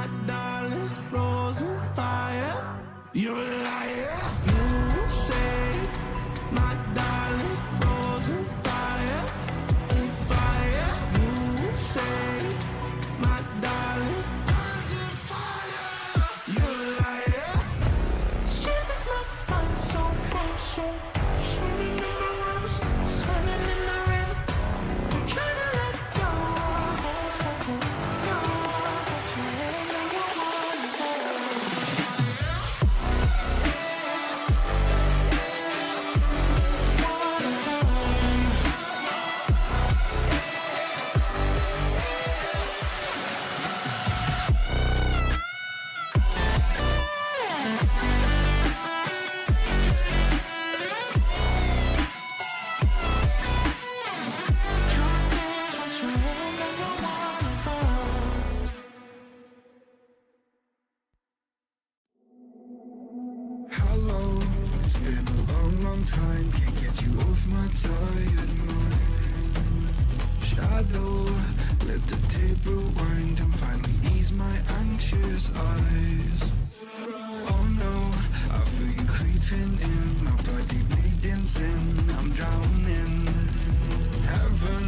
my darling, rose and fire. You're a liar. You say, my darling, rose and fire. And fire. You say, my darling, rose and fire. You're a liar. Shivers my spine, so cold, so swimming in the rivers, swimming in the rivers. I'm trying to let go of what's broken. Hello, it's been a long, long time. Can't get you off my tired mind. Shadow, let the tape rewind and finally ease my anxious eyes. Oh no, I feel you creeping in, my body bleeding sin. I'm drowning. Heaven,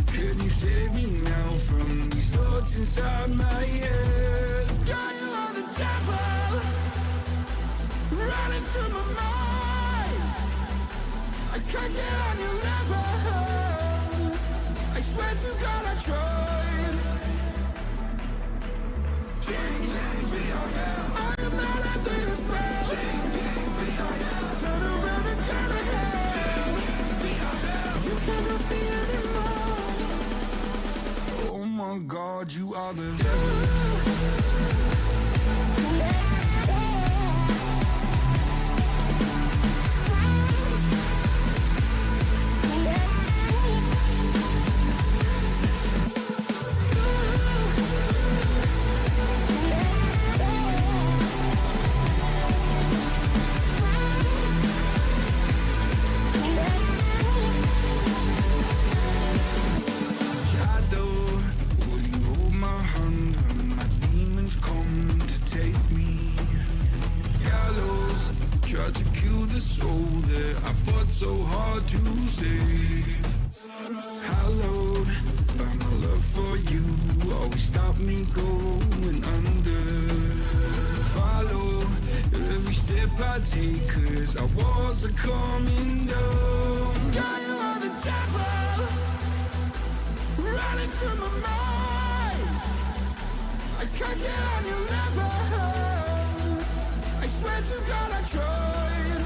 can you save me now from these thoughts inside my head? Yeah, you are the devil, running through my mind. I can't get on your level. I swear to God I tried. I am not under your spell. Turn around and turn ahead. You cannot be anymore. Oh my God, you are the devil. So hard to save. Hallowed by my love for you, always stop me going under. Follow every step I take, cause our walls are coming down. God, you are the devil, running through my mind. I can't get on your level. I swear to God I tried.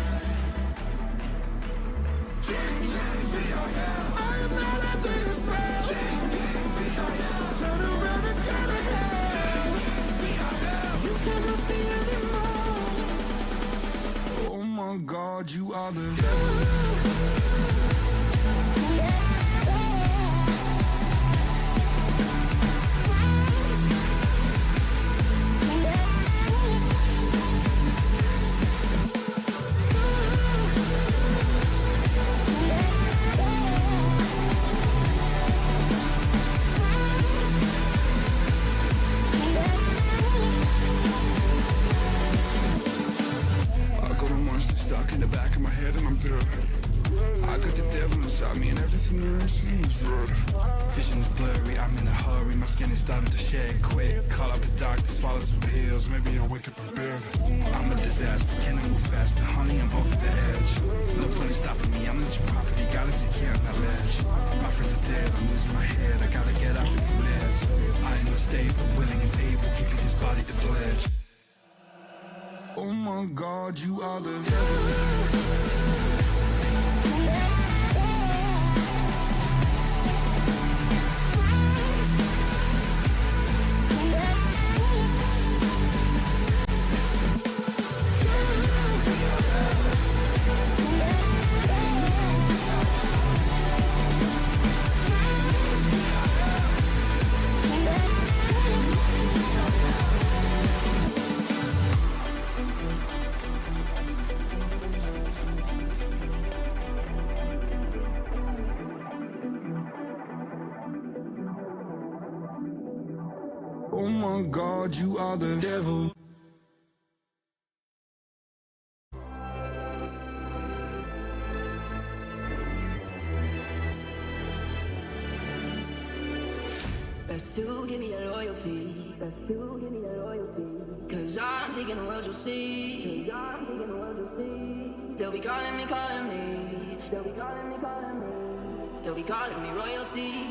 I am not under your spell. Turn around and turn ahead. You cannot be anymore. Oh my God, you are the devil. Stuck in the back of my head and I'm dead. I got the devil inside me and everything there seems red. Vision's blurry, I'm in a hurry, my skin is starting to shed quick. Call up the doctor, swallow some pills, maybe I'll wake up in bed. I'm a disaster, can I move faster? Honey, I'm over the edge. No point in stopping me, I'm not your property, gotta take care of my ledge. My friends are dead, I'm losing my head, I gotta get off of these meds. I am unstable, willing and able, give you this body to pledge. Oh my God, you are the devil. Oh my God, you are the devil. Best to give me your loyalty. Best to give me your loyalty. Cause I'm taking the world, you'll see. Cause I'm taking the world, you'll see. They'll be calling me, calling me. They'll be calling me, calling me. They'll be calling me royalty.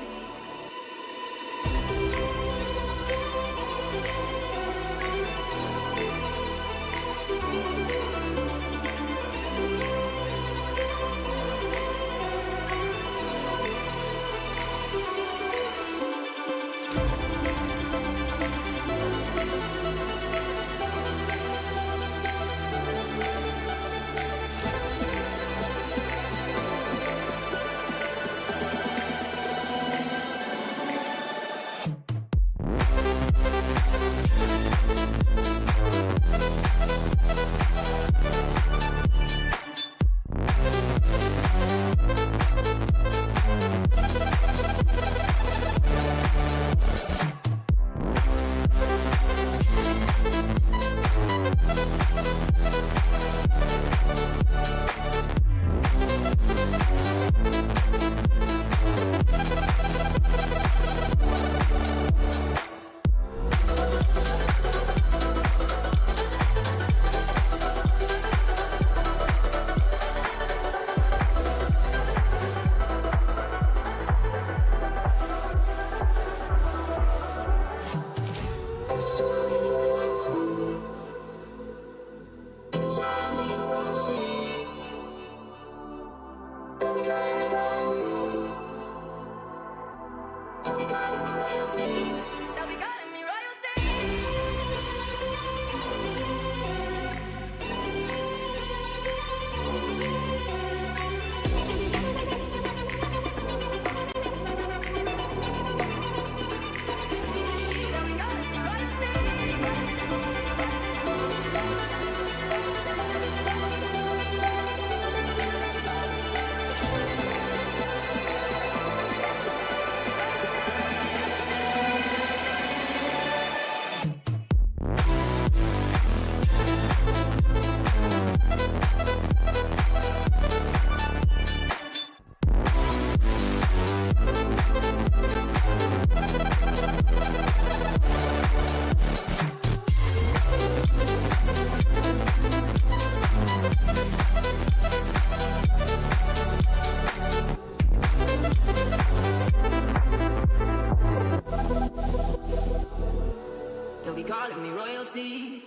They'll be calling me royalty.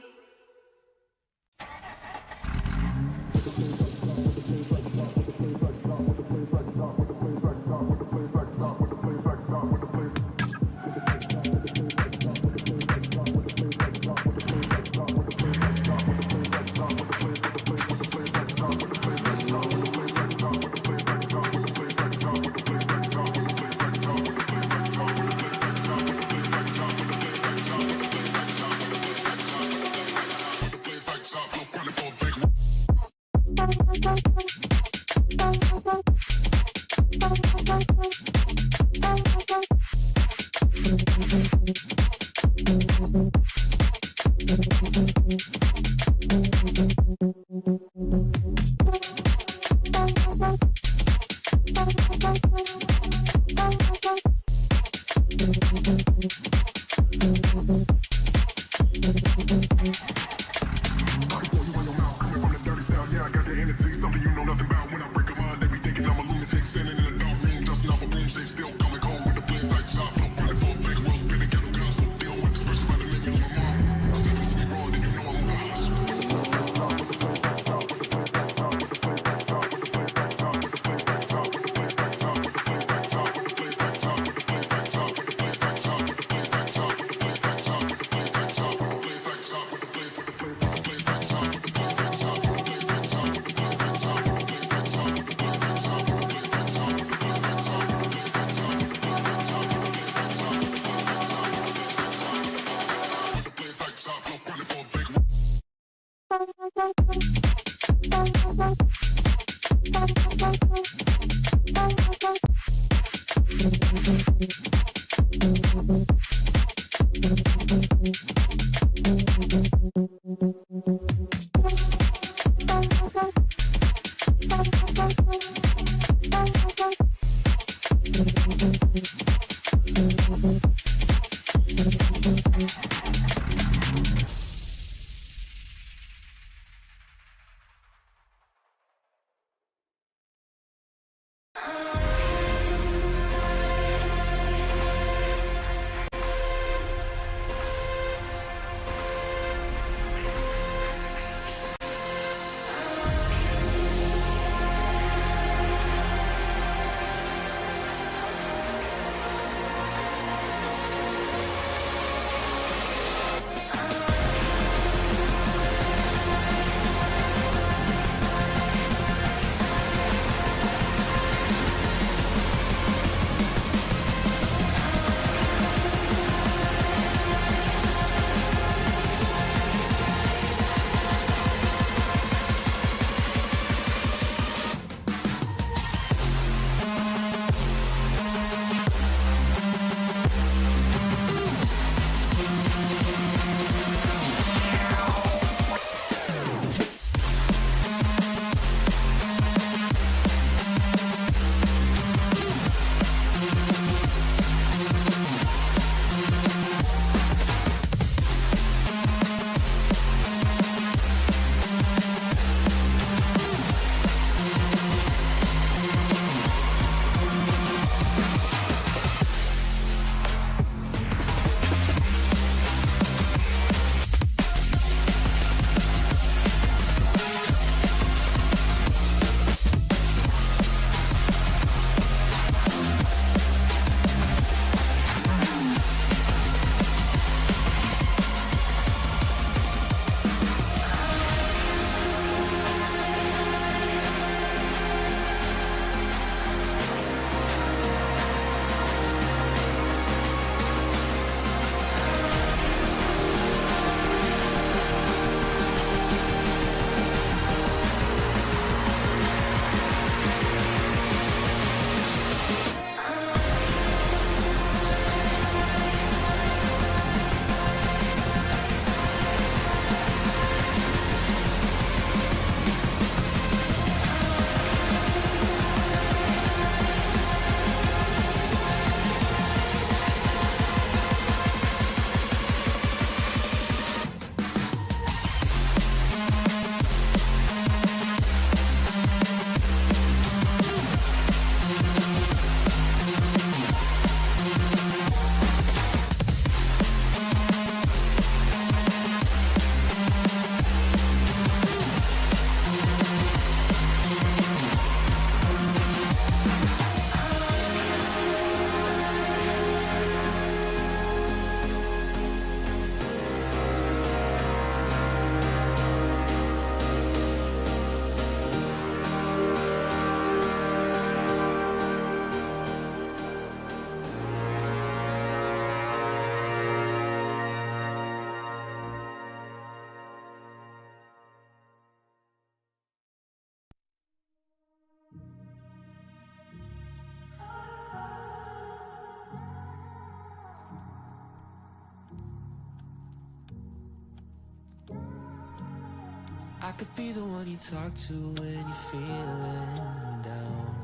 I could be the one you talk to when you're feeling down.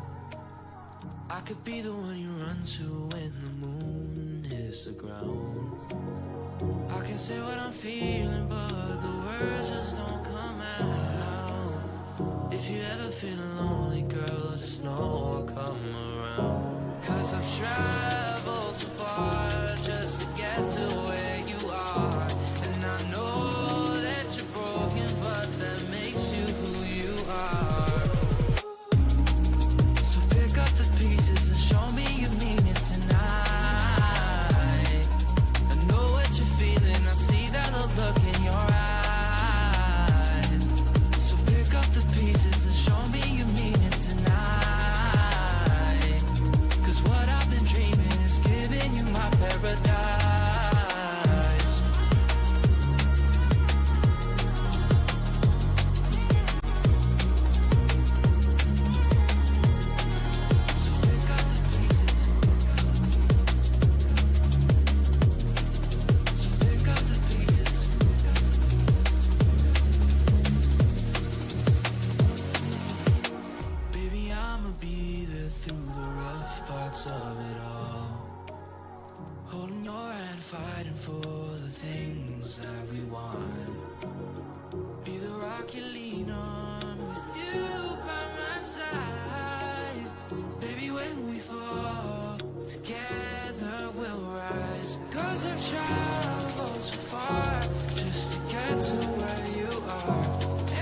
I could be the one you run to when the moon hits the ground. I can say what I'm feeling, but the words just don't come out. If you ever feel lonely, girl, just know I'll come around. 'Cause I've traveled so far just to get to where you are. And I know that you're broken, but that makes you who you are. So pick up the pieces and show me you mean it tonight. I know what you're feeling, I see that look in your eyes. So pick up the pieces and show me you mean it tonight. 'Cause what I've been dreaming is giving you my best. holding your hand, fighting for the things that we want. Be the rock you lean on, with you by my side. Baby, when we fall, together we'll rise. 'Cause I've traveled so far just to get to where you are.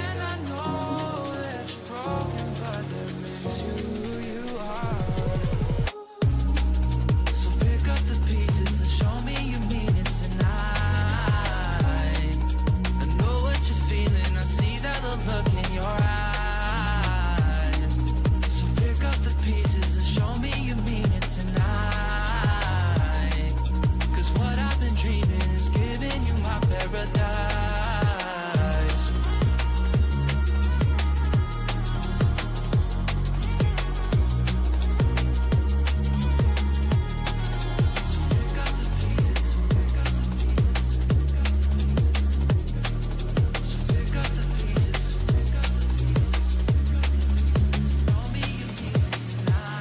And I know that you're broken, but that makes you who you are. So pick up the pieces and show me you mean it tonight. I know what you're feeling, I see that look in your eyes. So pick up the pieces and show me you mean it tonight. 'Cause what I've been dreaming is giving you my paradise. So pick up the pieces, so pick up the pieces, so pick up the pieces, so pick up the pieces. Show me you mean it tonight.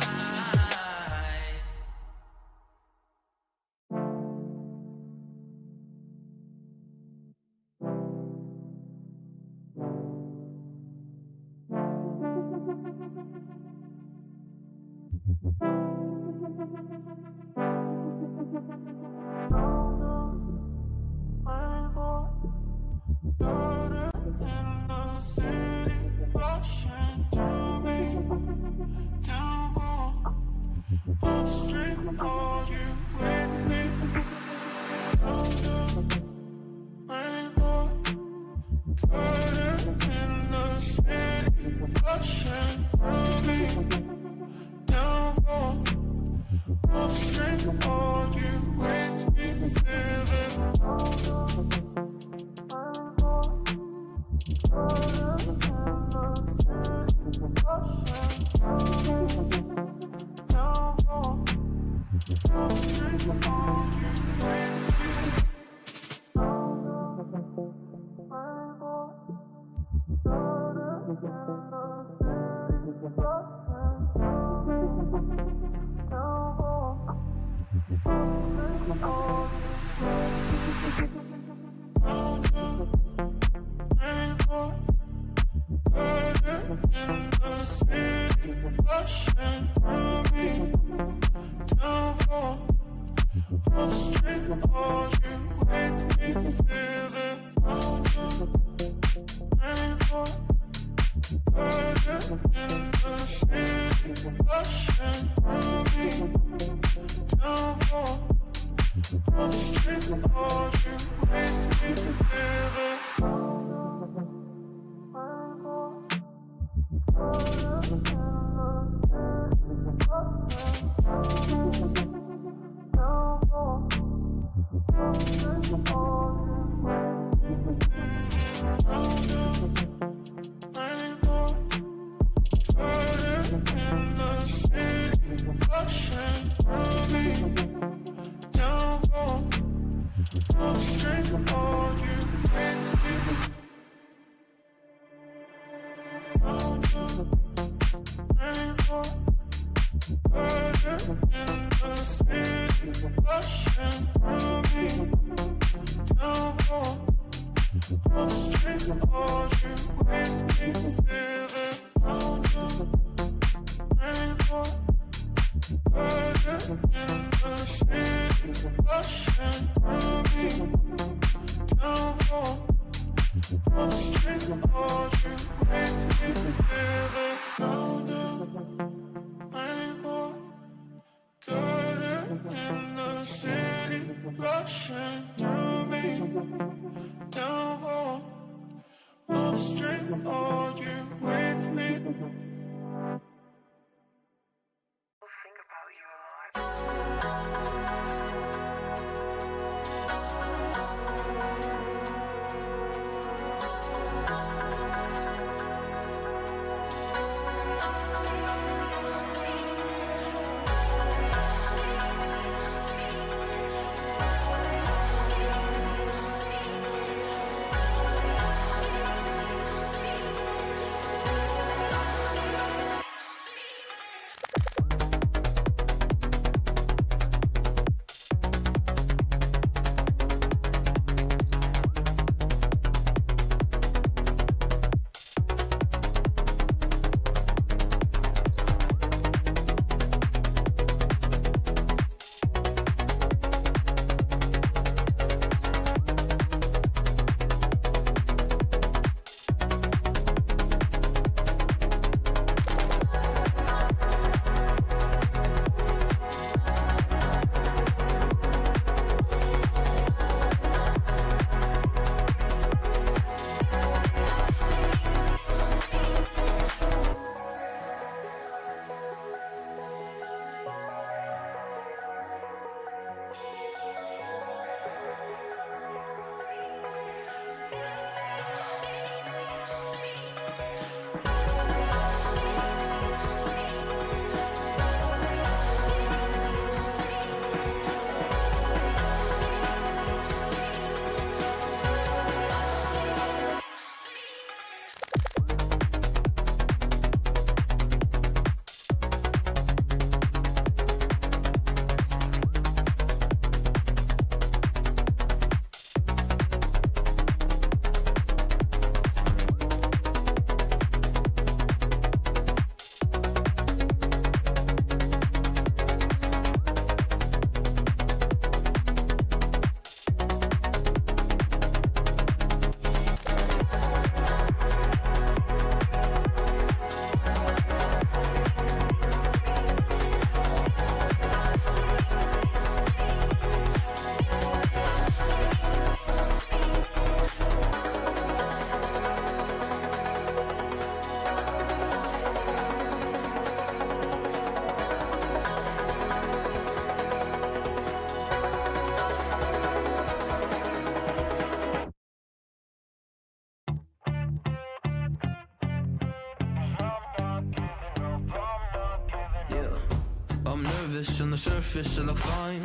this on the surface, I look fine.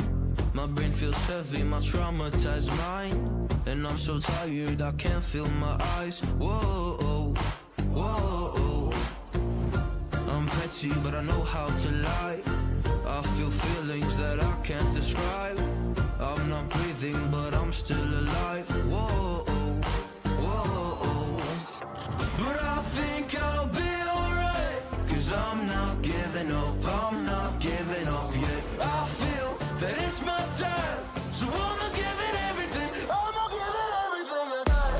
My brain feels heavy, my traumatized mind. And I'm so tired, I can't feel my eyes. Whoa, whoa. I'm petty, but I know how to lie. I feel feelings that I can't describe. I'm not breathing, but I'm still alive. Whoa, whoa. But I think I'll be alright, 'cause I'm not giving up, I'm not giving up yet. I feel that it's my time, so I'ma give it everything. I'ma give it everything I got.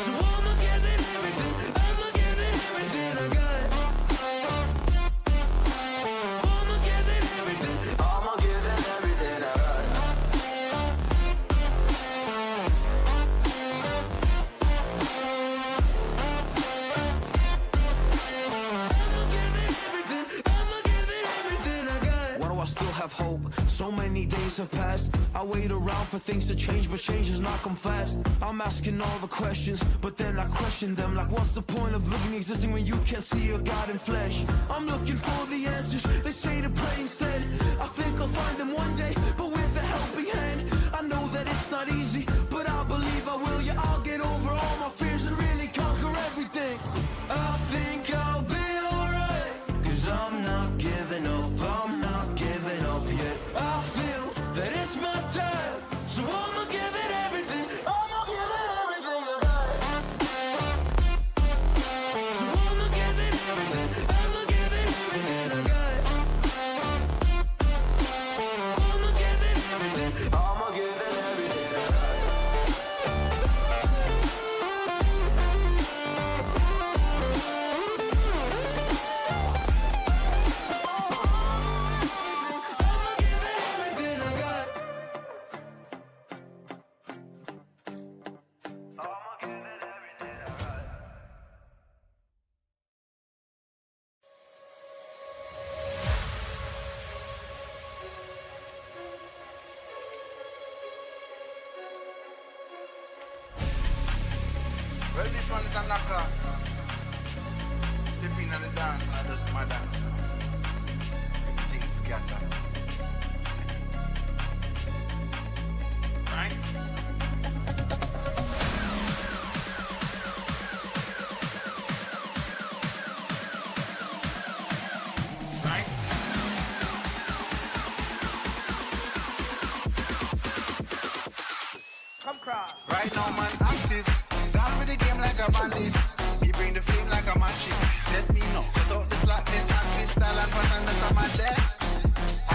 So I'ma give it everything. I'ma give it everything I got. I'ma give it everything. I'ma give it everything I got. Have hope. So many days have passed. I wait around for things to change, but change has not come fast. I'm asking all the questions, but then I question them. Like, what's the point of living, existing when you can't see your God in flesh? I'm looking for the answers. They say to pray instead. I think I'll find them one day, but with a helping hand. I know that it's not easy, but I believe I will. Yeah, I'll get over all my fears and really conquer everything. I think I'll be alright, 'cause I'm not giving up. I'm not giving up yet. I feel that it's my time, so I'ma give it everything. I'ma give it everything I got. So I'ma give it everything. I'ma give it everything I got. I'ma give it everything. I'ma give it everything I got. Well, this one is a knocker. Step in on the dance and I just my dance. Everything scatter. Right? Right? Come cross. Right now, man, active. Down with the game like a bandit. Me bring the flame like a matches. Test me no. Cut out the slackness, active style and pattern. That's a man there.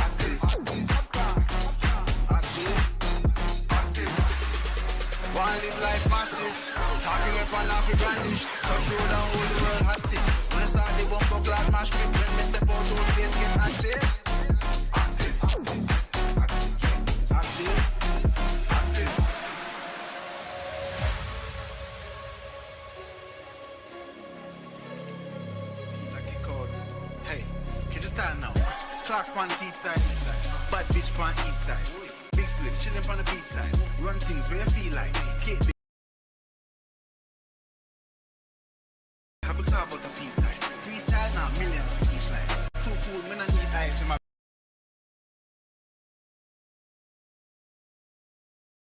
Active. Active. One live life massive. Talking up and off the brandish. Touch road and hold the world hostage. When I start the bumper clad mash pit. When they step out, don't face get active. Active. Active. Hey, can you stand now? Clocks on the each side. Bad bitch on each side. Big splits chilling on the beach side. Run things where you feel like. Kick big. Have a carve out the peace side. Freestyle now, millions for each line. Too cool, man, I need ice in my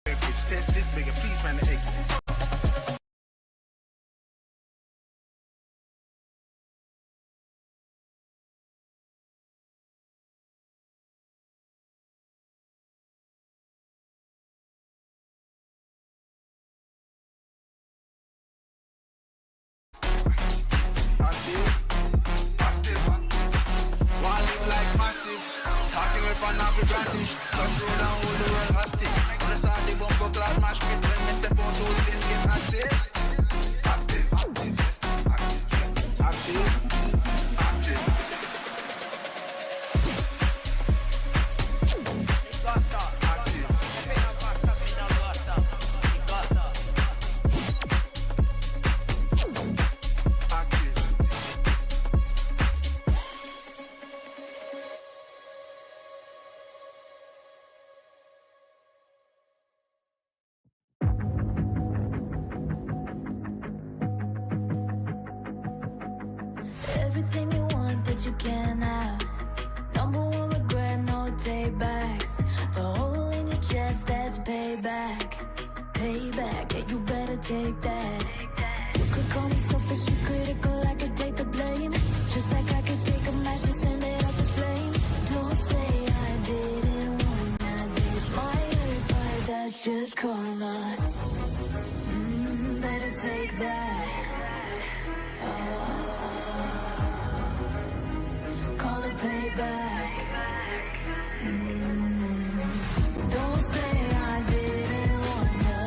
beverage. Test this bigger, please find the exit. Active. One live like massive. Talking up and off the brandish. Touch road and hold the world hostage. When I start the bumper clad mash pit. When I step out, all this get active. Active. everything you want, but you can't have. Number one regret, no take backs. The hole in your chest, that's payback. Payback, yeah, you better take that. You could call me selfish and critical, I could take the blame. Just like I could take a match and send it up in flames. Don't say I didn't want that. This might hurt, but that's just karma. Better take that. Call it payback. Don't say I didn't want ya.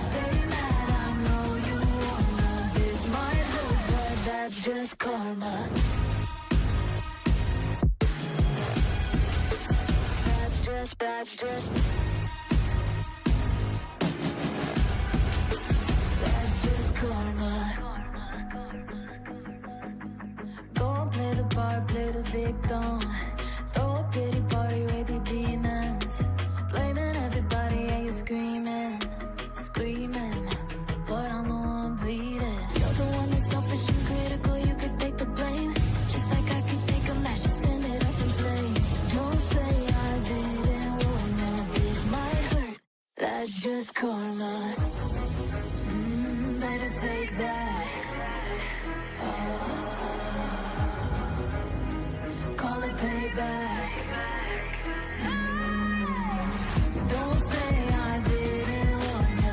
Stay mad, I know you wanna. This might hurt, but that's just karma. That's just That's just karma. Go and play the part, play the victim. Throw a pity party with your demons. Blaming everybody and you're screaming. But I'm the one bleeding. You're the one that's selfish and critical, you could take the blame. Just like I could take a match and send it up in flames. Don't say I didn't want that. This might hurt, that's just karma. Better take that. Call it payback. Don't say I didn't want ya.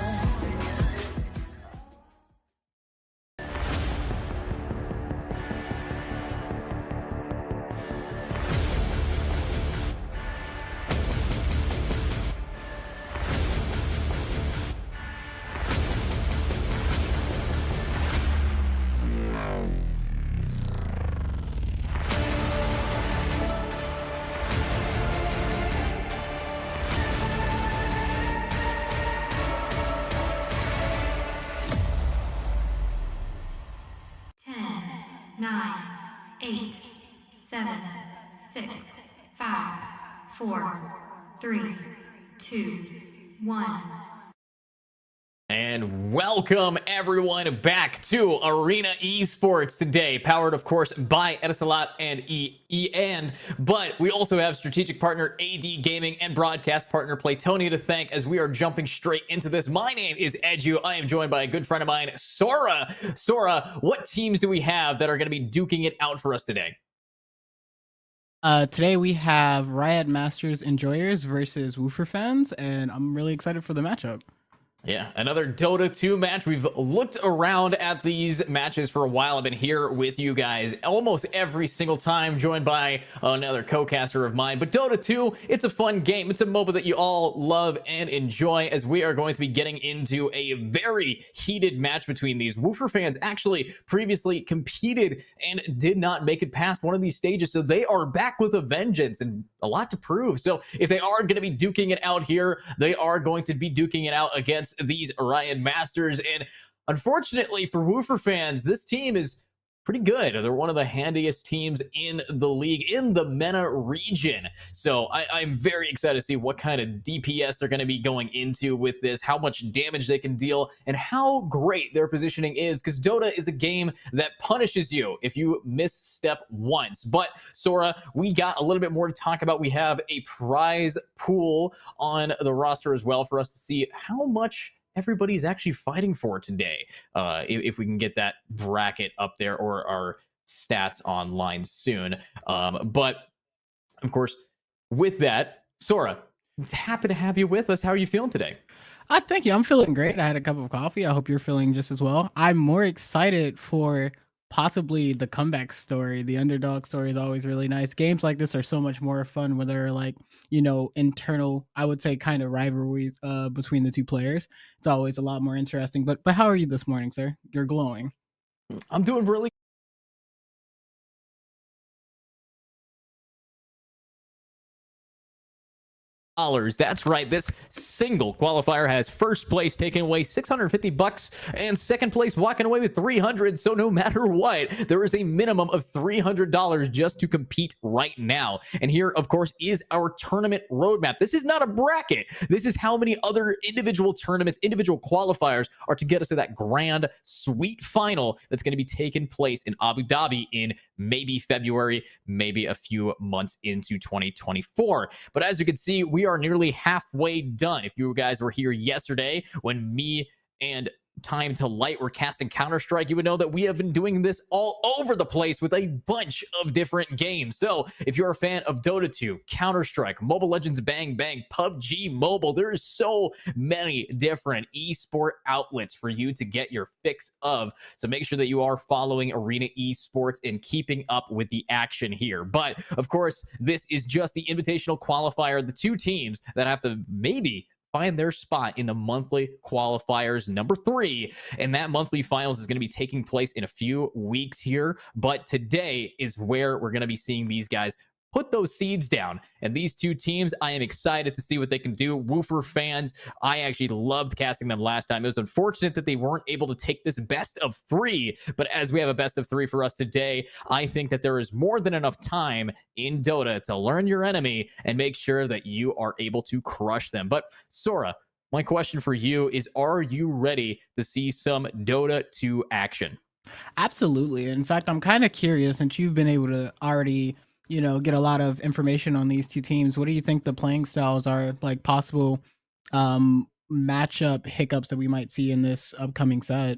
9, 8, 7, 6, 5, 4, 3, 2, 1. And welcome everyone back to Arena Esports today, powered of course by Etisalat and but we also have strategic partner AD Gaming and broadcast partner Playtonia to thank as we are jumping straight into this. My name is Edu. I am joined by a good friend of mine, Sora. Sora, what teams do we have that are going to be duking it out for us today? Today we have Riyadh Masters Enjoyers versus Woofer fans, and I'm really excited for the matchup. Yeah, another Dota 2 match. We've looked around at these matches for a while. I've been here with you guys almost every single time, joined by another co-caster of mine. But Dota 2, it's a fun game. It's a MOBA that you all love and enjoy, as we are going to be getting into a very heated match between these. Woofer fans actually previously competed and did not make it past one of these stages, so they are back with a vengeance and a lot to prove. So if they are going to be duking it out here, they are going to be duking it out against these Riyadh Masters. And unfortunately for Woofer fans, this team is pretty good. They're one of the handiest teams in the league in the MENA region. So I'm very excited to see what kind of DPS they're going to be going into with this, how much damage they can deal, and how great their positioning is, because Dota is a game that punishes you if you misstep once. But Sora, we got a little bit more to talk about. We have a prize pool on the roster as well for us to see how much everybody's actually fighting for today, if we can get that bracket up there or our stats online soon. But of course, with that, Sora, it's happy to have you with us. How are you feeling today? Thank you. I'm feeling great. I had a cup of coffee. I hope you're feeling just as well. I'm more excited for possibly the comeback story. The underdog story is always really nice. Games like this are so much more fun when they're like, you know, internal, I would say, kind of rivalries between the two players. It's always a lot more interesting. But how are you this morning, sir? You're glowing. I'm doing really That's right. This single qualifier has first place taking away $650 and second place walking away with $300. So no matter what, there is a minimum of $300 just to compete right now. And here, of course, is our tournament roadmap. This is not a bracket. This is how many other individual tournaments, individual qualifiers are to get us to that grand sweet final that's going to be taking place in Abu Dhabi in maybe February, maybe a few months into 2024. But as you can see, we are nearly halfway done. If you guys were here yesterday when me and Time to Light were casting Counter-Strike, you would know that we have been doing this all over the place with a bunch of different games. So if you're a fan of Dota 2, Counter-Strike, Mobile Legends Bang Bang, PUBG Mobile, there is so many different esport outlets for you to get your fix of. So make sure that you are following Arena Esports and keeping up with the action here. But of course, this is just the Invitational Qualifier, the 2 teams that have to maybe find their spot in the monthly qualifiers number 3. And that monthly finals is going to be taking place in a few weeks here. But today is where we're going to be seeing these guys put those seeds down. And these 2 teams, I am excited to see what they can do. Woofer fans, I actually loved casting them last time. It was unfortunate that they weren't able to take this best of 3. But as we have a best of 3 for us today, I think that there is more than enough time in Dota to learn your enemy and make sure that you are able to crush them. But Sora, my question for you is, are you ready to see some Dota 2 action? Absolutely. In fact, I'm kind of curious, since you've been able to already get a lot of information on these 2 teams. What do you think the playing styles are, like possible matchup hiccups that we might see in this upcoming set?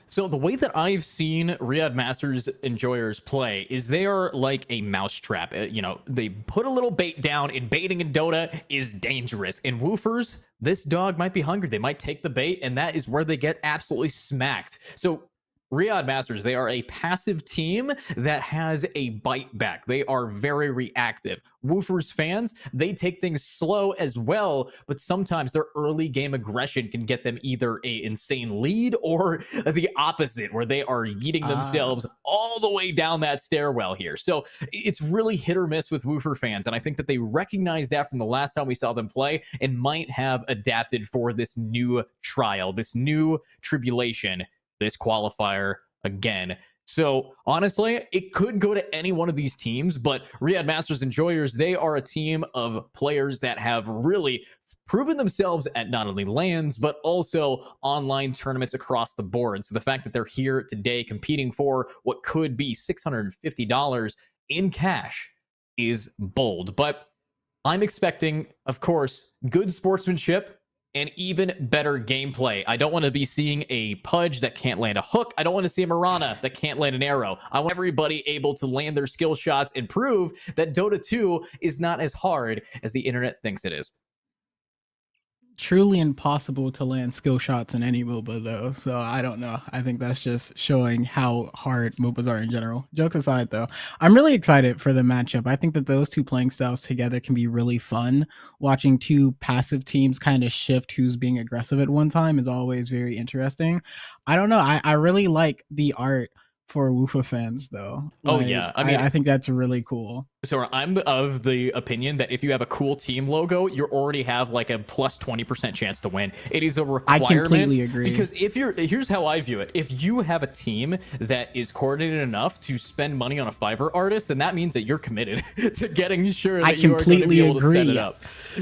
So the way that I've seen Riyadh Masters enjoyers play is they are like a mousetrap. They put a little bait down, and baiting in Dota is dangerous. And Woofers, this dog might be hungry. They might take the bait, and that is where they get absolutely smacked. So Riyadh Masters, they are a passive team that has a bite back. They are very reactive. Woofers fans, they take things slow as well, but sometimes their early game aggression can get them either an insane lead or the opposite, where they are yeeting themselves all the way down that stairwell here. So it's really hit or miss with Woofer fans, and I think that they recognize that from the last time we saw them play and might have adapted for this new trial, this new tribulation, this qualifier again. So honestly, it could go to any one of these teams, but Riyadh Masters enjoyers, they are a team of players that have really proven themselves at not only LANs, but also online tournaments across the board. So the fact that they're here today competing for what could be $650 in cash is bold. But I'm expecting, of course, good sportsmanship and even better gameplay. I don't want to be seeing a Pudge that can't land a hook. I don't want to see a Mirana that can't land an arrow. I want everybody able to land their skill shots and prove that Dota 2 is not as hard as the internet thinks it is. Truly impossible to land skill shots in any MOBA though, so I don't know. I think that's just showing how hard MOBAs are in general. Jokes aside though, I'm really excited for the matchup. I think that those 2 playing styles together can be really fun. Watching 2 passive teams kind of shift who's being aggressive at one time is always very interesting. I don't know, I really like the art for Woofer fans though. Oh yeah, I mean, I think that's really cool. So I'm of the opinion that if you have a cool team logo, you already have like a plus 20% chance to win. It is a requirement. I completely agree. Because here's how I view it. If you have a team that is coordinated enough to spend money on a Fiverr artist, then that means that you're committed to getting sure that you are going to be able to set it up.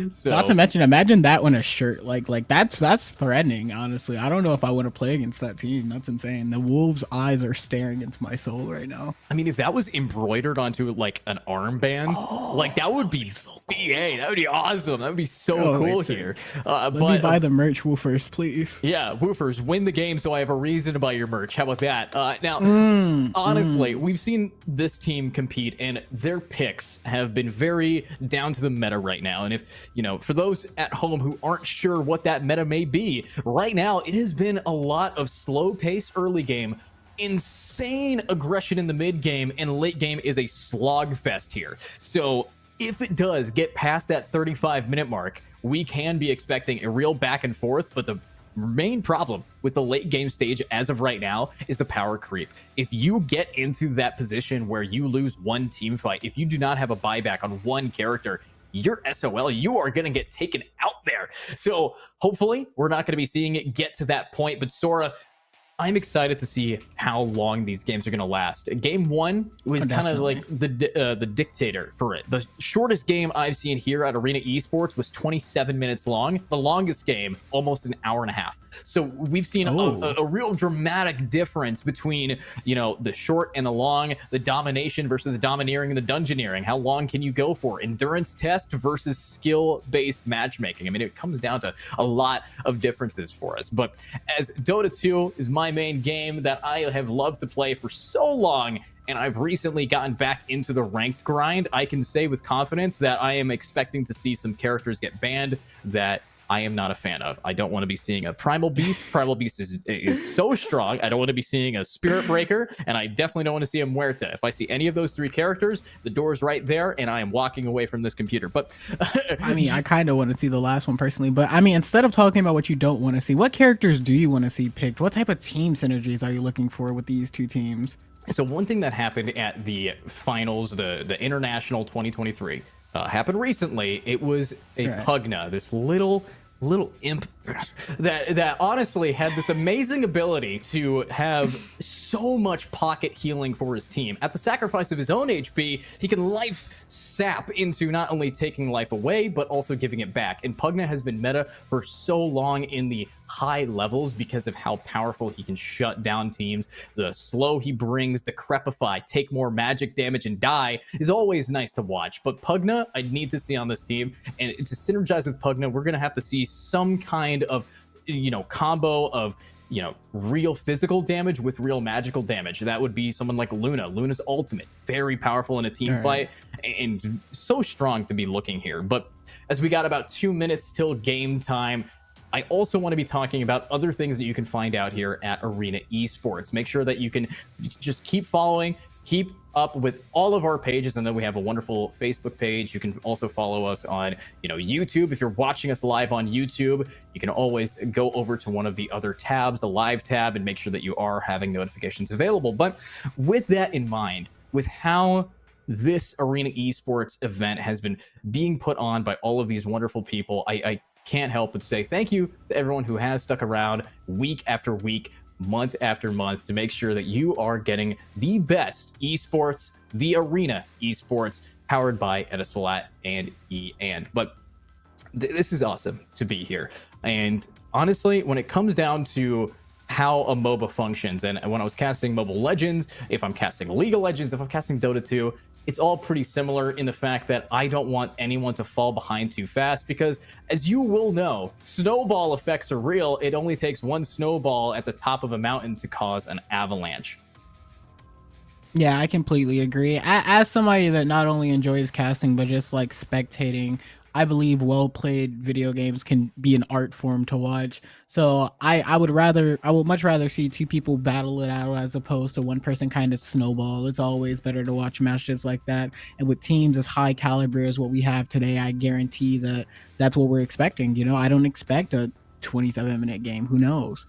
So, not to mention, imagine that on a shirt. Like that's threatening, honestly. I don't know if I want to play against that team. That's insane. The Wolves' eyes are staring into my soul right now. I mean, if that was embroidered onto like an armband, like that would be so cool. BA. That would be awesome. That would be so cool here. Let me buy the merch, Woofers, please. Yeah, Woofers, win the game so I have a reason to buy your merch. How about that? Now, honestly, we've seen this team compete, and their picks have been very down to the meta right now. And if, for those at home who aren't sure what that meta may be, right now, it has been a lot of slow pace early game, insane aggression in the mid game, and late game is a slog fest here. So if it does get past that 35-minute mark, we can be expecting a real back and forth. But the main problem with the late game stage as of right now is the power creep. If you get into that position where you lose one team fight, if you do not have a buyback on one character, you're SOL. You are going to get taken out there. So hopefully we're not going to be seeing it get to that point. But Sora, I'm excited to see how long these games are going to last. Game 1 was kind of like the dictator for it. The shortest game I've seen here at Arena Esports was 27 minutes long. The longest game, almost an hour and a half. So we've seen a real dramatic difference between, you know, the short and the long, the domination versus the domineering and the dungeoneering. How long can you go for? Endurance test versus skill-based matchmaking. I mean, it comes down to a lot of differences for us. But as Dota 2 is my main game that I have loved to play for so long, and I've recently gotten back into the ranked grind, I can say with confidence that I am expecting to see some characters get banned that I am not a fan of. I don't want to be seeing a Primal Beast. Primal Beast is so strong. I don't want to be seeing a Spirit Breaker, and I definitely don't want to see a Muerta. If I see any of those 3 characters, the door's right there, and I am walking away from this computer. But I mean, I kind of want to see the last one personally. But I mean, instead of talking about what you don't want to see, what characters do you want to see picked? What type of team synergies are you looking for with these 2 teams? So one thing that happened at the finals, the International 2023, happened recently. It was a Pugna, this little imp that honestly had this amazing ability to have so much pocket healing for his team. At the sacrifice of his own HP, he can life sap into not only taking life away, but also giving it back. And Pugna has been meta for so long in the high levels because of how powerful he can shut down teams. The slow he brings, the crepify, take more magic damage and die is always nice to watch. But Pugna, I need to see on this team. And to synergize with Pugna, we're going to have to see some kind of, you know, combo of, you know, real physical damage with real magical damage. That would be someone like Luna. Luna's ultimate, very powerful in a team fight and so strong to be looking here. But as we got about 2 minutes till game time, I also want to be talking about other things that you can find out here at Arena Esports. Make sure that you can just keep following, keep up with all of our pages, and then we have a wonderful Facebook page. You can also follow us on, you know, YouTube. If you're watching us live on YouTube, you can always go over to one of the other tabs, the live tab, and make sure that you are having notifications available. But with that in mind, with how this Arena Esports event has been being put on by all of these wonderful people, I can't help but say thank you to everyone who has stuck around week after week, month after month, to make sure that you are getting the best esports, the Arena Esports, powered by Etisalat and EAN. But this is awesome to be here. And honestly, when it comes down to how a MOBA functions, and when I was casting Mobile Legends, if I'm casting League of Legends, if I'm casting Dota 2, it's all pretty similar in the fact that I don't want anyone to fall behind too fast, because as you will know, snowball effects are real. It only takes one snowball at the top of a mountain to cause an avalanche. Yeah, I completely agree. As somebody that not only enjoys casting, but just like spectating, I believe well-played video games can be an art form to watch. So I would much rather see 2 people battle it out as opposed to one person kind of snowball. It's always better to watch matches like that. And with teams as high caliber as what we have today, I guarantee that that's what we're expecting. You know, I don't expect a 27-minute game. Who knows?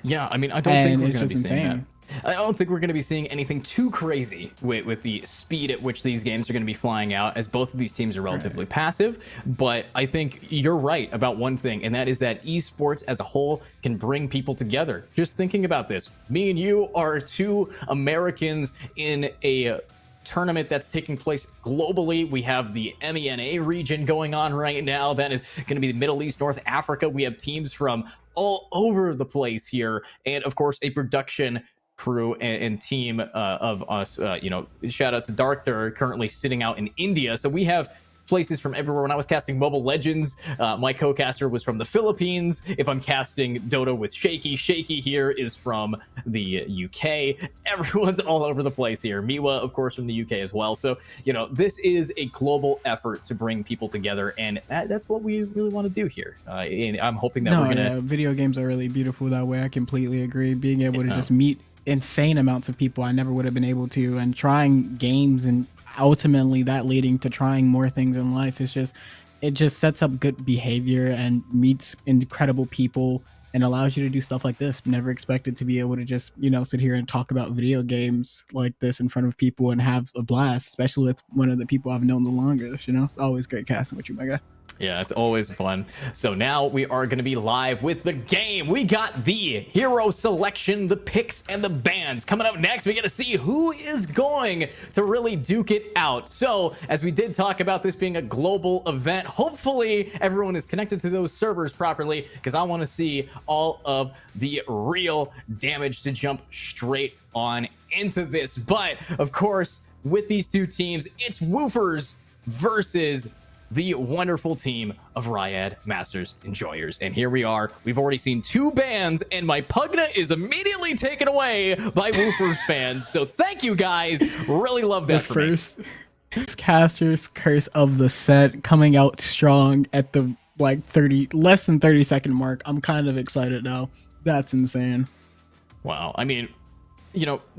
Yeah, I mean, I don't think we're going to be seeing that. I don't think we're going to be seeing anything too crazy with the speed at which these games are going to be flying out, as both of these teams are relatively passive. But I think you're right about one thing, and that is that esports as a whole can bring people together. Just thinking about this, me and you are 2 Americans in a tournament that's taking place globally. We have the MENA region going on right now. That is going to be the Middle East, North Africa. We have teams from all over the place here, and of course a production crew and team of us. You know, shout out to Dark, they're currently sitting out in India. So we have places from everywhere. When I was casting Mobile Legends, my co-caster was from the Philippines. If I'm casting Dota with Shaky here is from the UK. Everyone's all over the place here. Miwa, of course, from the UK as well. So, you know, this is a global effort to bring people together, and that's what we really want to do here. And I'm hoping that we're gonna. Video games are really beautiful that way. I completely agree. Being able to just meet insane amounts of people I never would have been able to, and trying games, and ultimately that leading to trying more things in life, is just, it just sets up good behavior and meets incredible people and allows you to do stuff like this. Never expected to be able to just, sit here and talk about video games like this in front of people and have a blast, especially with one of the people I've known the longest. It's always great casting with you, my guy. Yeah, it's always fun. So now we are going to be live with the game. We got the hero selection, the picks, and the bans. Coming up next, we get to see who is going to really duke it out. So as we did talk about this being a global event, hopefully everyone is connected to those servers properly, because I want to see all of the real damage to jump straight on into this. But of course, with these two teams, it's Woofers versus the wonderful team of Riyadh Masters Enjoyers. And here we are. We've already seen 2 bans, and my Pugna is immediately taken away by Woofers fans. So thank you, guys. Really love that. The first caster's curse of the set coming out strong at the less than 30-second mark. I'm kind of excited now. That's insane. Wow. I mean,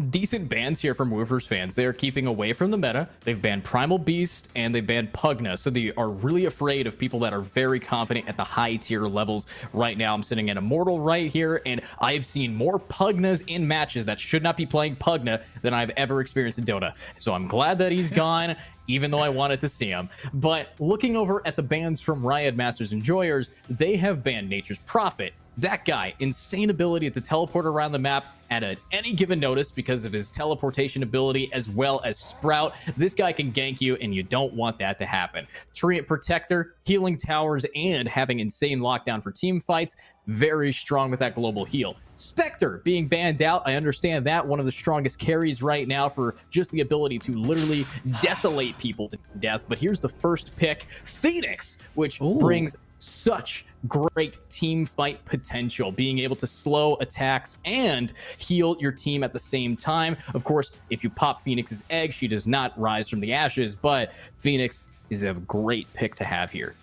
decent bans here from Woofers fans. They are keeping away from the meta. They've banned Primal Beast and they banned Pugna. So they are really afraid of people that are very confident at the high tier levels. Right now, I'm sitting at Immortal right here, and I've seen more Pugnas in matches that should not be playing Pugna than I've ever experienced in Dota. So I'm glad that he's gone, even though I wanted to see him. But looking over at the bans from Riyadh Masters Enjoyers, they have banned Nature's Prophet. That guy, insane ability to teleport around the map at any given notice because of his teleportation ability, as well as Sprout. This guy can gank you, and you don't want that to happen. Treant Protector, healing towers, and having insane lockdown for team fights. Very strong with that global heal. Spectre being banned out. I understand that. One of the strongest carries right now for just the ability to literally desolate people to death. But here's the first pick, Phoenix, which brings such great team fight potential, being able to slow attacks and heal your team at the same time. Of course, if you pop Phoenix's egg, she does not rise from the ashes, but Phoenix is a great pick to have here.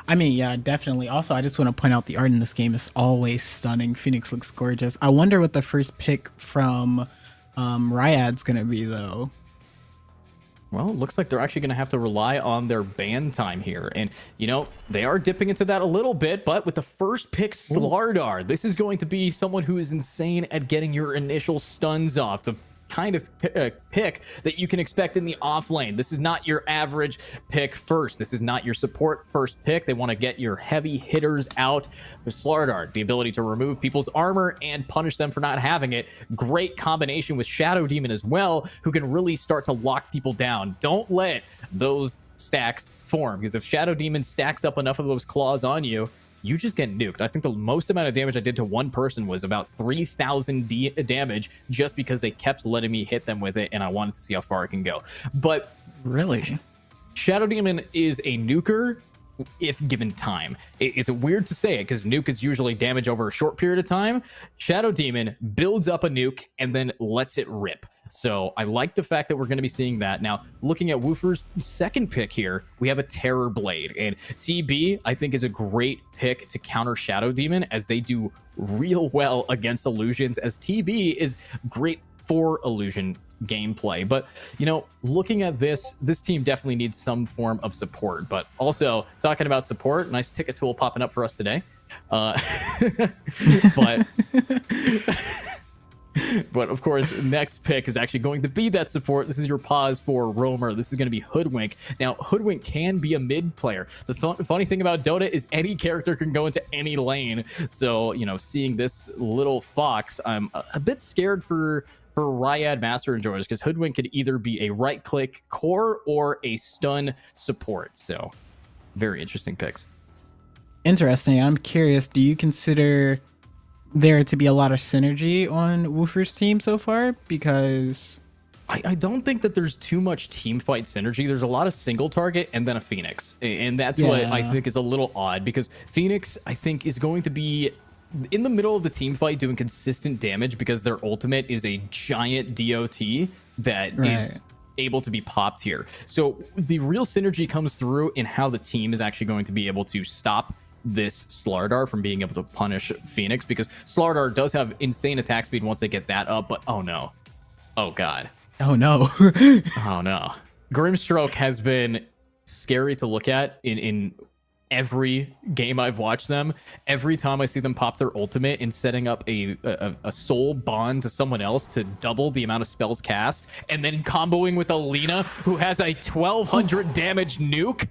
I mean, yeah, definitely. Also, I just want to point out the art in this game is always stunning. Phoenix looks gorgeous. I wonder what the first pick from Riyadh's going to be, though. Well, it looks like they're actually going to have to rely on their ban time here. And, they are dipping into that a little bit, but with the first pick, Slardar, this is going to be someone who is insane at getting your initial stuns off. The kind of pick that you can expect in the off lane. This is not your average pick first. This is not your support first pick. They want to get your heavy hitters out. With Slardar, the ability to remove people's armor and punish them for not having it. Great combination with Shadow Demon as well, who can really start to lock people down. Don't let those stacks form, because if Shadow Demon stacks up enough of those claws on you, you just get nuked. I think the most amount of damage I did to one person was about 3,000 damage, just because they kept letting me hit them with it, and I wanted to see how far it can go. But really, Shadow Demon is a nuker if given time. It's weird to say it, because nuke is usually damage over a short period of time. Shadow Demon builds up a nuke and then lets it rip. So I like the fact that we're going to be seeing that. Now, looking at Woofer's second pick here, we have a Terror Blade. And TB, I think, is a great pick to counter Shadow Demon, as they do real well against illusions, as TB is great for illusion gameplay. But looking at this team definitely needs some form of support. But also, talking about support, nice ticket tool popping up for us today. But of course, next pick is actually going to be that support. This is your pause for Roamer. This is going to be Hoodwink. Now, Hoodwink can be a mid player. The funny thing about Dota is any character can go into any lane. So, seeing this little fox, I'm a bit scared for Riyadh Master Enjoyers, because Hoodwink could either be a right-click core or a stun support. So, very interesting picks. Interesting. I'm curious, do you consider there to be a lot of synergy on Woofer's team so far? Because I don't think that there's too much team fight synergy. There's a lot of single target and then a Phoenix. And that's what I think is a little odd, because Phoenix, I think, is going to be in the middle of the team fight doing consistent damage, because their ultimate is a giant DOT that is able to be popped here. So the real synergy comes through in how the team is actually going to be able to stop this Slardar from being able to punish Phoenix, because Slardar does have insane attack speed once they get that up. But oh no, oh god, oh no, oh no, Grimstroke has been scary to look at in every game I've watched them, every time I see them pop their ultimate and setting up a soul bond to someone else to double the amount of spells cast, and then comboing with Alina, who has a 1200 damage nuke.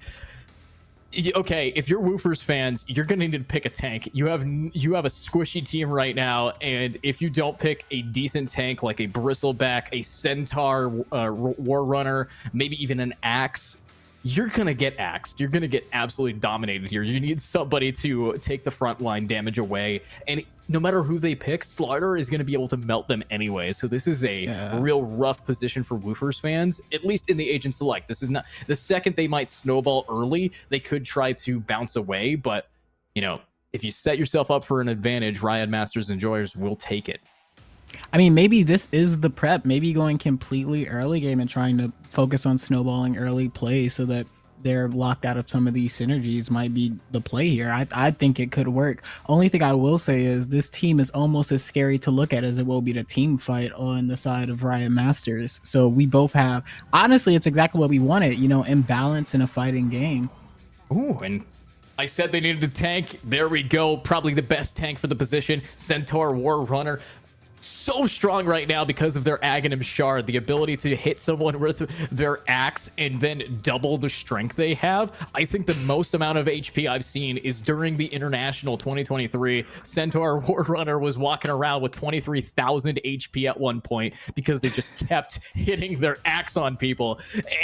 Okay, if you're Woofers fans, you're gonna need to pick a tank. You have a squishy team right now, and if you don't pick a decent tank like a Bristleback, a Centaur, War Runner, maybe even an Axe, you're gonna get axed. You're gonna get absolutely dominated here. You need somebody to take the front line damage away, and no matter who they pick, Slaughter is gonna be able to melt them anyway. So this is a real rough position for Woofers fans, at least in the Agent Select. This is not the second they might snowball early. They could try to bounce away, but you know, if you set yourself up for an advantage, Riyadh Masters Enjoyers will take it. I mean, maybe this is the prep. Maybe going completely early game and trying to focus on snowballing early play so that they're locked out of some of these synergies might be the play here. I think it could work. Only thing I will say is this team is almost as scary to look at as it will be the team fight on the side of Riyadh Masters. So we both have, honestly, it's exactly what we wanted, you know, imbalance in a fighting game. Ooh, and I said they needed a tank. There we go. Probably the best tank for the position. Centaur War Runner. So strong right now because of their Aghanim Shard, the ability to hit someone with their axe and then double the strength they have. I think the most amount of HP I've seen is during the International 2023. Centaur War Runner was walking around with 23,000 HP at one point because they just kept hitting their axe on people.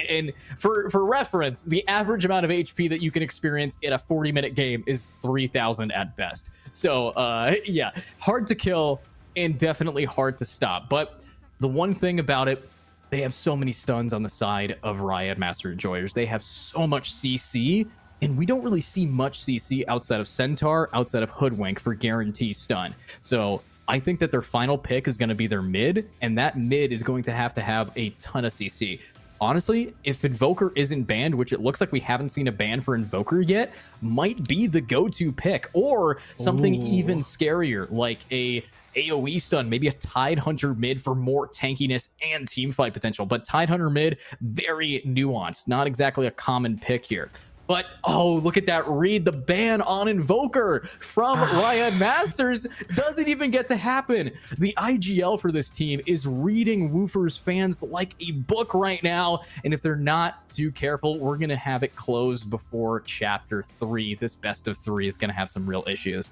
And for reference, the average amount of HP that you can experience in a 40-minute game is 3,000 at best. So yeah, hard to kill and definitely hard to stop. But the one thing about it, they have so many stuns on the side of Riyadh Master Enjoyers. They have so much CC, and we don't really see much CC outside of Centaur, outside of Hoodwink for guarantee stun. So I think that their final pick is going to be their mid, and that mid is going to have a ton of CC. Honestly, if Invoker isn't banned, which it looks like we haven't seen a ban for Invoker yet, might be the go-to pick, or something even scarier, like a AoE stun, maybe a Tide Hunter mid for more tankiness and team fight potential. But Tide Hunter mid, very nuanced, not exactly a common pick here. But oh, look at that read. The ban on Invoker from Riyadh Masters doesn't even get to happen. The IGL for this team is reading Woofer's fans like a book right now. And if they're not too careful, we're going to have it closed before Chapter 3. This best of 3 is going to have some real issues.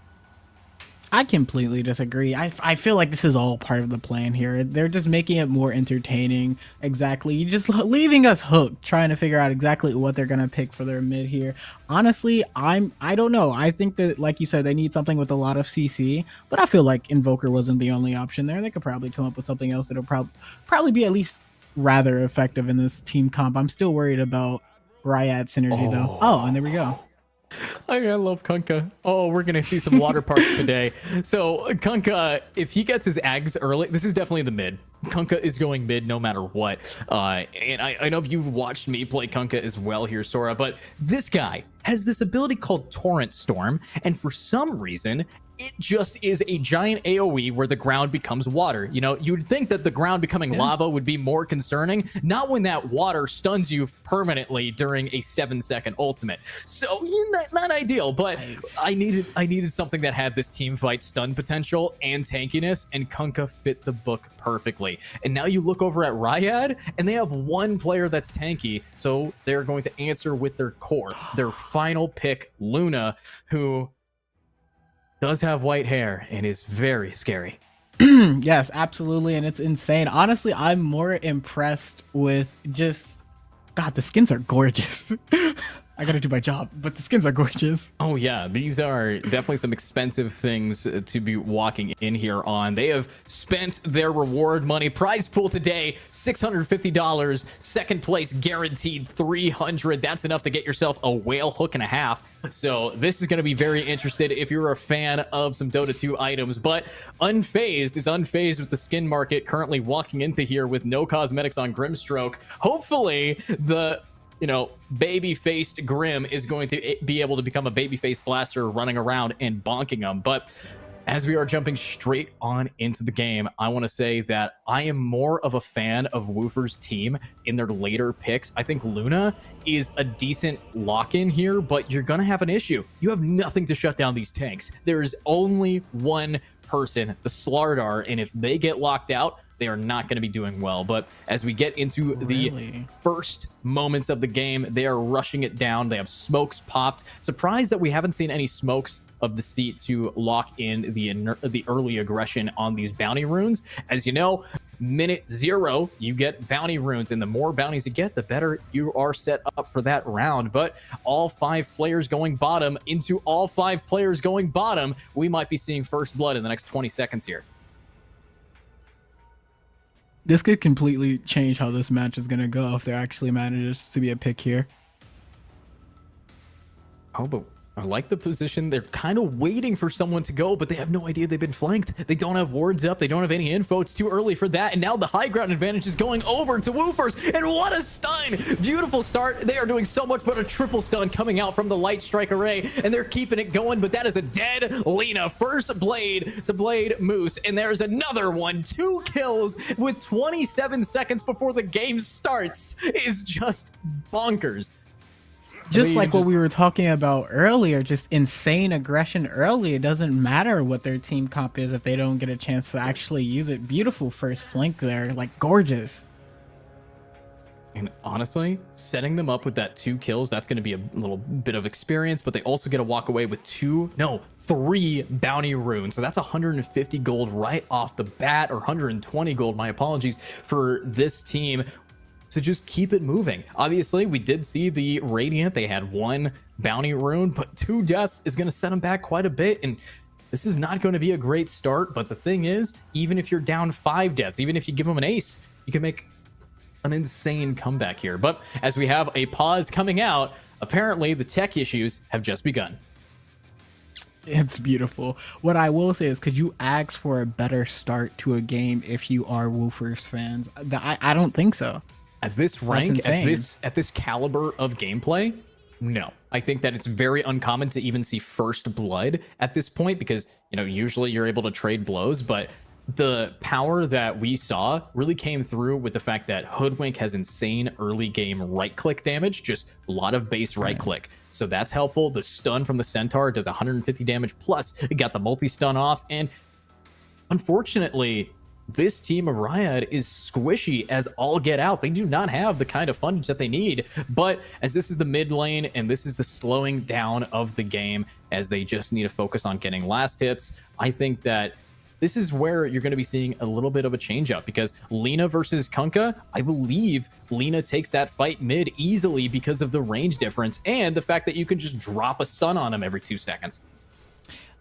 I completely disagree. I feel like this is all part of the plan here. They're just making it more entertaining. Exactly. You're just leaving us hooked, trying to figure out exactly what they're going to pick for their mid here. Honestly, I don't know. I think that, like you said, they need something with a lot of CC, but I feel like Invoker wasn't the only option there. They could probably come up with something else that'll probably be at least rather effective in this team comp. I'm still worried about Riyadh synergy though. Oh, and there we go. I love Kunkka. Oh, we're going to see some water parks today. So Kunkka, if he gets his Ags early, this is definitely the mid. Kunkka is going mid no matter what. And I know you've watched me play Kunkka as well here, Sora, but this guy has this ability called Torrent Storm. And for some reason, it just is a giant AoE where the ground becomes water. You know, you'd think that the ground becoming lava would be more concerning, not when that water stuns you permanently during a 7-second ultimate. So not ideal, but I needed something that had this team fight stun potential and tankiness, and Kunkka fit the book perfectly. And now you look over at Riyadh, and they have one player that's tanky, so they're going to answer with their core, their final pick, Luna, who does have white hair and is very scary. Yes, absolutely, and it's insane. Honestly, I'm more impressed with just, God, the skins are gorgeous. I gotta do my job, but the skins are gorgeous. Oh yeah, these are definitely some expensive things to be walking in here on. They have spent their reward money. Prize pool today, $650. Second place guaranteed $300. That's enough to get yourself a whale hook and a half. So this is going to be very interested if you're a fan of some Dota 2 items. But Unfazed is unfazed with the skin market, currently walking into here with no cosmetics on Grimstroke. Hopefully the baby-faced Grim is going to be able to become a baby-faced blaster running around and bonking them. But As we are jumping straight on into the game, I want to say that I am more of a fan of Woofer's team in their later picks. I think Luna is a decent lock-in here, but you're going to have an issue. You have nothing to shut down these tanks. There is only one person, the Slardar, and if they get locked out, they are not going to be doing well. But as we get into the first moments of the game, they are rushing it down. They have smokes popped. Surprised that we haven't seen any smokes of the seat to lock in the early aggression on these bounty runes. As you know, minute 0, you get bounty runes, and the more bounties you get, the better you are set up for that round. But all 5 players going bottom into all 5 players going bottom, we might be seeing first blood in the next 20 seconds here. This could completely change how this match is going to go if there actually manages to be a pick here. Oh, but I like the position. They're kind of waiting for someone to go, but they have no idea they've been flanked. They don't have wards up. They don't have any info. It's too early for that. And now the high ground advantage is going over to Woofers. And what a stun! Beautiful start. They are doing so much, but a triple stun coming out from the light strike array, and they're keeping it going. But that is a dead Lena. First blade to blade Moose. And there's another one. 2 kills with 27 seconds before the game starts is just bonkers. Just like what we were talking about earlier, just insane aggression early. It doesn't matter what their team comp is if they don't get a chance to actually use it. Beautiful first flank there, like gorgeous. And honestly, setting them up with that 2 kills, that's going to be a little bit of experience, but they also get to walk away with 3 bounty runes. So that's 150 gold right off the bat, or 120 gold, my apologies, for this team to just keep it moving. Obviously, we did see the Radiant. They had 1 bounty rune, but 2 deaths is going to set them back quite a bit. And this is not going to be a great start. But the thing is, even if you're down 5 deaths, even if you give them an ace, you can make an insane comeback here. But as we have a pause coming out, apparently the tech issues have just begun. It's beautiful. What I will say is, could you ask for a better start to a game if you are Woofers fans? I don't think so. At this rank, at this caliber of gameplay, no. I think that it's very uncommon to even see first blood at this point, because, you know, usually you're able to trade blows, but the power that we saw really came through with the fact that Hoodwink has insane early game right click damage, just a lot of base right click. So that's helpful. The stun from the Centaur does 150 damage, plus it got the multi stun off. And unfortunately, this team of Riyadh is squishy as all get out. They do not have the kind of fundage that they need. But as this is the mid lane, and this is the slowing down of the game, as they just need to focus on getting last hits, I think that this is where you're going to be seeing a little bit of a change up, because Lena versus Kunkka, I believe Lena takes that fight mid easily because of the range difference and the fact that you can just drop a stun on him every 2 seconds.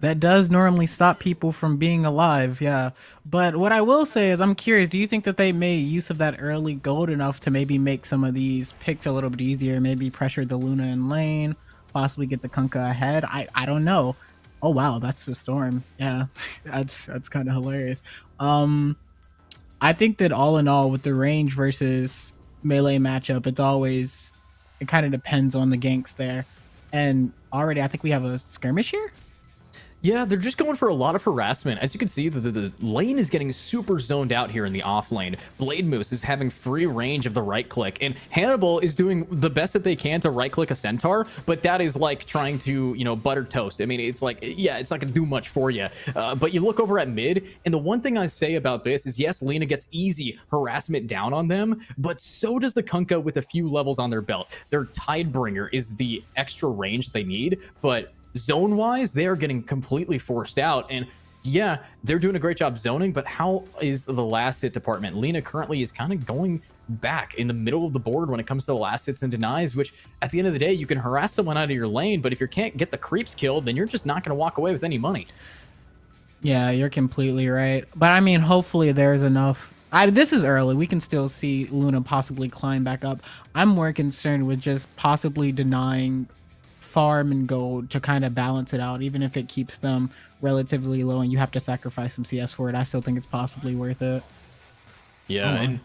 That does normally stop people from being alive, yeah. But what I will say is, I'm curious, do you think that they made use of that early gold enough to maybe make some of these picks a little bit easier, maybe pressure the Luna in lane, possibly get the Kunkka ahead? I don't know. Oh wow, that's the Storm. Yeah, that's kind of hilarious. I think that all in all, with the range versus melee matchup, it kind of depends on the ganks there. And already I think we have a skirmish here. Yeah, they're just going for a lot of harassment. As you can see, the lane is getting super zoned out here in the off lane. Blade Moose is having free range of the right click, and Hannibal is doing the best that they can to right click a Centaur, but that is like trying to, you know, butter toast. I mean, it's like, yeah, it's not going to do much for you. But you look over at mid, and the one thing I say about this is, yes, Lena gets easy harassment down on them, but so does the Kunkka with a few levels on their belt. Their Tidebringer is the extra range they need, but zone wise, they are getting completely forced out. And yeah, they're doing a great job zoning, but how is the last hit department? Lena currently is kind of going back in the middle of the board when it comes to the last hits and denies, which at the end of the day, you can harass someone out of your lane, but if you can't get the creeps killed, then you're just not going to walk away with any money. Yeah, you're completely right. But I mean, hopefully there's enough. This is early. We can still see Luna possibly climb back up. I'm more concerned with just possibly denying farm and gold to kind of balance it out, even if it keeps them relatively low and you have to sacrifice some CS for it. I still think it's possibly worth it. Yeah, and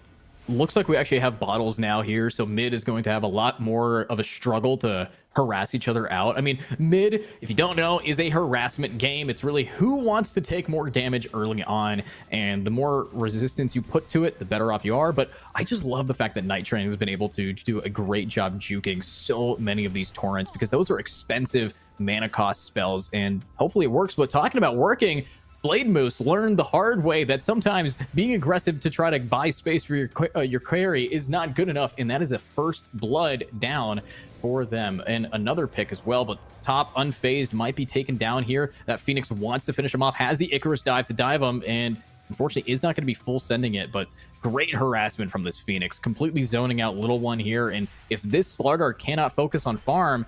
looks like we actually have bottles now here, so mid is going to have a lot more of a struggle to harass each other out. I mean, mid, if you don't know, is a harassment game. It's really who wants to take more damage early on, and the more resistance you put to it, the better off you are. But I just love the fact that Night Train has been able to do a great job juking so many of these torrents, because those are expensive mana cost spells, and hopefully it works. But talking about working, Blade Moose learned the hard way that sometimes being aggressive to try to buy space for your carry is not good enough, and that is a first blood down for them. And another pick as well, but top unfazed might be taken down here. That Phoenix wants to finish him off, has the Icarus dive to dive him, and unfortunately is not going to be full sending it. But great harassment from this Phoenix, completely zoning out little one here. And if this Slardar cannot focus on farm,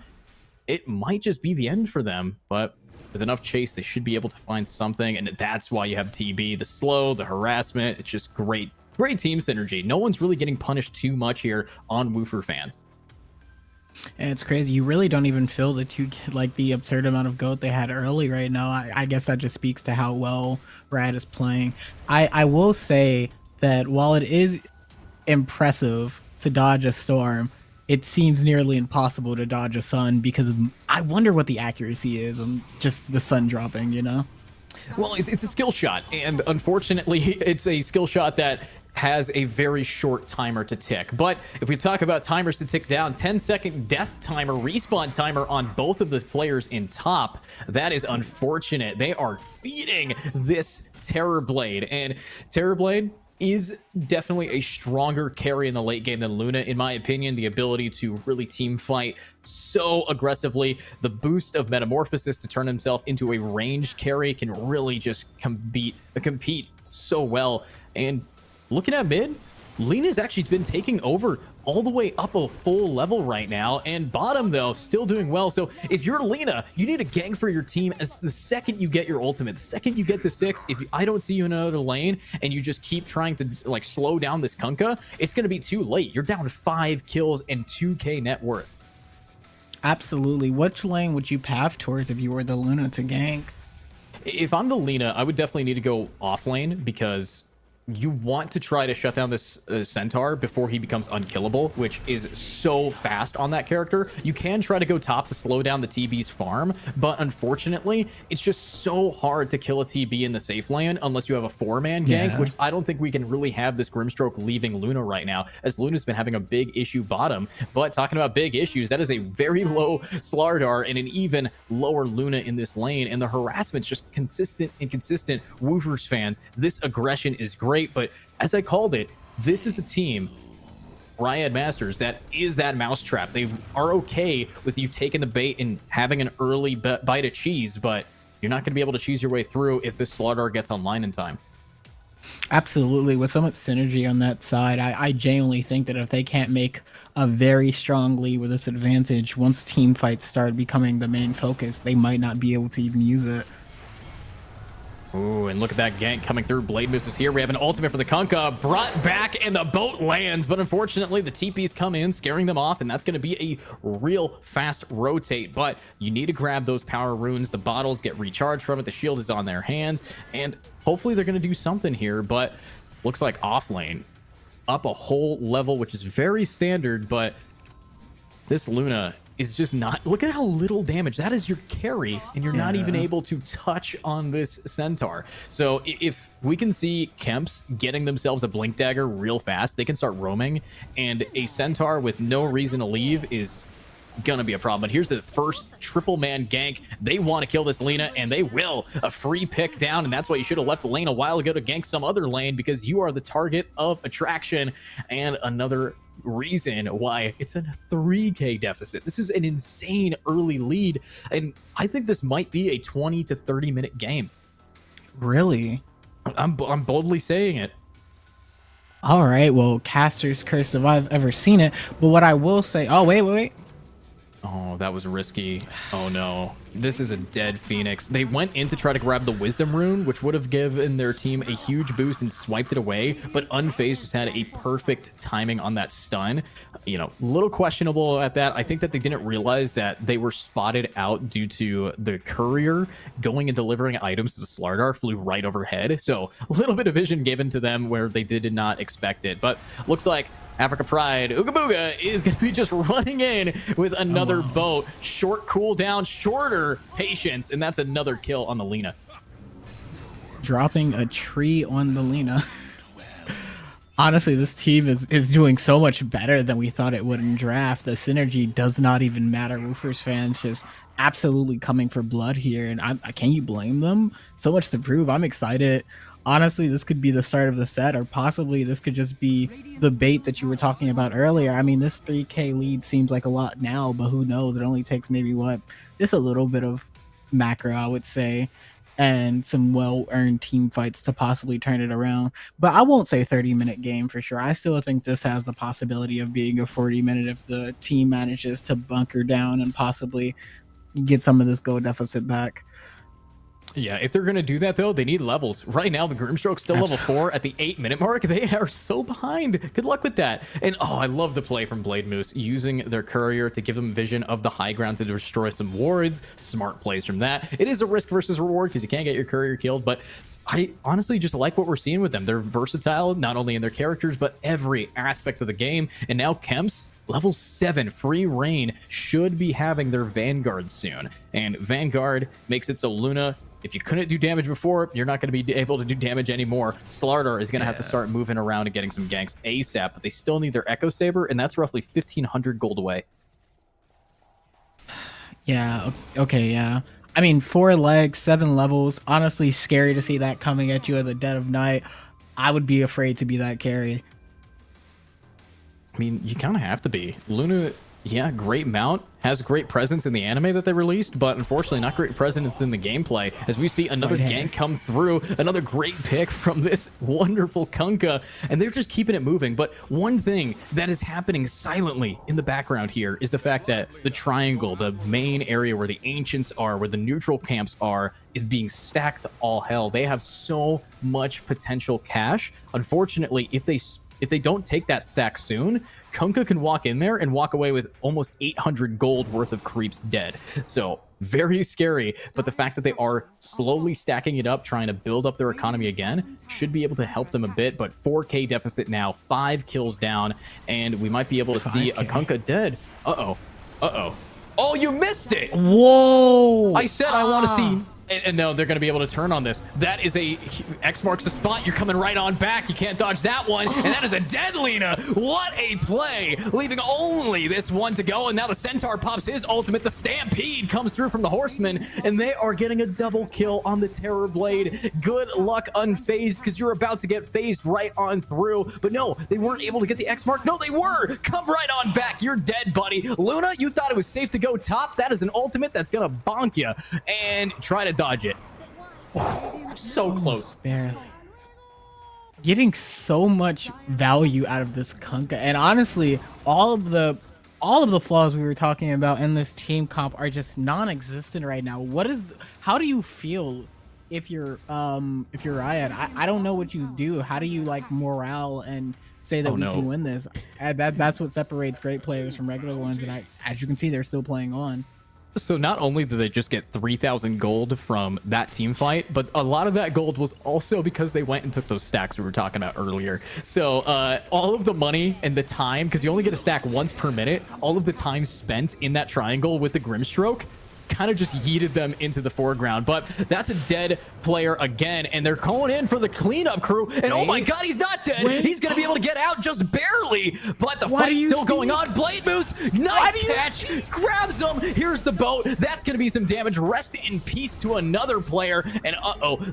it might just be the end for them. But with enough chase, they should be able to find something, and that's why you have TB. The slow, the harassment, it's just great team synergy. No one's really getting punished too much here on Woofer fans. And it's crazy. You really don't even feel the absurd amount of GOAT they had early right now. I guess that just speaks to how well Rad is playing. I will say that while it is impressive to dodge a storm, it seems nearly impossible to dodge a sun, because I wonder what the accuracy is on just the sun dropping, you know? Well, it's a skill shot, and unfortunately, it's a skill shot that has a very short timer to tick. But if we talk about timers to tick down, 10-second death timer, respawn timer on both of the players in top, that is unfortunate. They are feeding this Terrorblade, and Terrorblade is definitely a stronger carry in the late game than Luna, in my opinion. The ability to really team fight so aggressively, the boost of Metamorphosis to turn himself into a ranged carry can really just compete so well. And looking at mid, Lena's actually been taking over all the way up a full level right now, and bottom though still doing well. So if you're Lena, you need a gang for your team. As the second you get your ultimate, the second you get the 6, I don't see you in another lane and you just keep trying to like slow down this Kunkka, it's going to be too late. You're down to 5 kills and 2k net worth. Absolutely. Which lane would you path towards if you were the Luna to gank? If I'm the Lena, I would definitely need to go off lane, because you want to try to shut down this Centaur before he becomes unkillable, which is so fast on that character. You can try to go top to slow down the TB's farm, but unfortunately, it's just so hard to kill a TB in the safe lane unless you have a 4-man gank, which I don't think we can really have this Grimstroke leaving Luna right now, as Luna's been having a big issue bottom. But talking about big issues, that is a very low Slardar and an even lower Luna in this lane, and the harassment's just consistent and consistent. Woofers fans, this aggression is great. But as I called it, this is a team, Riyadh Masters, that is that mousetrap. They are okay with you taking the bait and having an early bite of cheese, but you're not going to be able to cheese your way through if this Slardar gets online in time. Absolutely. With so much synergy on that side, I genuinely think that if they can't make a very strong lead with this advantage, once team fights start becoming the main focus, they might not be able to even use it. Ooh, and look at that gank coming through. Blade Moose is here. We have an ultimate for the Kunkka, brought back, and the boat lands. But unfortunately, the TPs come in, scaring them off, and that's going to be a real fast rotate. But you need to grab those power runes. The bottles get recharged from it. The shield is on their hands, and hopefully they're going to do something here. But looks like off lane up a whole level, which is very standard. But this Luna is just not, look at how little damage that is, your carry, and you're not even able to touch on this Centaur. So if we can see Kemps getting themselves a Blink Dagger real fast, they can start roaming, and a Centaur with no reason to leave is gonna be a problem. But here's the first triple man gank. They want to kill this Lena, and they will. A free pick down, and that's why you should have left the lane a while ago to gank some other lane, because you are the target of attraction. And another reason why it's a 3k deficit. This is an insane early lead, and I think this might be a 20 to 30 minute game. Really? I'm boldly saying it. All right, well, Caster's Curse, if I've ever seen it. But what I will say, oh wait, oh, that was risky. Oh no, this is a dead Phoenix. They went in to try to grab the Wisdom rune, which would have given their team a huge boost, and swiped it away, but Unfazed just had a perfect timing on that stun. you know, a little questionable at that. I think that they didn't realize that they were spotted out due to the courier going and delivering items to Slardar flew right overhead. So a little bit of vision given to them where they did not expect it. But looks like Africa Pride, Ooga Booga is going to be just running in with another boat. Short cooldown, shorter patience, and that's another kill on the Lina. Dropping a tree on the Lina. Honestly, this team is doing so much better than we thought it would in draft. The synergy does not even matter. Woofer's fans just absolutely coming for blood here, and can you blame them? So much to prove. I'm excited. Honestly, this could be the start of the set, or possibly this could just be the bait that you were talking about earlier. I mean, this 3K lead seems like a lot now, but who knows? It only takes maybe just a little bit of macro, I would say, and some well-earned team fights to possibly turn it around. But I won't say 30-minute game for sure. I still think this has the possibility of being a 40-minute if the team manages to bunker down and possibly get some of this goal deficit back. Yeah, if they're going to do that, though, they need levels. Right now, the Grimstroke's still level 4 at the 8-minute mark. They are so behind. Good luck with that. And, oh, I love the play from Blade Moose, using their courier to give them vision of the high ground to destroy some wards. Smart plays from that. It is a risk versus reward because you can't get your courier killed, but I honestly just like what we're seeing with them. They're versatile, not only in their characters, but every aspect of the game. And now Kemps, level 7 free reign, should be having their Vanguard soon. And Vanguard makes it so Luna, if you couldn't do damage before, you're not going to be able to do damage anymore. Slardar is going to have to start moving around and getting some ganks ASAP, but they still need their Echo Saber, and that's roughly 1,500 gold away. Yeah, okay, yeah. I mean, 4 legs, 7 levels. Honestly, scary to see that coming at you at the dead of night. I would be afraid to be that carry. I mean, you kind of have to be. Luna, yeah, great mount, has great presence in the anime that they released, but unfortunately not great presence in the gameplay, as we see another gank come through. Another great pick from this wonderful Kunkka, and they're just keeping it moving. But one thing that is happening silently in the background here is the fact that the triangle, the main area where the ancients are, where the neutral camps are, is being stacked to all hell. They have so much potential cash. Unfortunately, if they don't take that stack soon, Kunkka can walk in there and walk away with almost 800 gold worth of creeps dead. So very scary, but the fact that they are slowly stacking it up, trying to build up their economy again, should be able to help them a bit. But 4K deficit now, 5 kills down, and we might be able to see a Kunkka dead. Uh-oh. Uh-oh. Oh, you missed it! Whoa! I said I want to see... And no, they're going to be able to turn on this. That is a X marks the spot. You're coming right on back. You can't dodge that one. And that is a dead Lina. What a play. Leaving only this one to go. And now the Centaur pops his ultimate. The Stampede comes through from the Horseman. And they are getting a double kill on the Terror Blade. Good luck unfazed, because you're about to get phased right on through. But no, they weren't able to get the X mark. No, they were. Come right on back. You're dead, buddy. Luna, you thought it was safe to go top. That is an ultimate that's going to bonk you. And try to dodge it. Oh, so close. Barely. Getting so much value out of this Kunkka, and honestly, all of the flaws we were talking about in this team comp are just non-existent right now. How do you feel if you're Riyadh? I don't know what you do. How do you like morale and say that we can win this? That's what separates great players from regular ones, and as you can see, they're still playing on. So not only did they just get 3,000 gold from that team fight, but a lot of that gold was also because they went and took those stacks we were talking about earlier. So all of the money and the time, because you only get a stack once per minute, all of the time spent in that triangle with the Grimstroke kind of just yeeted them into the foreground. But that's a dead player again, and they're going in for the cleanup crew. And oh my god, he's not dead. He's gonna be able to get out just barely, but the fight's still going on. Blade Moose, nice catch, grabs him. Here's the boat. That's gonna be some damage. Rest in peace to another player. And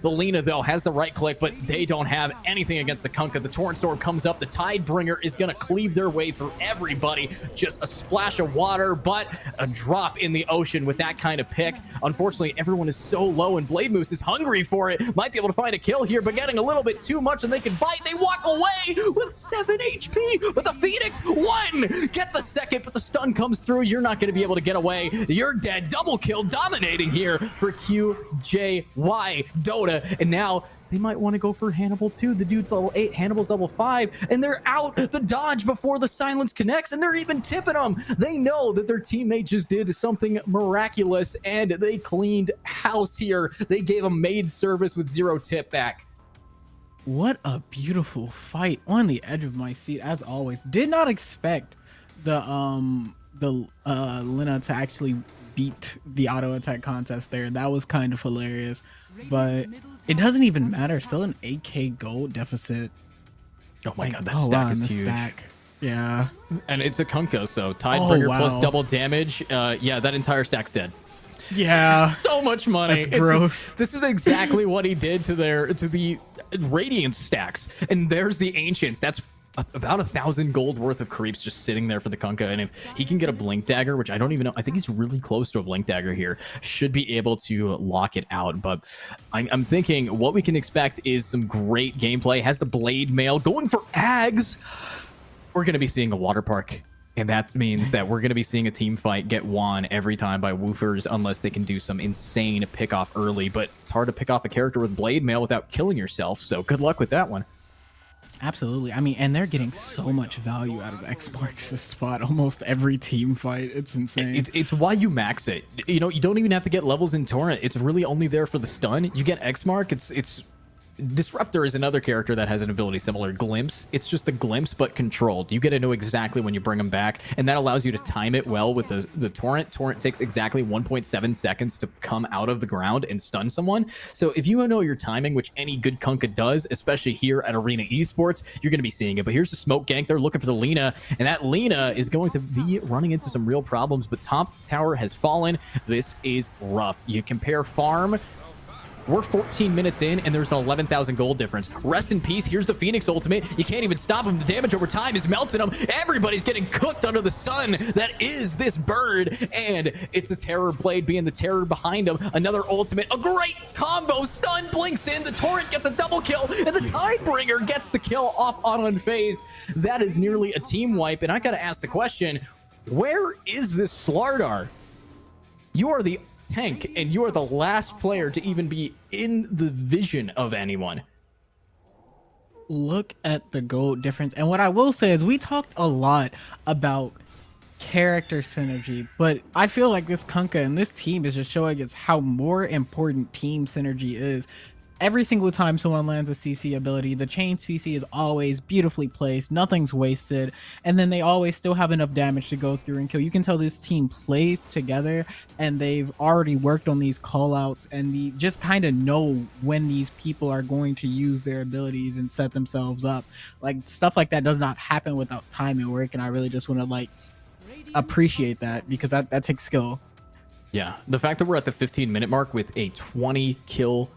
the Lina though has the right click, but they don't have anything against the Kunkka. The Torrent Storm comes up. The Tidebringer is gonna cleave their way through everybody. Just a splash of water, but a drop in the ocean with that kind of pick. Unfortunately, everyone is so low, and Blade Moose is hungry for it. Might be able to find a kill here, but getting a little bit too much, and they can bite. They walk away with 7 HP with the Phoenix. 1! Get the second, but the stun comes through. You're not going to be able to get away. You're dead. Double kill dominating here for QJY Dota. And now they might want to go for Hannibal too. The dude's level 8, Hannibal's level 5, and they're out the dodge before the silence connects, and they're even tipping them. They know that their teammate just did something miraculous, and they cleaned house here. They gave a maid service with 0 tip back. What a beautiful fight on the edge of my seat, as always. Did not expect the Lina to actually beat the auto attack contest there. That was kind of hilarious, but it doesn't even matter. Still an 8k gold deficit. Oh my god, that stack is huge. Yeah, and it's a Kunkka, so Tidebringer plus double damage. Yeah, that entire stack's dead. Yeah, so much money. That's gross. This is exactly what he did to the Radiant stacks, and there's the Ancients. That's about 1,000 gold worth of creeps just sitting there for the Kunkka, and if he can get a Blink Dagger, which I don't even know, I think he's really close to a Blink Dagger here, should be able to lock it out. But I'm thinking what we can expect is some great gameplay. Has the Blade Mail going for Ags. We're going to be seeing a water park, and that means that we're going to be seeing a team fight get won every time by Woofers unless they can do some insane pick off early. But it's hard to pick off a character with Blade Mail without killing yourself, so good luck with that one. Absolutely. I mean, and they're getting so much value out of X marks this spot almost every team fight. It's insane. It's why you max it. You know, you don't even have to get levels in Torrent. It's really only there for the stun. You get X mark. It's Disruptor is another character that has an ability similar. Glimpse. It's just the glimpse, but controlled. You get to know exactly when you bring them back, and that allows you to time it well with the Torrent. Torrent takes exactly 1.7 seconds to come out of the ground and stun someone. So if you know your timing, which any good Kunkka does, especially here at Arena Esports, you're going to be seeing it. But here's the smoke gank. They're looking for the Lina, and that Lina is going to be running into some real problems, but top tower has fallen. This is rough. You compare farm. We're 14 minutes in, and there's an 11,000 gold difference. Rest in peace. Here's the Phoenix ultimate. You can't even stop him. The damage over time is melting him. Everybody's getting cooked under the sun. That is this bird, and it's a Terror Blade being the terror behind him. Another ultimate. A great combo. Stun blinks in. The Torrent gets a double kill, and the Tidebringer gets the kill off on Unfazed. That is nearly a team wipe, and I got to ask the question, where is this Slardar? You are the tank, and you are the last player to even be in the vision of anyone. Look at the gold difference. And what I will say is we talked a lot about character synergy, but I feel like this Kunkka and this team is just showing us how more important team synergy is. Every single time someone lands a CC ability, the chain CC is always beautifully placed, nothing's wasted, and then they always still have enough damage to go through and kill. You can tell this team plays together, and they've already worked on these callouts, and they just kind of know when these people are going to use their abilities and set themselves up. Like, stuff like that does not happen without time and work, and I really just want to like appreciate that, because that takes skill. Yeah, the fact that we're at the 15-minute mark with a 20 kill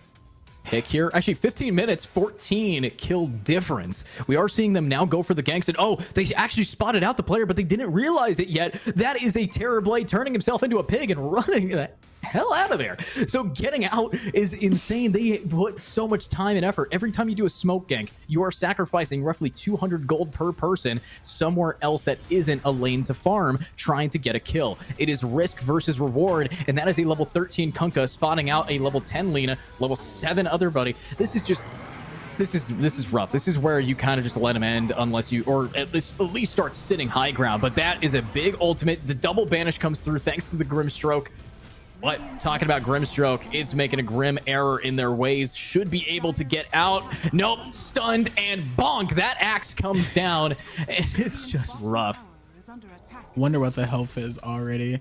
pick here, actually 15 minutes, 14 kill difference. We are seeing them now go for the ganks, and oh, they actually spotted out the player, but they didn't realize it yet. That is a Terror Blade turning himself into a pig and running the hell out of there. So getting out is insane. They put so much time and effort. Every time you do a smoke gank, you are sacrificing roughly 200 gold per person somewhere else that isn't a lane to farm, trying to get a kill. It is risk versus reward, and that is a level 13 Kunkka spotting out a level 10 Lina, level 7 other buddy. This is rough. This is where you kind of just let him end unless you, or at least start sitting high ground. But that is a big ultimate. The double banish comes through thanks to the Grimstroke. But talking about Grimstroke, it's making a grim error in their ways. Should be able to get out. Nope, stunned, and bonk. That axe comes down, and it's just rough. Wonder what the health is already.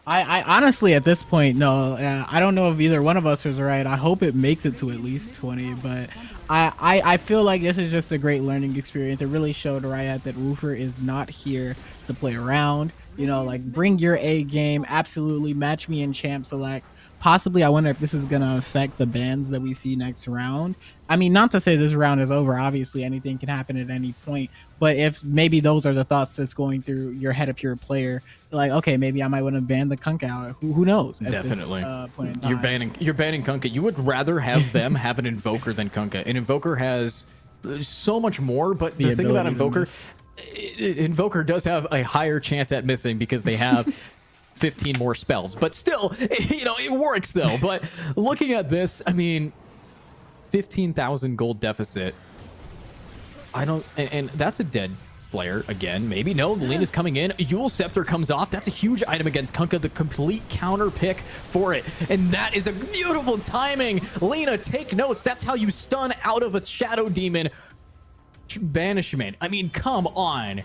I honestly, at this point, no, I don't know if either one of us was right. I hope it makes it to at least 20, but I feel like this is just a great learning experience. It really showed Riyadh that Woofer is not here to play around. You know, like, bring your A game. Absolutely. Match me in champ select. Possibly, I wonder if this is going to affect the bans that we see next round. I mean, not to say this round is over. Obviously, anything can happen at any point. But if maybe those are the thoughts that's going through your head if you're a player, like, okay, maybe I might want to ban the Kunkka out. Who knows? Definitely. Point in time. You're banning Kunkka. You would rather have them have an Invoker than Kunkka. An Invoker has so much more, but the thing about Invoker... Invoker does have a higher chance at missing because they have 15 more spells, but still, you know, it works though. But looking at this, I mean, 15,000 gold deficit. I don't, and that's a dead player again. Maybe no. Lena's coming in. Yule Scepter comes off. That's a huge item against Kunkka. The complete counter pick for it, and that is a beautiful timing. Lena, take notes. That's how you stun out of a Shadow Demon banishment. I mean, come on.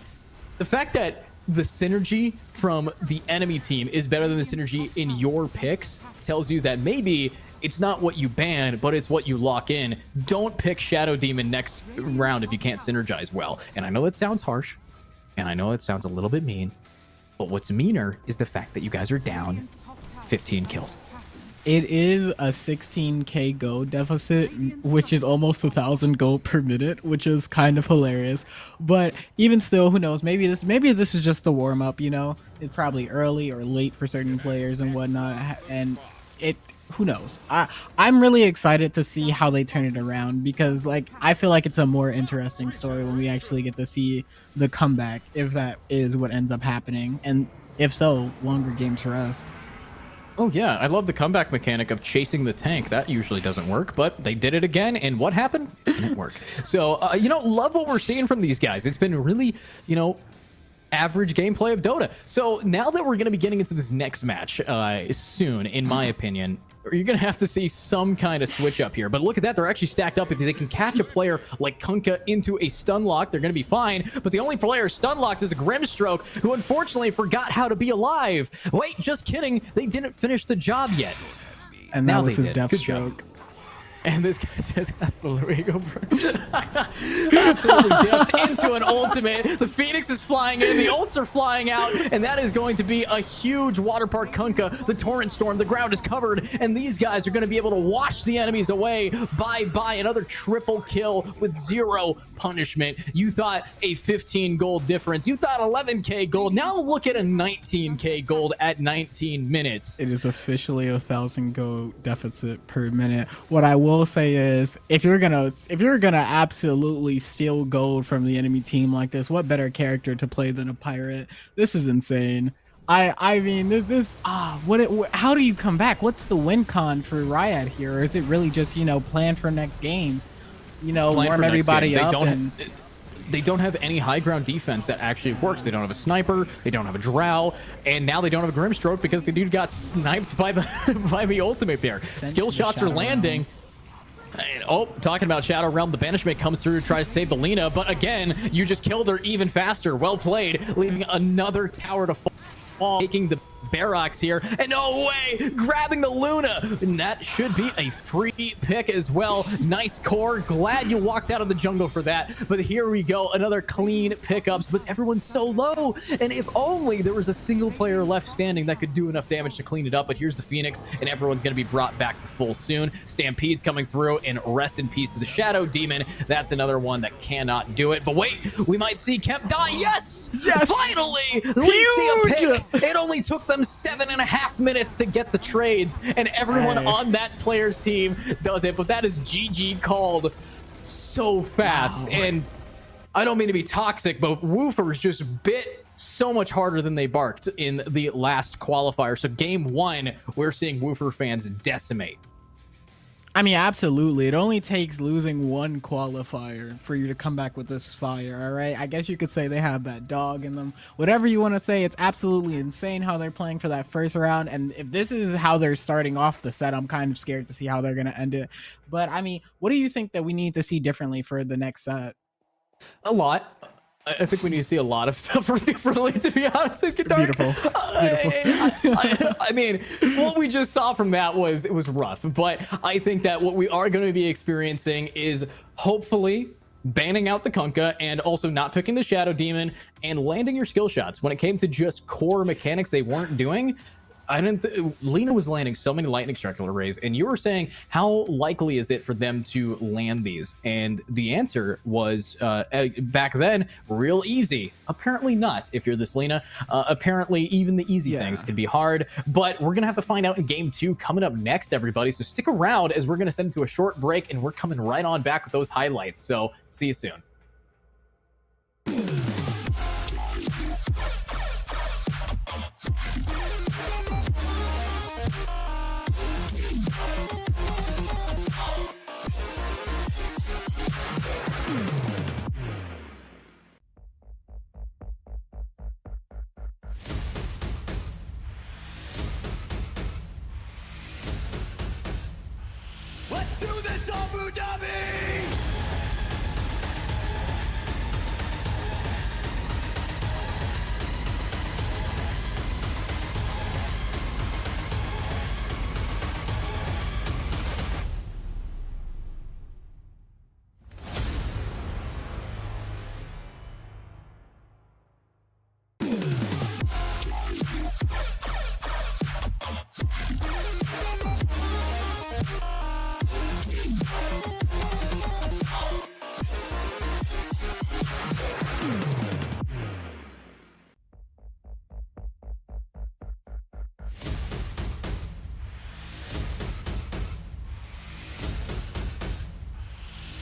The fact that the synergy from the enemy team is better than the synergy in your picks tells you that maybe it's not what you ban, but it's what you lock in. Don't pick Shadow Demon next round if you can't synergize well. And I know it sounds harsh, and I know it sounds a little bit mean, but what's meaner is the fact that you guys are down 15 kills. It is a 16k gold deficit, which is almost 1,000 gold per minute, which is kind of hilarious. But even still, who knows? Maybe this is just a warm up. You know, it's probably early or late for certain players and whatnot, and who knows? I'm really excited to see how they turn it around, because like I feel like it's a more interesting story when we actually get to see the comeback, if that is what ends up happening, and if so, longer games for us. Oh yeah, I love the comeback mechanic of chasing the tank. That usually doesn't work, but they did it again, and what happened? It didn't work. So, you know, love what we're seeing from these guys. It's been really, you know, average gameplay of Dota. So now that we're going to be getting into this next match soon, in my opinion, you're going to have to see some kind of switch up here. But look at that. They're actually stacked up. If they can catch a player like Kunkka into a stun lock, they're going to be fine. But the only player stun locked is a Grimstroke, who unfortunately forgot how to be alive. Wait, just kidding. They didn't finish the job yet. And now was his death stroke. And this guy says, hasta luego, bro. Absolutely dipped into an ultimate. The Phoenix is flying in. The ults are flying out. And that is going to be a huge water park Kunkka. The Torrent Storm, the ground is covered. And these guys are going to be able to wash the enemies away. Bye-bye. Another triple kill with 0 punishment. You thought a 15 gold difference. You thought 11k gold. Now look at a 19k gold at 19 minutes. It is officially 1,000 gold deficit per minute. What I will say is, if you're gonna absolutely steal gold from the enemy team like this, what better character to play than a pirate? This is insane. I mean, how do you come back? What's the win con for Riyadh here? Or is it really just, you know, plan for next game, you know, warm everybody up? They don't have any high ground defense that actually works. They don't have a sniper, they don't have a drow, and now they don't have a Grimstroke because the dude got sniped by the ultimate there. Skill shots are landing. Oh, talking about Shadow Realm, the banishment comes through, tries to save the Lena, but again, you just killed her even faster. Well played, leaving another tower to fall, taking the Barracks here, and no way, grabbing the Luna, and that should be a free pick as well. Nice core. Glad you walked out of the jungle for that, but here we go, another clean pickups, but everyone's so low, and if only there was a single player left standing that could do enough damage to clean it up. But here's the Phoenix, and everyone's going to be brought back to full soon. Stampede's coming through, and rest in peace to the Shadow Demon. That's another one that cannot do it, but wait, we might see Kemp die. Yes, finally, we see a pick. It only took them 7.5 minutes to get the trades, and everyone on that player's team does it. But that is GG called so fast. Wow. And I don't mean to be toxic, but Woofers just bit so much harder than they barked in the last qualifier. So game 1, we're seeing Woofer fans decimate. I mean, absolutely. It only takes losing 1 qualifier for you to come back with this fire, all right? I guess you could say they have that dog in them. Whatever you want to say, it's absolutely insane how they're playing for that first round. And if this is how they're starting off the set, I'm kind of scared to see how they're going to end it. But, I mean, what do you think that we need to see differently for the next set? A lot. I think we need to see a lot of stuff for the league, to be honest with you, Dark. Beautiful. I mean, what we just saw from that was rough, but I think that what we are going to be experiencing is hopefully banning out the Kunkka and also not picking the Shadow Demon and landing your skill shots. When it came to just core mechanics they weren't doing, Lena was landing so many lightning structural arrays, and you were saying how likely is it for them to land these, and the answer was back then real easy. Apparently not, if you're this Lena. Apparently even the easy things can be hard, but we're gonna have to find out in game 2 coming up next, everybody. So stick around, as we're gonna send it to a short break, and we're coming right on back with those highlights. So see you soon. this Abu Dhabi!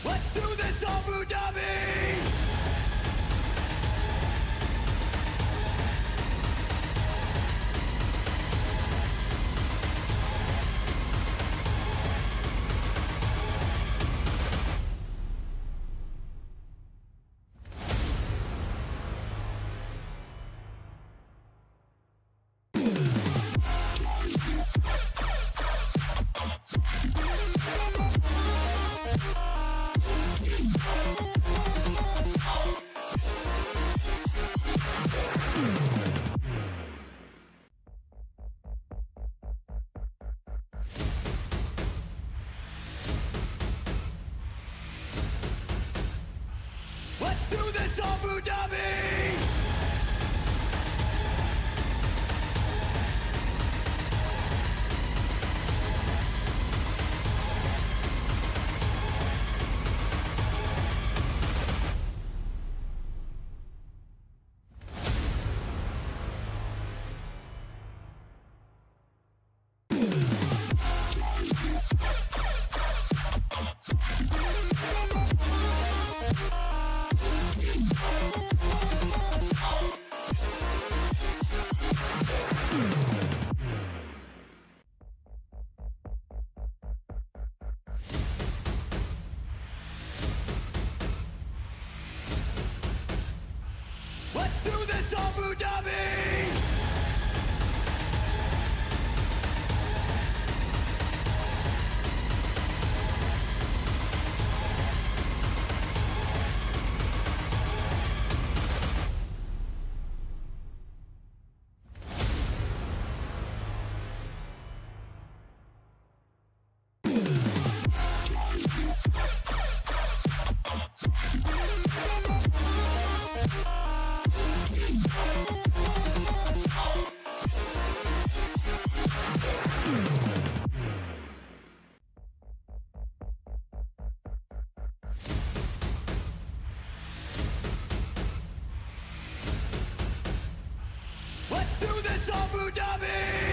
Let's do this, Abu Dhabi! Let's do this, Abu Dhabi! Let's do this, Abu Dhabi! Let's do this, Abu Dhabi!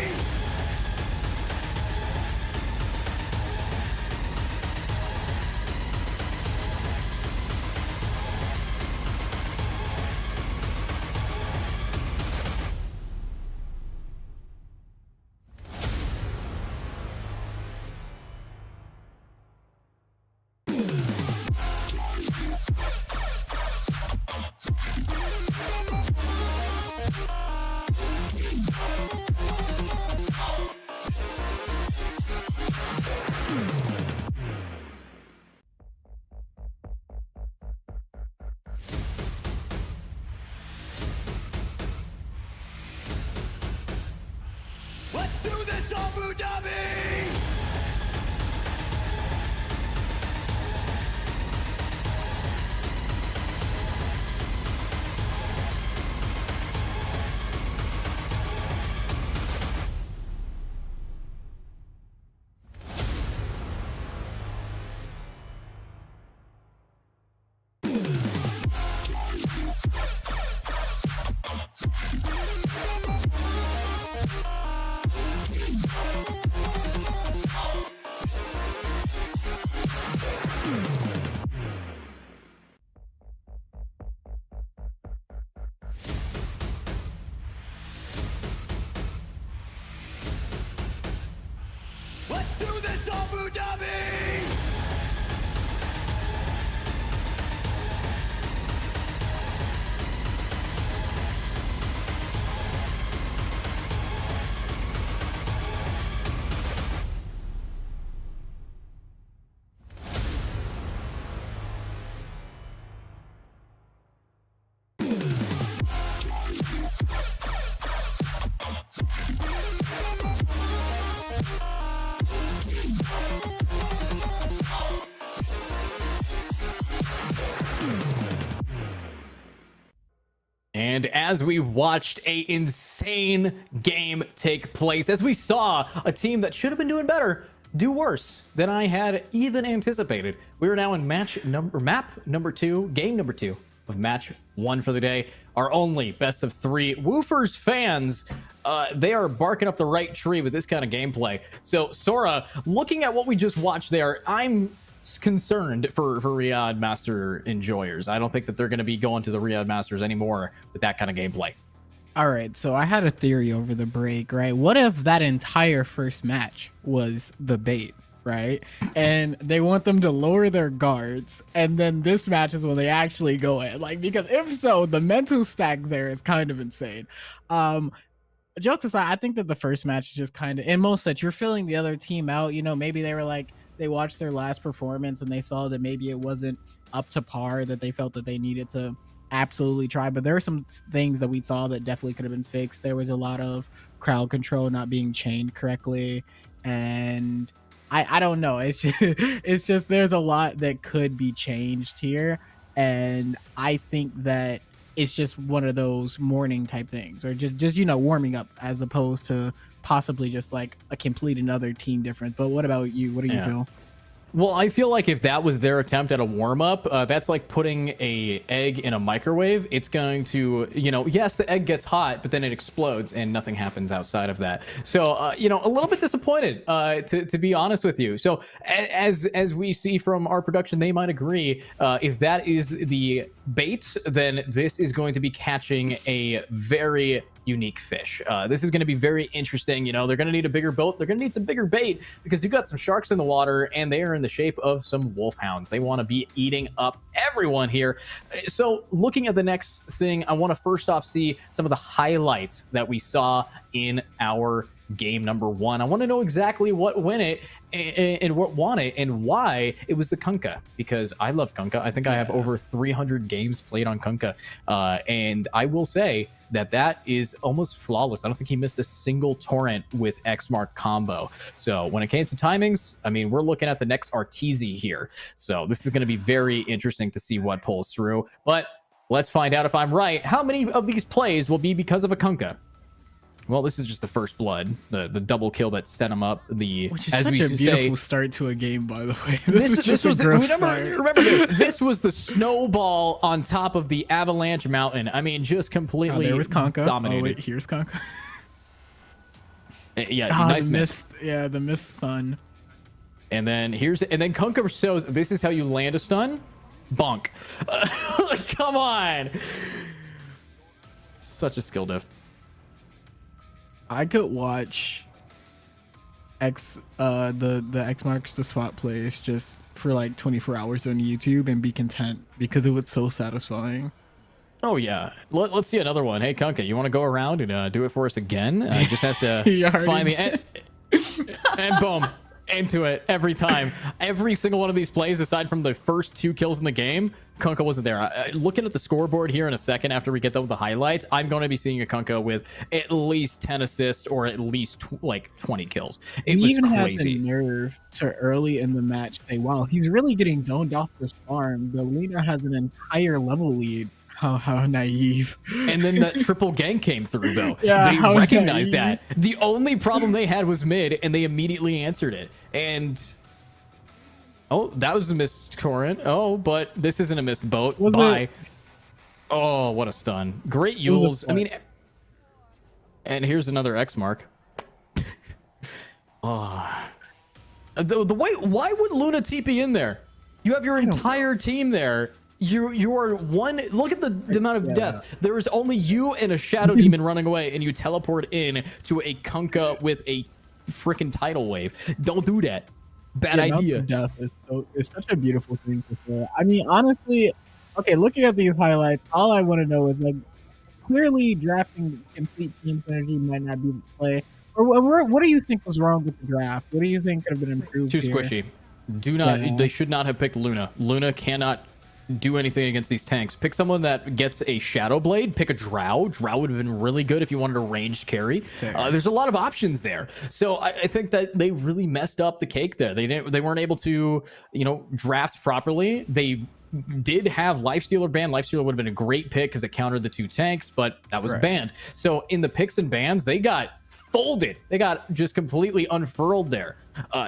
Let's do this, Abu Dhabi! Let's do this, Abu Dhabi! And as we watched a insane game take place, as we saw a team that should have been doing better do worse than I had even anticipated. We are now in map number 2, game number 2 of match 1 for the day. Our only best of 3. Woofer's fans, they are barking up the right tree with this kind of gameplay. So Sora, looking at what we just watched there, I'm concerned for Riyadh Master enjoyers. I don't think that they're going to be going to the Riyadh Masters anymore with that kind of gameplay. All right, so I had a theory over the break, right? What if that entire first match was the bait, right? And they want them to lower their guards, and then this match is when they actually go in. Like, because if so, the mental stack there is kind of insane. Jokes aside, I think that the first match is just kind of, in most sets, you're filling the other team out. You know, maybe they were like, they watched their last performance and they saw that maybe it wasn't up to par, that they felt that they needed to absolutely try. But there are some things that we saw that definitely could have been fixed. There was a lot of crowd control not being chained correctly, and I don't know, it's just there's a lot that could be changed here, and I think that it's just one of those morning type things, or just you know, warming up, as opposed to possibly just like a complete another team difference. But what about you? What do you feel? Well, I feel like if that was their attempt at a warm-up, that's like putting a egg in a microwave. It's going to, you know, yes, the egg gets hot, but then it explodes and nothing happens outside of that. So, you know, a little bit disappointed, to be honest with you. So as we see from our production, they might agree. If that is the bait, then this is going to be catching a very unique fish. This is going to be very interesting. You know, they're going to need a bigger boat. They're going to need some bigger bait, because you've got some sharks in the water and they are in the shape of some wolfhounds. They want to be eating up everyone here. So looking at the next thing, I want to first off see some of the highlights that we saw in our game number 1. I want to know exactly what win it and what won it and why it was the Kunkka, because I love Kunkka. I think I have over 300 games played on Kunkka, and I will say that is almost flawless. I don't think he missed a single torrent with X-Mark combo. So when it came to timings, I mean, we're looking at the next Arteezy here. So this is going to be very interesting to see what pulls through. But let's find out if I'm right. How many of these plays will be because of a Kunkka? Well, this is just the first blood, the double kill that set him up. Which is such a beautiful start to a game, by the way. This was remember this. This was the snowball on top of the avalanche mountain. I mean, just completely there was Kunkka. dominated. Oh, wait, here's Kunkka. Yeah, nice miss. Yeah, the missed sun. And then Kunkka shows this is how you land a stun. Bonk. Come on. Such a skill diff. I could watch the X marks the spot plays just for like 24 hours on YouTube and be content, because it was so satisfying. Oh yeah, let's see another one. Hey Kunkka, you want to go around and do it for us again? Just has to find the end, and boom, into it every time. Every single one of these plays, aside from the first 2 kills in the game, Kunkka wasn't there. Looking at the scoreboard here in a second after we get done with the highlights, I'm going to be seeing a Kunkka with at least 10 assists or at least like 20 kills. It was even crazy. Had the nerve to early in the match say, wow, he's really getting zoned off this farm. The Lena has an entire level lead. How naive. And then that triple gank came through, though. Yeah, they recognized that. The only problem they had was mid, and they immediately answered it. And oh, that was a missed torrent. Oh, but this isn't a missed boat. Bye. Oh, what a stun. Great Yules. I mean, and here's another X mark. Oh. The way, why would Luna TP in there? You have your entire team there. You are one. Look at the amount of death. There is only you and a shadow demon running away, and you teleport in to a Kunkka with a freaking tidal wave. Don't do that. Bad idea. Death is such a beautiful thing to say. I mean, honestly, okay, looking at these highlights, all I want to know is, like, clearly drafting complete team synergy might not be the play. Or what do you think was wrong with the draft? What do you think could have been improved? Too squishy. They should not have picked Luna. Luna cannot do anything against these tanks. Pick someone that gets a Shadow Blade. Pick a Drow. Drow would have been really good if you wanted a ranged carry. There's a lot of options there. So I think that they really messed up the cake there. They weren't able to, you know, draft properly. They did have Lifestealer banned. Lifestealer would have been a great pick because it countered the 2 tanks, but that was banned. So in the picks and bans, they got folded. They got just completely unfurled there.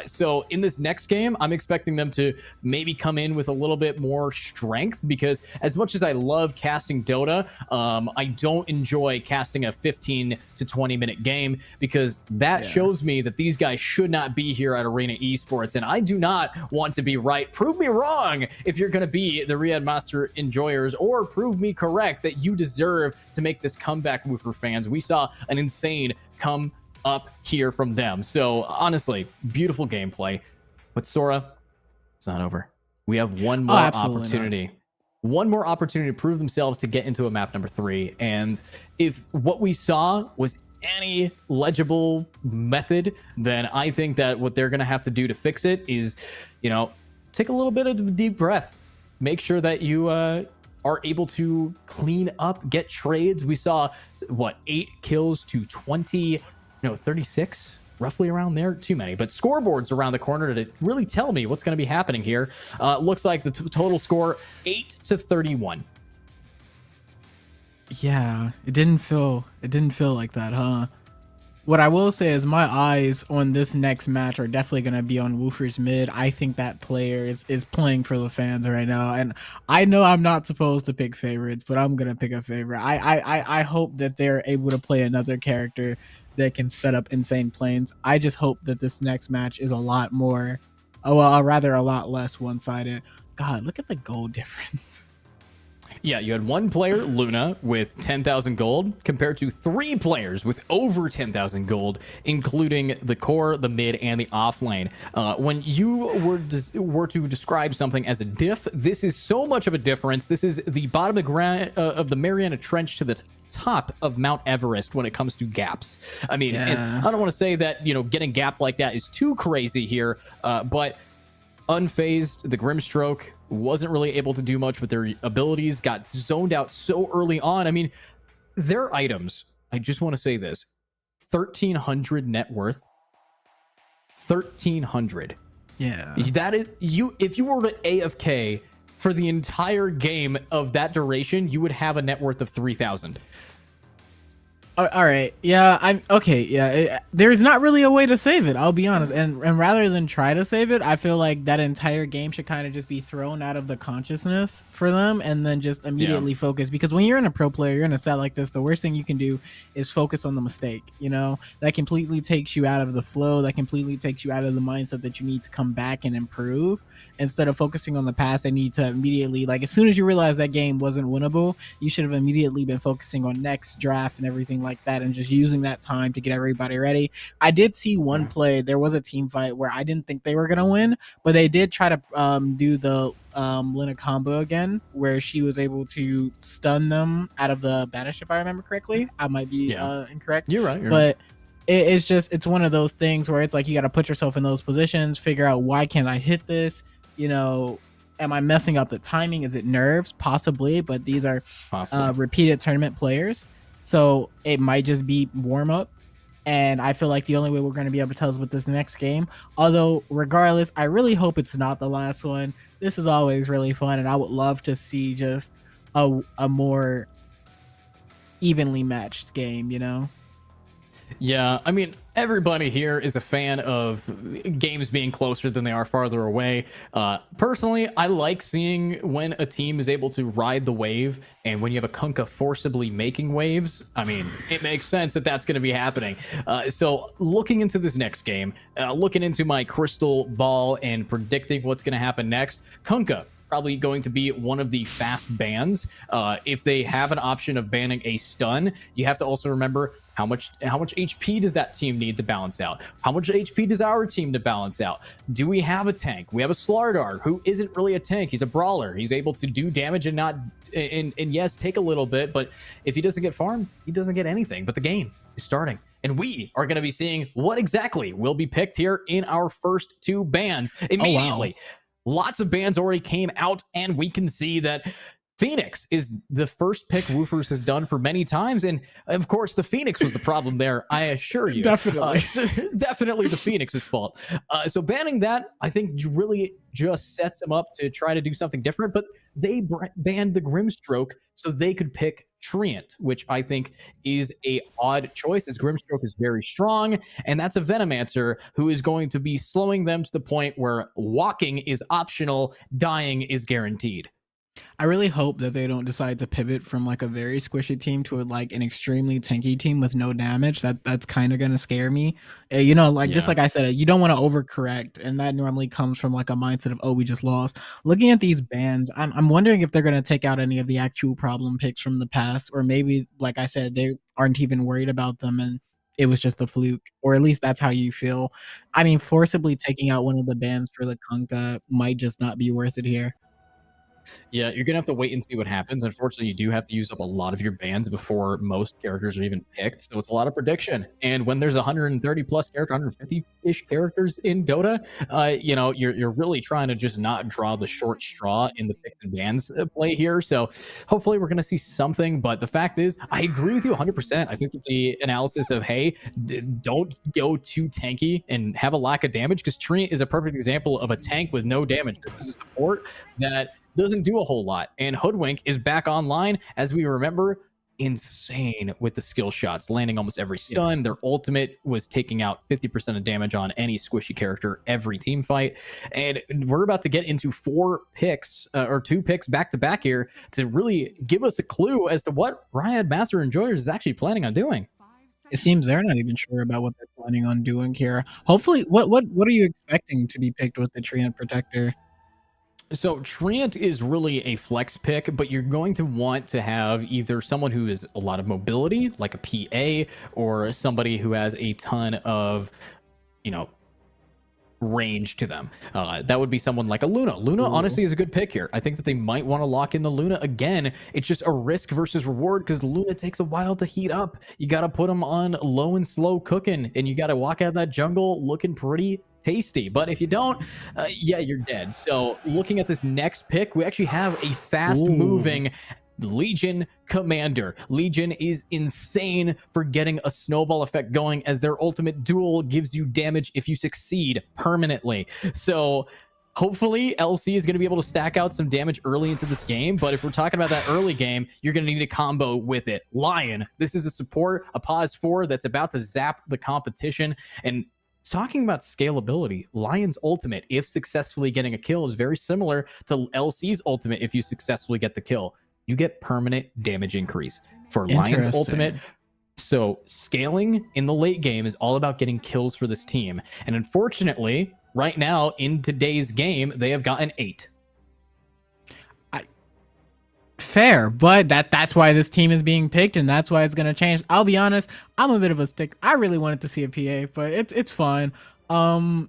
So in this next game, I'm expecting them to maybe come in with a little bit more strength, because as much as I love casting Dota, I don't enjoy casting a 15 to 20 minute game, because that shows me that these guys should not be here at Arena Esports, and I do not want to be right. Prove me wrong if you're going to be the Riyadh Master enjoyers, or prove me correct that you deserve to make this comeback, Woofer fans. We saw an insane come up here from them. So honestly, beautiful gameplay. But Sora, it's not over. We have one more opportunity. One more opportunity to prove themselves to get into a map number 3. And if what we saw was any legible method, then I think that what they're going to have to do to fix it is, you know, take a little bit of a deep breath. Make sure that you are able to clean up, get trades. We saw, what, 8 kills to 36, roughly around there. Too many, but scoreboards around the corner to really tell me what's going to be happening here. Looks like the total score 8 to 31. Yeah, it didn't feel like that, huh? What I will say is my eyes on this next match are definitely going to be on Woofer's mid. I think that player is playing for the fans right now. And I know I'm not supposed to pick favorites, but I'm going to pick a favorite. I hope that they're able to play another character that can set up insane planes. I just hope that this next match is a lot more, rather a lot less one-sided. God, look at the gold difference. Yeah, you had one player, Luna, with 10,000 gold, compared to 3 players with over 10,000 gold, including the core, the mid, and the off lane. When you were to describe something as a diff, this is so much of a difference. This is the bottom of the Mariana Trench to the top of Mount Everest when it comes to gaps. I mean, and I don't want to say that, you know, getting gapped like that is too crazy here, but unfazed, the Grimstroke wasn't really able to do much with their abilities, got zoned out so early on. I mean, their items, I just want to say this, 1,300 net worth. 1,300. Yeah. That is, if you were to AFK for the entire game of that duration, you would have a net worth of 3,000. All right. Yeah, I'm okay. Yeah, there's not really a way to save it. I'll be honest. And rather than try to save it, I feel like that entire game should kind of just be thrown out of the consciousness for them, and then just immediately focus. Because when you're in a pro player, you're in a set like this, the worst thing you can do is focus on the mistake. You know, that completely takes you out of the flow. That completely takes you out of the mindset that you need to come back and improve. Instead of focusing on the past, I need to immediately, like, as soon as you realize that game wasn't winnable, you should have immediately been focusing on next draft and everything like that, and just using that time to get everybody ready. I did see one play. There was a team fight where I didn't think they were going to win, but they did try to do the Lina combo again, where she was able to stun them out of the banish, if I remember correctly. I might be incorrect. You're right. But it's one of those things where it's like you got to put yourself in those positions, figure out, why can't I hit this? You know, am I messing up the timing? Is it nerves? Possibly, but these are repeated tournament players, so it might just be warm up. And I feel like the only way we're going to be able to tell is with this next game. Although, regardless, I really hope it's not the last one. This is always really fun, and I would love to see just a more evenly matched game, you know? Yeah, I mean, everybody here is a fan of games being closer than they are farther away. Personally, I like seeing when a team is able to ride the wave, and when you have a Kunkka forcibly making waves, I mean, it makes sense that that's going to be happening. So looking into this next game, looking into my crystal ball and predicting what's going to happen next, Kunkka probably going to be one of the fast bans. If they have an option of banning a stun, you have to also remember how much HP does that team need to balance out? How much HP does our team to balance out? Do we have a tank? We have a Slardar who isn't really a tank. He's a brawler. He's able to do damage and not, and yes, take a little bit, but if he doesn't get farmed, he doesn't get anything. But the game is starting, and we are going to be seeing what exactly will be picked here in our first 2 bans immediately. Oh, wow. Lots of bans already came out, and we can see that Phoenix is the first pick Woofers has done for many times, and of course the Phoenix was the problem there, I assure you. Definitely. Definitely the Phoenix's fault. So banning that, I think, really just sets them up to try to do something different, but they banned the Grimstroke so they could pick Treant, which I think is a odd choice, as Grimstroke is very strong, and that's a Venomancer who is going to be slowing them to the point where walking is optional, dying is guaranteed. I really hope that they don't decide to pivot from like a very squishy team to like an extremely tanky team with no damage. That's kind of gonna scare me. You know, like just like I said, you don't want to overcorrect, and that normally comes from like a mindset of, oh, we just lost. Looking at these bans, I'm wondering if they're gonna take out any of the actual problem picks from the past, or maybe, like I said, they aren't even worried about them and it was just a fluke, or at least that's how you feel. I mean, forcibly taking out one of the bans for the Kunkka might just not be worth it here. Yeah, you're gonna have to wait and see what happens. Unfortunately, you do have to use up a lot of your bans before most characters are even picked, so it's a lot of prediction. And when there's 130 plus characters, 150-ish characters in Dota, you know, you're really trying to just not draw the short straw in the picks and bans play here. So hopefully we're gonna see something. But the fact is, I agree with you 100%. I think that the analysis of, hey, don't go too tanky and have a lack of damage, because Treant is a perfect example of a tank with no damage. This is a support that doesn't do a whole lot, and Hoodwink is back online, as we remember, insane with the skill shots, landing almost every stun. Their ultimate was taking out 50% of damage on any squishy character every team fight. And we're about to get into 4 picks or 2 picks back to back here to really give us a clue as to what Riyadh Master Enjoyers is actually planning on doing. It seems they're not even sure about what they're planning on doing here. Hopefully, what are you expecting to be picked with the Treant Protector? So Treant is really a flex pick, but you're going to want to have either someone who has a lot of mobility, like a PA, or somebody who has a ton of, you know, range to them. That would be someone like a Luna. Luna honestly is a good pick here. I think that they might want to lock in the Luna again. It's just a risk versus reward, because Luna takes a while to heat up. You got to put them on low and slow cooking, and you got to walk out of that jungle looking pretty tasty. But if you don't, yeah, you're dead. So looking at this next pick, we actually have a fast moving Legion Commander. Legion is insane for getting a snowball effect going, as their ultimate duel gives you damage if you succeed permanently. So hopefully LC is going to be able to stack out some damage early into this game, but if we're talking about that early game, you're going to need a combo with it. Lion, this is a support, a pause 4 that's about to zap the competition. And talking about scalability, Lion's ultimate, if successfully getting a kill, is very similar to LC's ultimate. If you successfully get the kill, you get permanent damage increase for Lion's ultimate. So scaling in the late game is all about getting kills for this team. And unfortunately, right now in today's game, they have gotten 8. Fair, but that's why this team is being picked, and that's why it's going to change. I'll be honest, I'm a bit of a stick. I really wanted to see a PA, but it's fine. Well,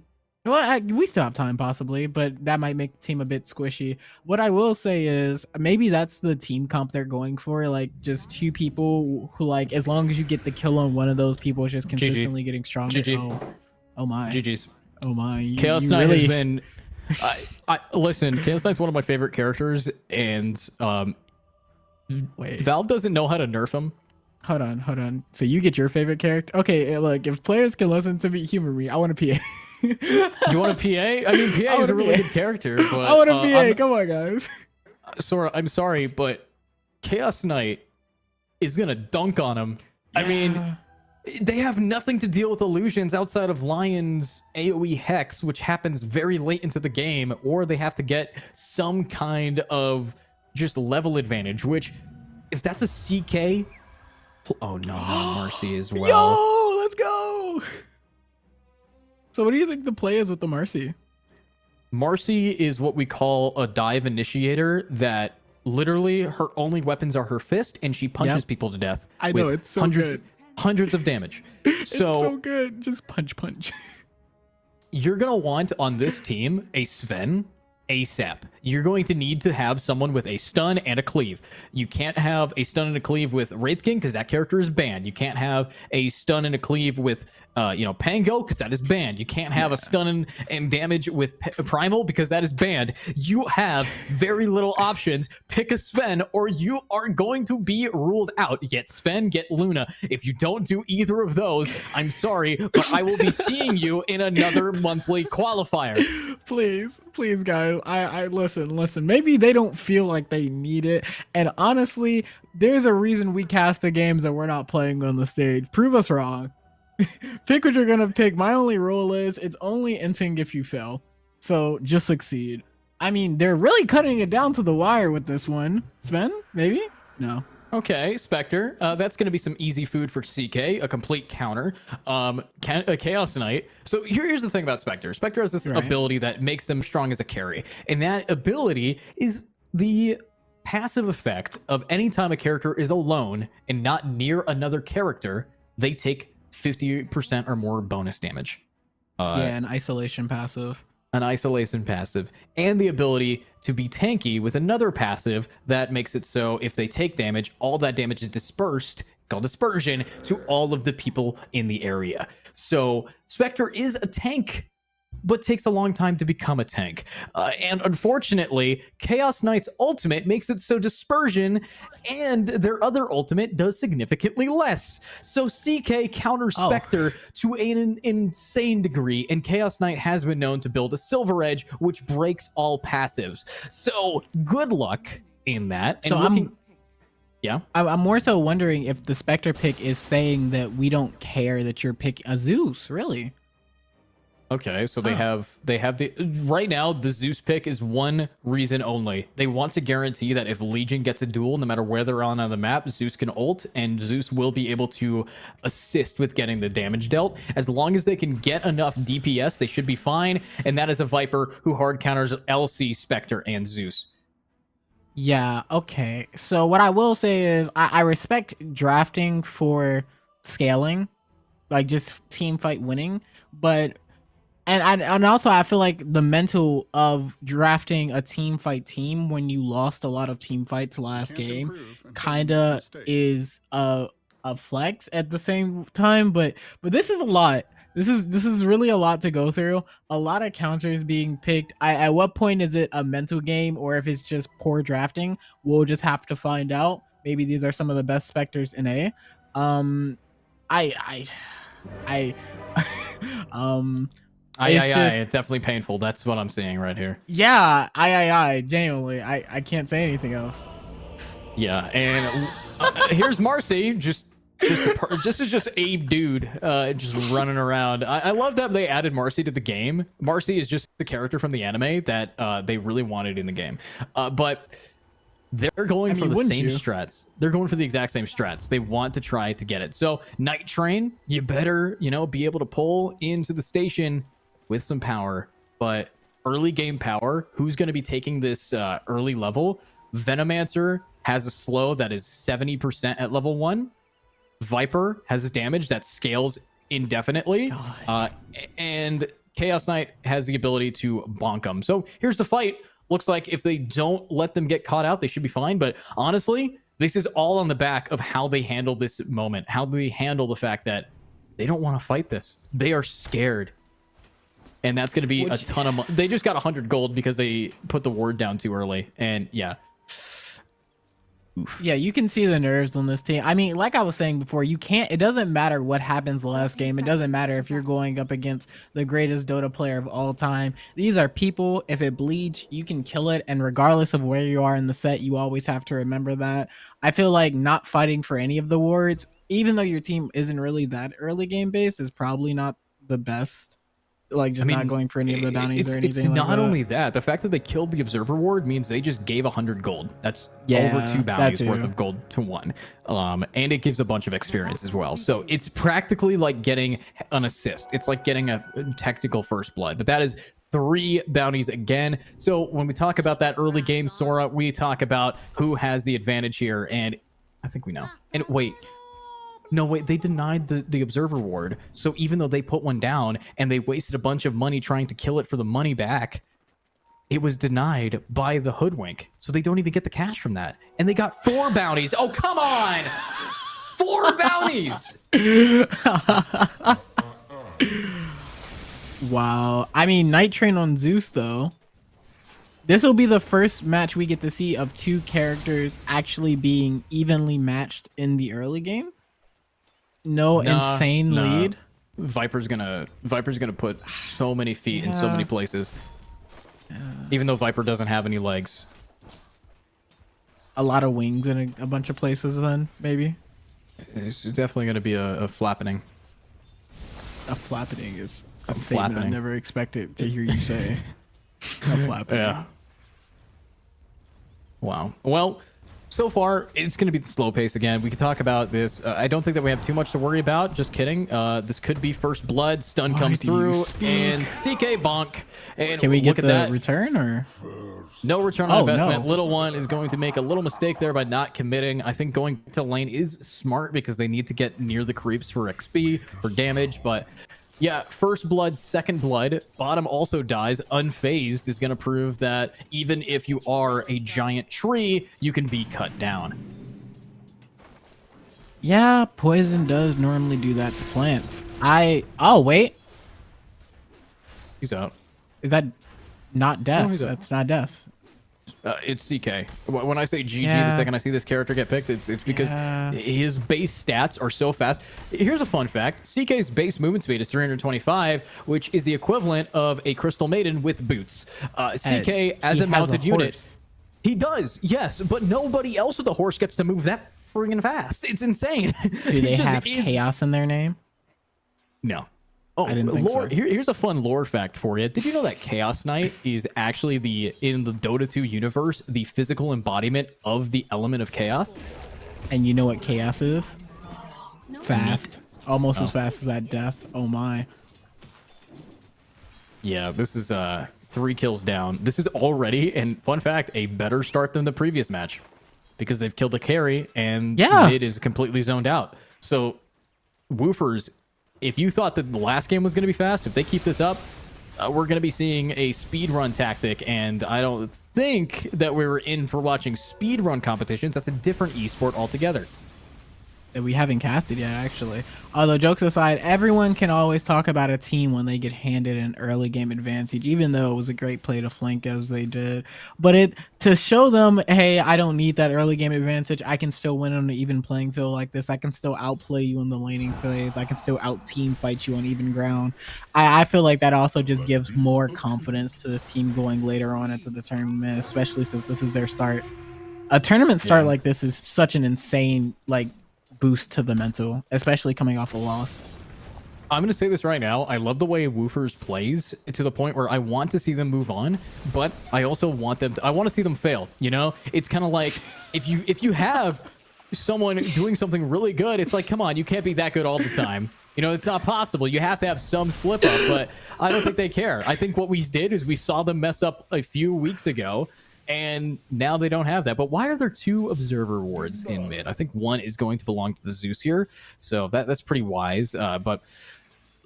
we still have time possibly, but that might make the team a bit squishy. What I will say is maybe that's the team comp they're going for, like just 2 people who, like, as long as you get the kill on one of those people, is just consistently getting stronger. Oh my. GG's. Oh my. Chaos Knight has been... listen, Chaos Knight's one of my favorite characters, and Wait. Valve doesn't know how to nerf him. Hold on. So you get your favorite character? Okay, look, if players can listen to me, humor me. I want a PA. You want a PA? I mean, PA is a really good character, but I want a PA. Come on, guys. Sora, I'm sorry, but Chaos Knight is gonna dunk on him. Yeah. I mean, they have nothing to deal with illusions outside of Lion's AoE Hex, which happens very late into the game, or they have to get some kind of just level advantage, which, if that's a CK... Oh no, Marcy as well. Yo, let's go! So what do you think the play is with the Marcy? Marcy is what we call a dive initiator, that literally her only weapons are her fist, and she punches people to death. I know, it's so good. Hundreds of damage. It's so good. Just punch. You're going to want on this team a Sven, ASAP. You're going to need to have someone with a stun and a cleave. You can't have a stun and a cleave with Wraith King because that character is banned. You can't have a stun and a cleave with Pango because that is banned. You can't have a stun and damage with Primal because that is banned. You have very little options. Pick a Sven or you are going to be ruled out. Get Sven, get Luna. If you don't do either of those, I'm sorry, but I will be seeing you in another monthly qualifier. Please, guys. I listen. Maybe they don't feel like they need it. And honestly, there's a reason we cast the games that we're not playing on the stage. Prove us wrong. Pick what you're gonna pick. My only rule is it's only ending if you fail. So just succeed. I mean, they're really cutting it down to the wire with this one. Sven, maybe? No. Okay, Spectre. That's going to be some easy food for CK, a complete counter. A Chaos Knight. So here's the thing about Spectre. Spectre has this ability that makes them strong as a carry. And that ability is the passive effect of any time a character is alone and not near another character, they take 50% or more bonus damage. An isolation passive. An isolation passive, and the ability to be tanky with another passive that makes it so if they take damage, all that damage is dispersed, it's called dispersion, to all of the people in the area. So Spectre is a tank, but takes a long time to become a tank. And unfortunately, Chaos Knight's ultimate makes it so dispersion and their other ultimate does significantly less. So CK counters Spectre to an insane degree, and Chaos Knight has been known to build a Silver Edge, which breaks all passives. So good luck in that. And so I'm more so wondering if the Spectre pick is saying that we don't care that you're picking a Zeus, really. Okay, so they have the right now the Zeus pick is one reason only. They want to guarantee that if Legion gets a duel, no matter where they're on the map, Zeus can ult and Zeus will be able to assist with getting the damage dealt. As long as they can get enough DPS, they should be fine. And that is a Viper who hard counters LC, Spectre, and Zeus. Yeah, okay. So what I will say is I respect drafting for scaling, like just team fight winning, but and also I feel like the mental of drafting a team fight team when you lost a lot of team fights last game kinda is a flex at the same time, but this is a lot. This is really a lot to go through. A lot of counters being picked. At what point is it a mental game or if it's just poor drafting? We'll just have to find out. Maybe these are some of the best Spectres in A. It's definitely painful. That's what I'm seeing right here. Yeah, genuinely. I can't say anything else. Yeah, and here's Marcy, just is just a dude, just running around. I love that they added Marcy to the game. Marcy is just the character from the anime that they really wanted in the game, but they're going for the same strats. They're going for the exact same strats. They want to try to get it. So Night Train, you better be able to pull into the station with some power, but early game power, who's going to be taking this early level? Venomancer has a slow that is 70% at level 1. Viper has a damage that scales indefinitely. And Chaos Knight has the ability to bonk them. So here's the fight. Looks like if they don't let them get caught out, they should be fine. But honestly, this is all on the back of how they handle this moment, how they handle the fact that they don't want to fight this. They are scared. And that's going to be a ton of money. They just got 100 gold because they put the ward down too early. And yeah. Oof. Yeah, you can see the nerves on this team. I mean, like I was saying before, it doesn't matter what happens last game. It doesn't matter if you're going up against the greatest Dota player of all time. These are people. If it bleeds, you can kill it. And regardless of where you are in the set, you always have to remember that. I feel like not fighting for any of the wards, even though your team isn't really that early game based, is probably not the best. Like just not going for any of the bounties or anything. It's not only that, the fact that they killed the observer ward means they just gave 100 gold. That's over 2 bounties worth of gold to one. And it gives a bunch of experience as well. So it's practically like getting an assist. It's like getting a technical first blood, but that is 3 bounties again. So when we talk about that early game Sora, we talk about who has the advantage here, and I think we know. And wait, they denied the observer ward. So even though they put one down and they wasted a bunch of money trying to kill it for the money back, it was denied by the hoodwink. So they don't even get the cash from that. And they got 4 bounties. Oh, come on. 4 bounties. Wow. I mean, Night Train on Zeus, though. This will be the first match we get to see of 2 characters actually being evenly matched in the early game. No insane lead. Viper's gonna put so many feet in so many places. Even though Viper doesn't have any legs. A lot of wings in a bunch of places then, maybe. It's definitely gonna be a flappening. A flappening is A statement I flappening. never expected to hear you say. A flappening. Yeah. Wow. Well, so far, it's going to be the slow pace again. We can talk about this. I don't think that we have too much to worry about. Just kidding. This could be first blood. Stun comes do you through. speak? And CK bonk. And Can we look get at the that. return or? No return on Oh, investment. no. Little one is going to make a little mistake there by not committing. I think going to lane is smart because they need to get near the creeps for XP, for damage. But yeah, first blood, second blood. Bottom also dies. Unfazed is going to prove that even if you are a giant tree, you can be cut down. Yeah, poison does normally do that to plants. Oh, wait. He's out. Is that not death? No, he's up. That's not death. It's CK. When I say GG, Yeah. the second I see this character get picked, it's because his base stats are so fast. Here's a fun fact. CK's base movement speed is 325, which is the equivalent of a Crystal Maiden with boots. CK, as He a has mounted unit, horse. he does, yes, but nobody else with the horse gets to move that friggin' fast. It's insane. Do they It just have is- chaos in their name? No. Oh, I didn't think lore, so. here's a fun lore fact for you. Did you know that Chaos Knight is actually in the Dota 2 universe, the physical embodiment of the element of chaos? And you know what chaos is? Fast. Almost as fast as that death. Oh my. Yeah, this is 3 kills down. This is already, and fun fact, a better start than the previous match because they've killed the carry and Yeah. mid is completely zoned out. So Woofers, if you thought that the last game was going to be fast, if they keep this up, we're going to be seeing a speed run tactic, and I don't think that we were in for watching speed run competitions. That's a different esport altogether. That we haven't casted yet, actually. Although, jokes aside, everyone can always talk about a team when they get handed an early game advantage, even though it was a great play to flank as they did. But to show them, hey, I don't need that early game advantage. I can still win on an even playing field like this. I can still outplay you in the laning phase. I can still out team fight you on even ground. I feel like that also just gives more confidence to this team going later on into the tournament, especially since this is their start. A tournament start like this is such an insane, boost to the mental, especially coming off a loss. I'm going to say this right now. I love the way Woofers plays to the point where I want to see them move on, but I also want them I want to see them fail. You know, it's kind of like if you have someone doing something really good, it's like, come on, you can't be that good all the time. You know, it's not possible. You have to have some slip up, but I don't think they care. I think what we did is we saw them mess up a few weeks ago, and now they don't have that. But why are there 2 observer wards in mid? I think one is going to belong to the Zeus here, so that's pretty wise. But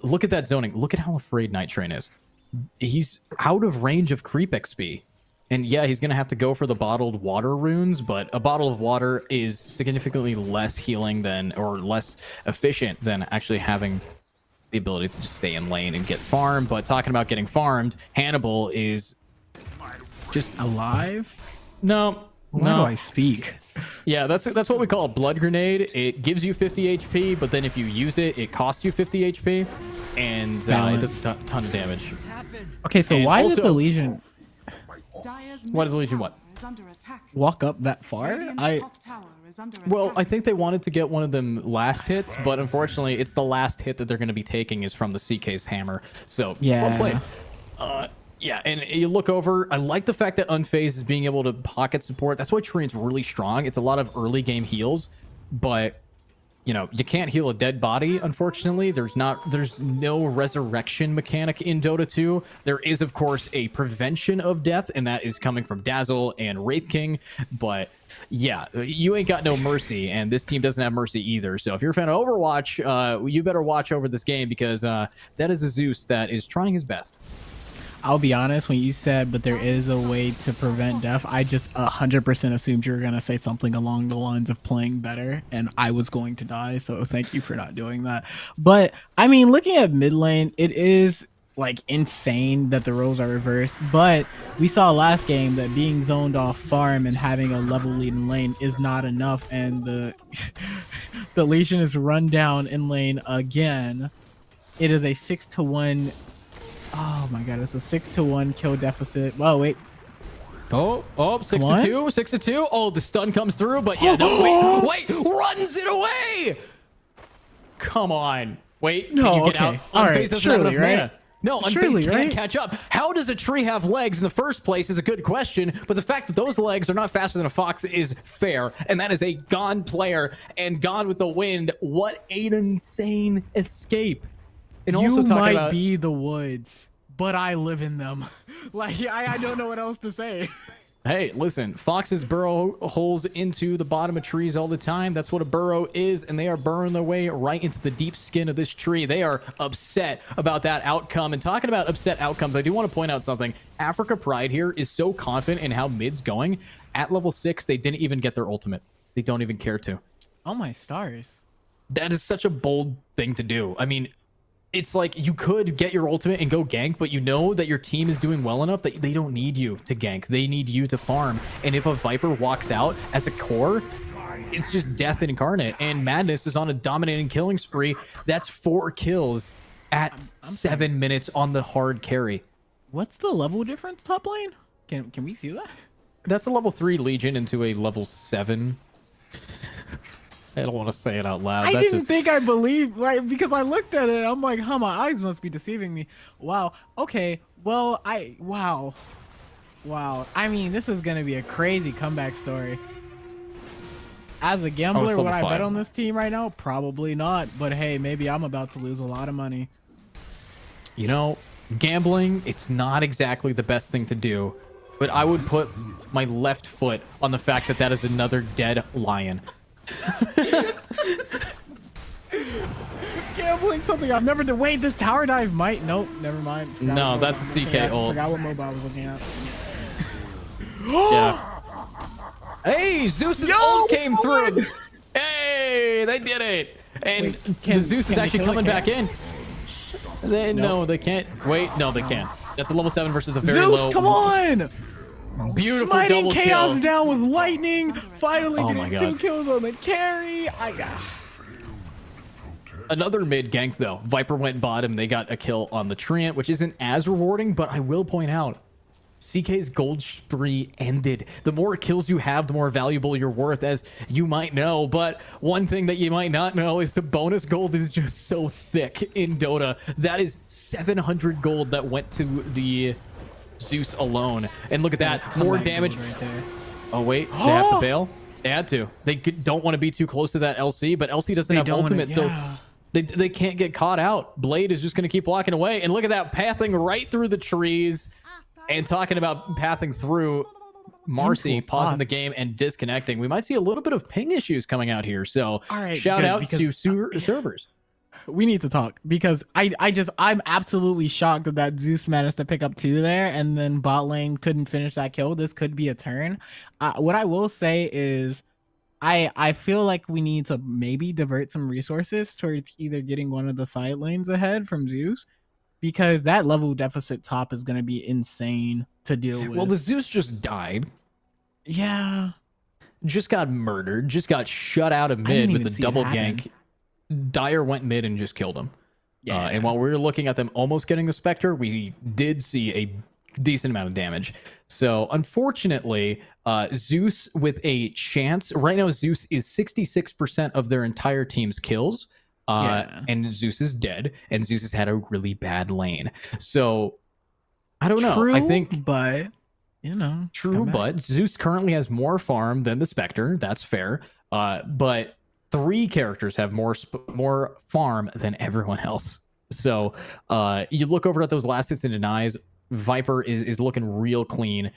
look at that zoning. Look at how afraid Night Train is. He's out of range of creep XP. And yeah, he's going to have to go for the bottled water runes, but a bottle of water is significantly less healing than, or less efficient than actually having the ability to just stay in lane and get farmed. But talking about getting farmed, Hannibal is just Alive? no. Why do I speak? Yeah, that's what we call a blood grenade. It gives you 50 HP, but then if you use it, it costs you 50 HP, and it does a ton of damage. Okay, so And why did also- the Legion What did the Legion what? walk up that far? Well, I think they wanted to get one of them last hits, but unfortunately, it's the last hit that they're going to be taking is from the CK's hammer. So, Yeah. well played. Yeah, and you look over, I like the fact that Unfazed is being able to pocket support. That's why Trine's really strong. It's a lot of early game heals, but you know, you can't heal a dead body, unfortunately. There's no resurrection mechanic in Dota 2. There is, of course, a prevention of death, and that is coming from Dazzle and Wraith King. But yeah, you ain't got no mercy, and this team doesn't have mercy either. So if you're a fan of Overwatch, you better watch over this game because that is a Zeus that is trying his best. I'll be honest, when you said, but there is a way to prevent death, I just 100% assumed you were going to say something along the lines of playing better, and I was going to die, so thank you for not doing that. But, I mean, looking at mid lane, it is, like, insane that the roles are reversed, but we saw last game that being zoned off farm and having a level lead in lane is not enough, and the, the Legion is run down in lane again. It is a 6-1. Oh my god, it's a 6-1 kill deficit. Well, wait. Oh, 6-2, 6-2. Oh, the stun comes through, but yeah, no, wait, runs it away. Come on. Wait, No, can you get okay. out? All Unfazed right, doesn't surely, have enough right? mana. No, Surely, Unfazed can't right? catch up. How does a tree have legs in the first place is a good question, but the fact that those legs are not faster than a fox is fair, and that is a Gone player, and Gone with the wind. What an insane escape. And You also talk might about, be the woods, but I live in them. Like, I don't know what else to say. hey, listen, foxes burrow holes into the bottom of trees all the time. That's what a burrow is, and they are burrowing their way right into the deep skin of this tree. They are upset about that outcome. And talking about upset outcomes, I do want to point out something. Africa Pride here is so confident in how mid's going. At level 6, they didn't even get their ultimate. They don't even care to. Oh my stars. That is such a bold thing to do. I mean, it's like you could get your ultimate and go gank, but you know that your team is doing well enough that they don't need you to gank. They need you to farm. And if a Viper walks out as a core, it's just death incarnate. And Madness is on a dominating killing spree. That's 4 kills at 7 minutes on the hard carry. What's the level difference top lane? Can we see that? That's a level 3 Legion into a level 7. I don't want to say it out loud. I That's didn't just... think I believed, like, because I looked at it, I'm like, huh, my eyes must be deceiving me. Wow. Okay. Well, wow. I mean, this is gonna be a crazy comeback story. As a gambler, level would I 5. bet on this team right now? Probably not. But hey, maybe I'm about to lose a lot of money. You know, gambling, it's not exactly the best thing to do, but I would put my left foot on the fact that that is another dead lion. Gambling something I've never done. Wait, this tower dive might. Nope, never mind. Forgot No, what that's mobile a I was looking CK at. ult. Forgot what mobile I was looking at. Yeah. Hey, Zeus's ult came through. Hey, they did it. And Wait, the Zeus is they actually kill coming it? back in. No, they can't. Wait, no, they can't. That's a level 7 versus a very Zeus, low. come on! Beautiful Smiting double chaos kill. down with lightning. Finally Oh my getting 2 God. kills on the carry. Another mid gank though. Viper went bottom. They got a kill on the Treant, which isn't as rewarding, but I will point out, CK's gold spree ended. The more kills you have, the more valuable you're worth, as you might know. But one thing that you might not know is the bonus gold is just so thick in Dota. That is 700 gold that went to the Zeus alone. And look at that, more damage. Right there. Oh wait, they have to bail. They had to. They don't want to be too close to that LC, but LC doesn't have ultimate, so they can't get caught out. Blade is just going to keep walking away. And look at that, pathing right through the trees. And talking about pathing through, Marcy pausing the game and disconnecting. We might see a little bit of ping issues coming out here. So All right, shout good, out to because- servers. We need to talk because I'm absolutely shocked that Zeus managed to pick up 2 there and then bot lane couldn't finish that kill. This could be a turn. What I will say is I feel like we need to maybe divert some resources towards either getting one of the side lanes ahead from Zeus, because that level deficit top is going to be insane to deal with. Well, the Zeus just died. Yeah. Just got murdered. Just got shut out of I didn't mid with even a see it double happen. gank. Dyer went mid and just killed him. Yeah. And while we were looking at them almost getting the Spectre, we did see a decent amount of damage. So unfortunately, Zeus with a chance. Right now, Zeus is 66% of their entire team's kills. And Zeus is dead. And Zeus has had a really bad lane. So I don't know. True, I think... but... You know, True, but Zeus currently has more farm than the Spectre. That's fair. But 3 characters have more farm than everyone else. So you look over at those last hits and denies. Viper is looking real clean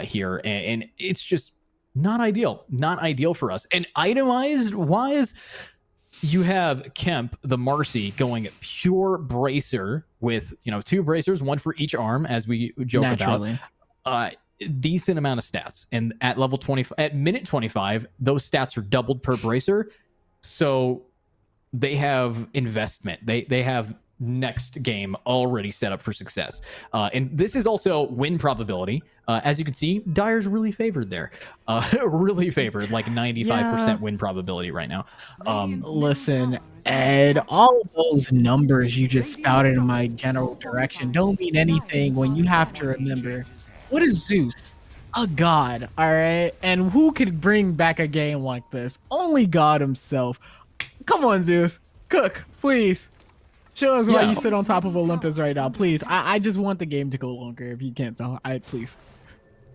here, and it's just not ideal. Not ideal for us. And itemized wise, You have Kemp, the Marcy, going pure bracer with, 2 bracers, 1 for each arm, as we joke Naturally. about. Decent amount of stats. And at level 20, at minute 25, those stats are doubled per bracer. So they have investment. They have next game already set up for success. And this is also win probability. As you can see, Dyer's really favored there. Really favored, like 95% win probability right now. Listen, Ed, all of those numbers you just spouted in my general direction don't mean anything when you have to remember, what is Zeus? A god, all right? And who could bring back a game like this? Only God himself. Come on, Zeus. Cook, please. Show us why you sit on top of Olympus right now, please. I just want the game to go longer if you can't tell. Please.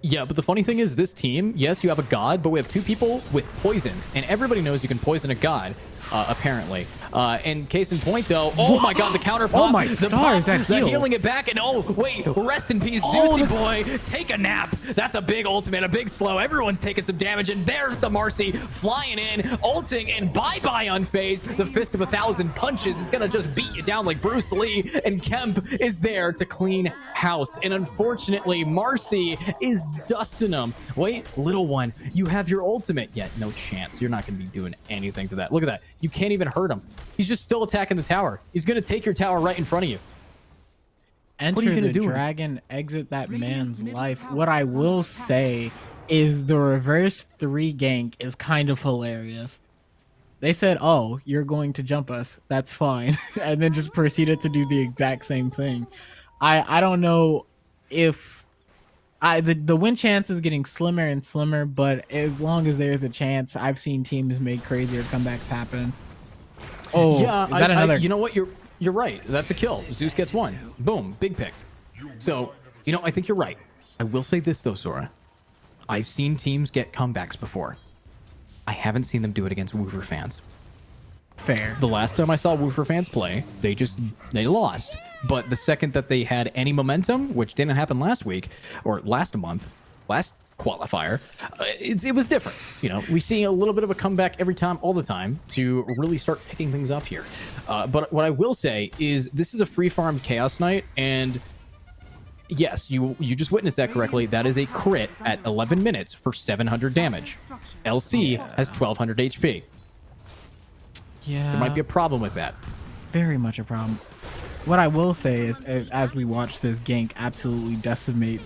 Yeah, but the funny thing is this team, yes, you have a god, but we have 2 people with poison. And everybody knows you can poison a god, apparently. And case in point, though, oh my god, the counter pop. Oh my the stars, that heal. healing it back. And oh, wait, rest in peace, Zeusy boy. Take a nap. That's a big ultimate, a big slow. Everyone's taking some damage. And there's the Marcy flying in, ulting, and bye-bye unfazed. The Fist of 1,000 Punches is going to just beat you down like Bruce Lee. And Kemp is there to clean house. And unfortunately, Marcy is dusting them. Wait, little one, you have your ultimate. Yet no chance. You're not going to be doing anything to that. Look at that. You can't even hurt him. He's just still attacking the tower. He's going to take your tower right in front of you. Enter what are you gonna the do? dragon, exit that man's life. What I will say is the reverse 3 gank is kind of hilarious. They said, oh, you're going to jump us. That's fine. And then just proceeded to do the exact same thing. I don't know if the win chance is getting slimmer and slimmer, but as long as there's a chance, I've seen teams make crazier comebacks happen. Oh, yeah, is that another? You know what? You're right. That's a kill. Zeus gets 1. Boom, big pick. So, I think you're right. I will say this though, Sora. I've seen teams get comebacks before. I haven't seen them do it against Woofer fans. Fair. The last time I saw Woofer fans play, they lost. But the second that they had any momentum, which didn't happen last week or last month, last qualifier, it was different. We see a little bit of a comeback every time, all the time, to really start picking things up here. But what I will say is this is a free farmed Chaos Knight, and yes, you just witnessed that correctly. That is a crit at 11 minutes for 700 damage. LC has 1200 HP. Yeah, There might be a problem with that. very much a problem. What I will say is, as we watch this gank absolutely decimate.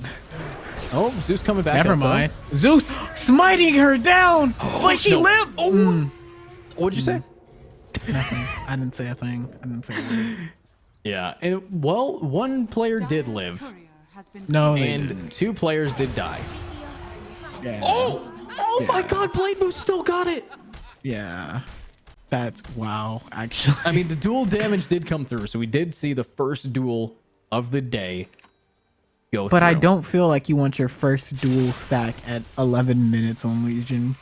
Oh, Zeus coming back. Never up, mind. Zeus smiting her down, but she lived. Oh, what'd you say? Nothing. I didn't say a thing. Yeah, and, well, 1 player did live, No, they and didn't. 2 players did die. Yeah. Oh my God, Blade Boost still got it. Yeah. That's wow. Actually, I mean, the dual damage did come through, so we did see the first duel of the day go through. but I don't feel like you want your first duel stack at 11 minutes on Legion.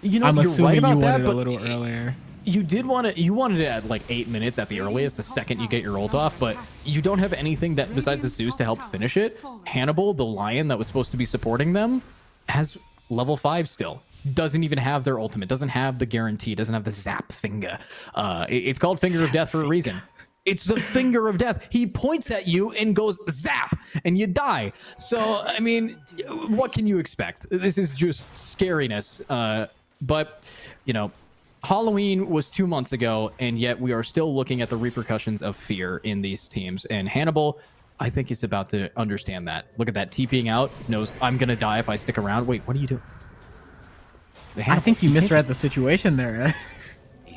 I'm I'm you're assuming right about you that, wanted but a little earlier. you wanted it at like 8 minutes at the earliest, the second you get your ult off, but you don't have anything that besides the Zeus to help finish it. Hannibal, the lion that was supposed to be supporting them, has level 5 still. Doesn't even have their ultimate, doesn't have the guarantee, doesn't have the zap finger. It's called Finger of Death for a reason. It's the finger of death. He points at you and goes zap, and you die. So, I mean, what can you expect? This is just scariness. But, Halloween was 2 months ago, and yet we are still looking at the repercussions of fear in these teams. And Hannibal, I think, is about to understand that. Look at that, TPing out, knows I'm going to die if I stick around. Wait, what are you doing? I think you misread the situation there.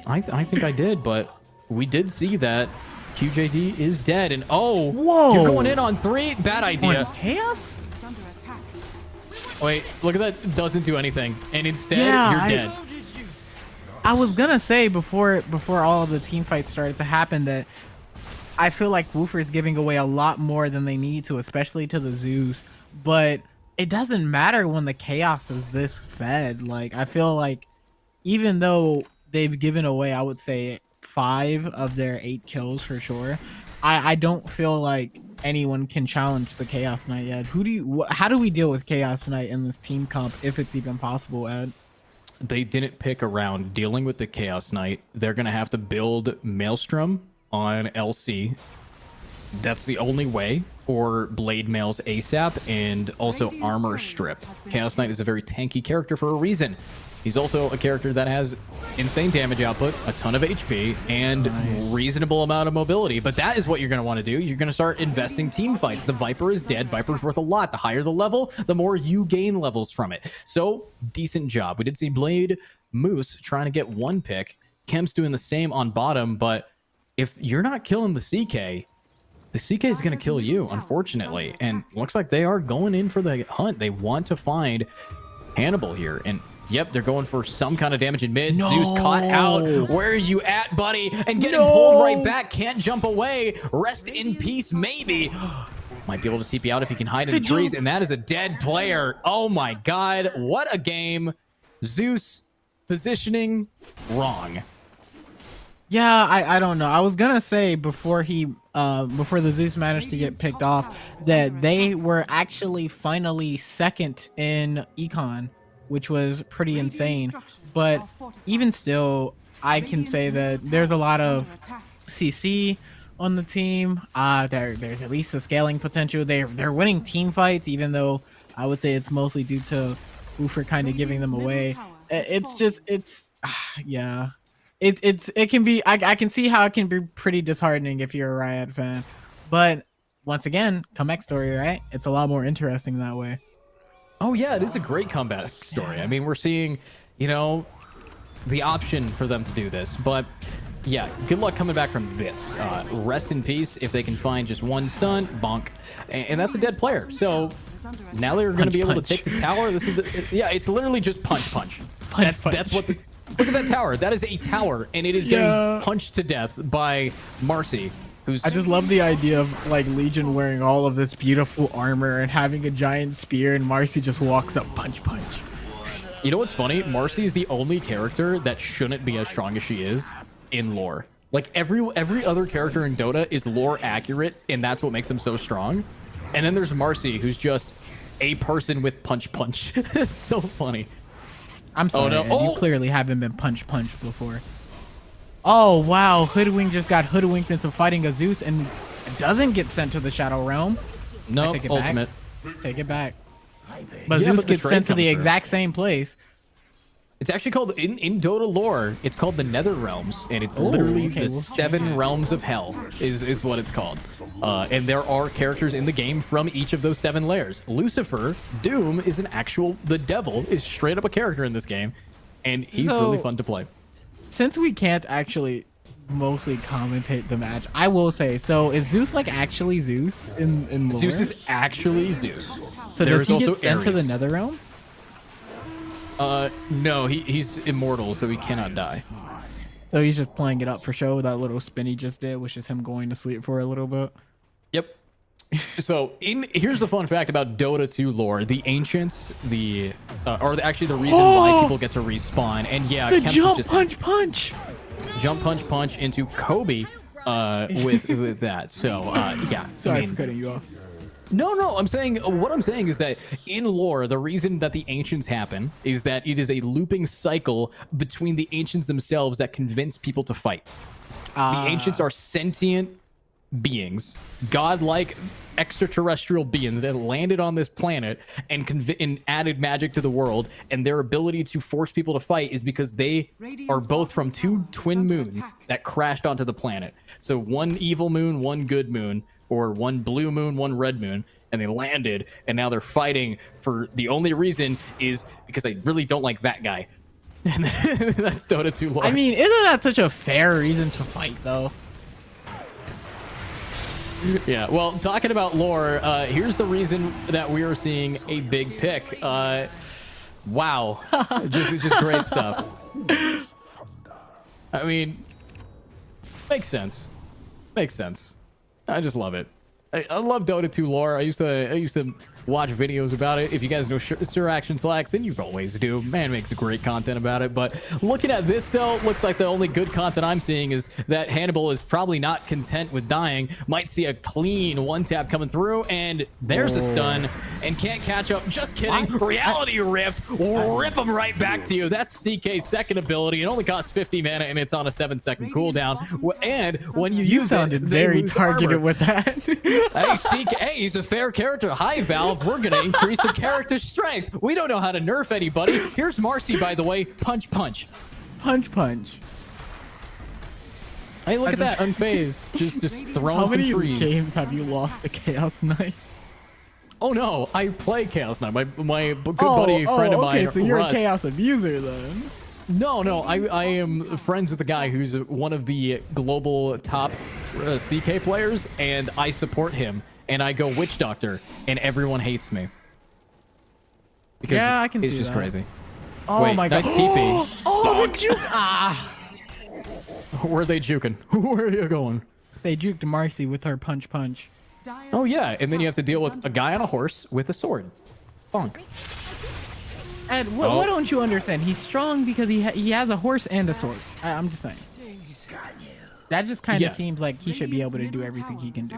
I think I did, but we did see that QJD is dead. And Whoa. you're going in on 3? Bad idea. On Chaos? Wait, look at that. Doesn't do anything. And instead, Yeah, you're dead. I was gonna say before all of the team fights started to happen that I feel like Woofer is giving away a lot more than they need to, especially to the Zeus. But it doesn't matter when the chaos is this fed. Like, I feel like even though they've given away, I would say 5 of their 8 kills for sure, I don't feel like anyone can challenge the Chaos Knight yet. How do we deal with Chaos Knight in this team comp if it's even possible, Ed? they didn't pick around dealing with the Chaos Knight, they're going to have to build Maelstrom on LC. That's the only way, or Blade Mails ASAP, and also Armor Strip. Chaos Knight is a very tanky character for a reason. He's also a character that has insane damage output, a ton of HP, and reasonable amount of mobility. But that is what you're going to want to do. You're going to start investing team fights. The Viper is dead. Viper's worth a lot. The higher the level, the more you gain levels from it. So, decent job. We did see Blade Moose trying to get one pick. Kemp's doing the same on bottom, but if you're not killing the CK is going to kill you, unfortunately. And looks like they are going in for the hunt. They want to find Hannibal here. And yep, they're going for some kind of damage in mid. No. Zeus caught out. Where are you at, buddy? And getting pulled right back. Can't jump away. Rest in peace, maybe. Might be able to TP out if he can hide in the trees. And that is a dead player. Oh my God. What a game. Zeus positioning wrong. Yeah, I don't know. I was gonna say before the Zeus managed to get picked off that they were actually finally second in Econ, which was pretty insane. But even still, I can say that there's a lot of CC on the team. There's at least a scaling potential. They're winning team fights, even though I would say it's mostly due to Woofer kind of giving them away. Yeah. It can be, I can see how it can be pretty disheartening if you're a Riyadh fan, but once again, comeback story, right? It's a lot more interesting that way. Oh yeah, it is a great comeback story. I mean, we're seeing, you know, the option for them to do this, but yeah, good luck coming back from this. Rest in peace if they can find just one stun, bonk, and that's a dead player. So now they're going to be able to take the tower. This is yeah, it's literally just punch. That's what the. Look at that tower. That is a tower, and it is getting punched to death by Marcy, who's... I just love the idea of, like, Legion wearing all of this beautiful armor and having a giant spear, and Marcy just walks up, punch. You know what's funny? Marcy is the only character that shouldn't be as strong as she is in lore. Like, every other character in Dota is lore accurate, and that's what makes them so strong. And then there's Marcy, who's just a person with punch. It's so funny. I'm sorry, you clearly haven't been punched before. Oh, wow. Hoodwink just got hoodwinked into fighting a Zeus and doesn't get sent to the Shadow Realm. No, ultimate. Take it back. But Zeus gets sent to the exact same place. It's actually called, in Dota lore, it's called the Nether Realms, and it's literally the 7 realms of hell is what it's called. And there are characters in the game from each of those 7 layers. Lucifer, Doom, is the devil, is straight up a character in this game, and he's really fun to play. Since we can't actually mostly commentate the match, I will say, so is Zeus like actually Zeus in lore? Zeus is actually Zeus. So does he get sent to the Nether Realm? No, he's immortal, so he cannot die. So he's just playing it up for show. That little spin he just did was just him going to sleep for a little bit. Yep. So here's the fun fact about Dota 2 lore: the ancients, are actually the reason why people get to respawn. And yeah, the Kemp's jump just punch punch into Kobe with that. So yeah. Sorry for cutting you off. No, what I'm saying is that in lore, the reason that the ancients happen is that it is a looping cycle between the ancients themselves that convince people to fight. The ancients are sentient beings, godlike extraterrestrial beings that landed on this planet and added magic to the world, and their ability to force people to fight is because they are both from 2 twin moons that crashed onto the planet. So one evil moon, one good moon, or one blue moon, one red moon, and they landed, and now they're fighting for the only reason is because I really don't like that guy. And that's Dota 2 lore. I mean, isn't that such a fair reason to fight, though? Yeah, well, talking about lore, here's the reason that we are seeing a big pick. Wow. just great stuff. I mean, makes sense. I just love it. I love Dota 2 lore. I used to watch videos about it. If you guys know Sir Action Slacks, and you always do, man makes great content about it. But looking at this though, looks like the only good content I'm seeing is that Hannibal is probably not content with dying. Might see a clean one tap coming through, and there's a stun, and can't catch up. Just kidding. Reality Rift, rip him right back to you. That's CK's second ability. It only costs 50 mana, and it's on a 7-second cooldown. And when you sounded very targeted with that. Hey, CK, hey, he's a fair character. Hi, Valve. We're going to increase the character's strength. We don't know how to nerf anybody. Here's Marcy, by the way. Punch, punch. Punch, punch. Hey, look at that. Unfazed. Just throwing How some many trees. games have you lost to Chaos Knight? Oh, no. I play Chaos Knight. My good buddy, friend of mine, okay, so you're Russ. a Chaos abuser then. No. I am friends with a guy who's one of the global top CK players, and I support him. And I go Witch Doctor, and everyone hates me. Because yeah, I can it's see just that. crazy. Oh Wait, my god. nice TP. Oh, the juke. Ah. Where are they juking? Where are you going? They juked Marcy with her punch punch. Oh yeah, and then you have to deal with a guy on a horse with a sword. Funk. Ed, what don't you understand? He's strong because he has a horse and a sword. I'm just saying. That just kind of seems like he should be able to do everything he can do.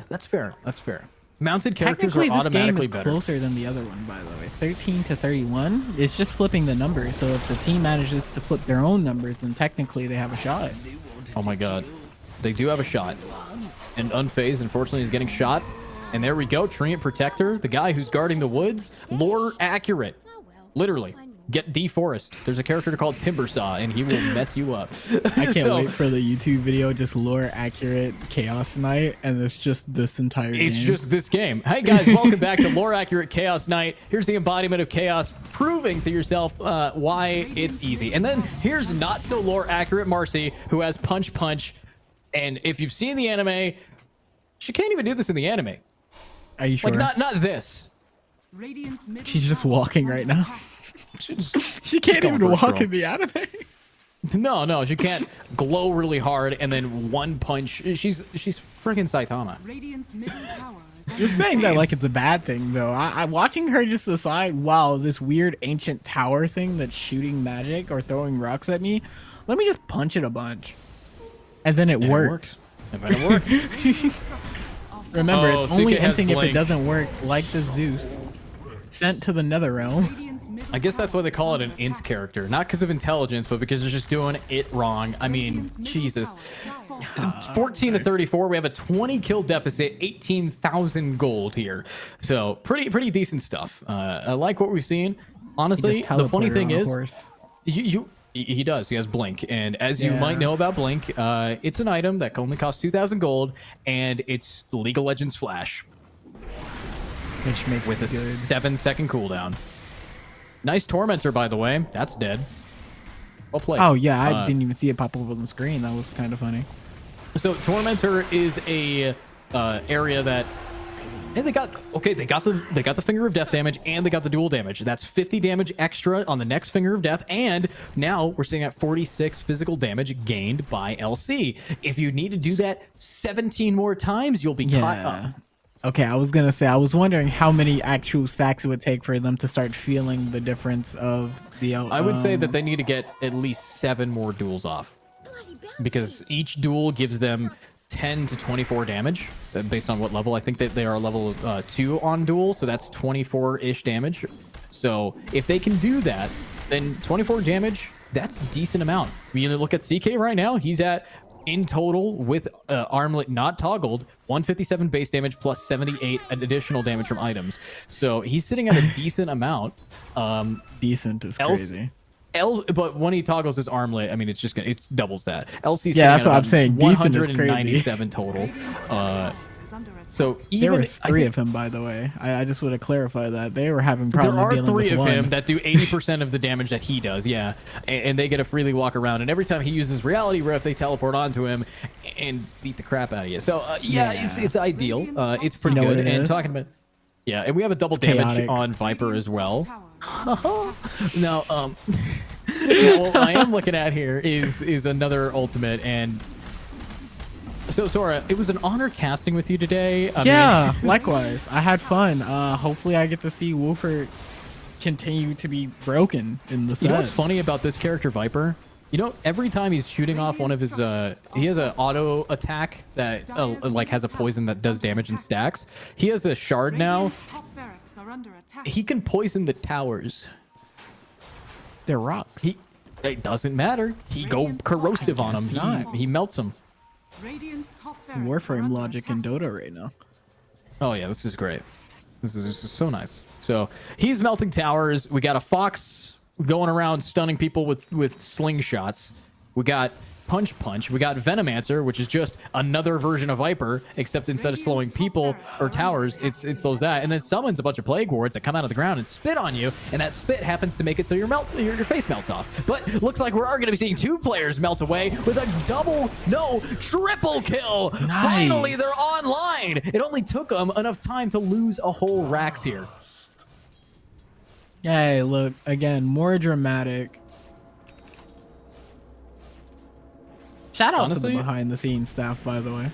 That's fair. That's fair. Mounted characters are automatically better. Closer than the other one, by the way. 13 to 31. It's just flipping the numbers. So if the team manages to flip their own numbers, then technically they have a shot. Oh my god, they do have a shot. And Unfazed, unfortunately, is getting shot. And there we go, Treant Protector, the guy who's guarding the woods. Lore accurate. Literally. Get deforest. There's a character called Timbersaw, and he will mess you up. I can't wait for the YouTube video, just lore accurate Chaos Knight, and it's just this entire game. It's just this game. Hey guys, welcome back to Lore Accurate Chaos Knight. Here's the embodiment of chaos, proving to yourself why it's easy. And then here's not so lore accurate Marcy, who has punch punch. And if you've seen the anime, she can't even do this in the anime. Are you sure? Like not this. She's just walking right now. She can't even walk in the anime. No, she can't glow really hard and then one punch. She's freaking Saitama. You're saying that like it's a bad thing though. I'm watching her just decide, wow, this weird ancient tower thing that's shooting magic or throwing rocks at me. Let me just punch it a bunch. And then it worked. And then it worked. Remember, it's only ending if it doesn't work, like the Zeus. Sent to the nether realm. I guess that's why they call it an int character. Not because of intelligence, but because they're just doing it wrong. I mean, Jesus. It's 14 to 34. We have a 20 kill deficit, 18,000 gold here. So pretty decent stuff. I like what we've seen. Honestly, the funny thing is, he does. He has Blink. And as you might know about Blink, it's an item that only costs 2,000 gold, and it's League of Legends Flash. Which makes with a 7-second cooldown. Nice Tormentor, by the way. That's dead. Well played. Oh yeah, I didn't even see it pop up on the screen. That was kind of funny. So Tormentor is a area that, and they got the Finger of Death damage, and they got the dual damage. That's 50 damage extra on the next Finger of Death, and now we're seeing at 46 physical damage gained by LC. If you need to do that 17 more times, you'll be caught up. Okay, I was gonna say, I was wondering how many actual sacks it would take for them to start feeling the difference of the. I would say that they need to get at least 7 more duels off, because each duel gives them 10 to 24 damage based on what level. I think that they are level 2 on duel, so that's 24-ish damage. So if they can do that, then 24 damage, that's a decent amount. You look at CK right now, he's at, in total, with armlet not toggled, 157 base damage plus 78 additional damage from items. So he's sitting at a decent amount. Decent is crazy. But when he toggles his armlet, I mean, it's just it doubles that. LC, that's what I'm saying. Decent is crazy. 197 total. So even there were 3 of him, by the way. I just want to clarify that they were having problems. There are 3 of him that do 80% of the damage that he does. Yeah, and they get to freely walk around. And every time he uses Reality Rift, they teleport onto him and beat the crap out of you. So it's ideal. It's pretty good. And talking about and we have a double damage on Viper as well. Now, what I am looking at here is another ultimate, and So Sora, it was an honor casting with you today. Yeah, likewise. I had fun. Hopefully I get to see Woofer continue to be broken in the set. You know what's funny about this character, Viper? You know, every time he's shooting off one of his, he has an auto attack that like has a poison that does damage and stacks. He has a shard now. He can poison the towers. They're rocks. It doesn't matter. He go corrosive on them. He melts them. Warframe logic in Dota right now. Oh yeah, this is great. This is so nice. So he's melting towers. We got a Fox going around stunning people with slingshots. We got Punch. We got Venomancer, which is just another version of Viper, except instead of slowing people or towers, it slows that, and then summons a bunch of plague wards that come out of the ground and spit on you, and that spit happens to make it so your face melts off. But looks like we are going to be seeing 2 players melt away with a triple kill. Nice. Finally, they're online. It only took them enough time to lose a whole Rax here. Hey, look, again, more dramatic. Shout out to the behind the scenes staff, by the way.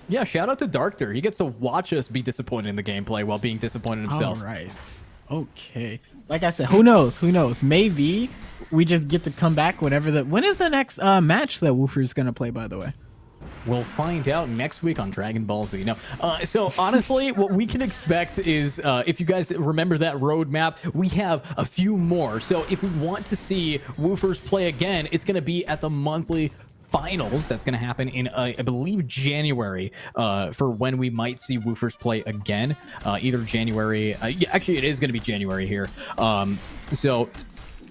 Yeah, shout out to Darkter. He gets to watch us be disappointed in the gameplay while being disappointed himself. All right. Okay. Like I said, who knows? Who knows? Maybe we just get to come back whenever when is the next match that Woofer is going to play, by the way? We'll find out next week on Dragon Ball Z. No, so honestly, what we can expect is, if you guys remember that roadmap, we have a few more. So if we want to see Woofers play again, it's going to be at the monthly finals. That's going to happen in, I believe, January, for when we might see Woofers play again. Either January. Yeah, actually, it is going to be January here. So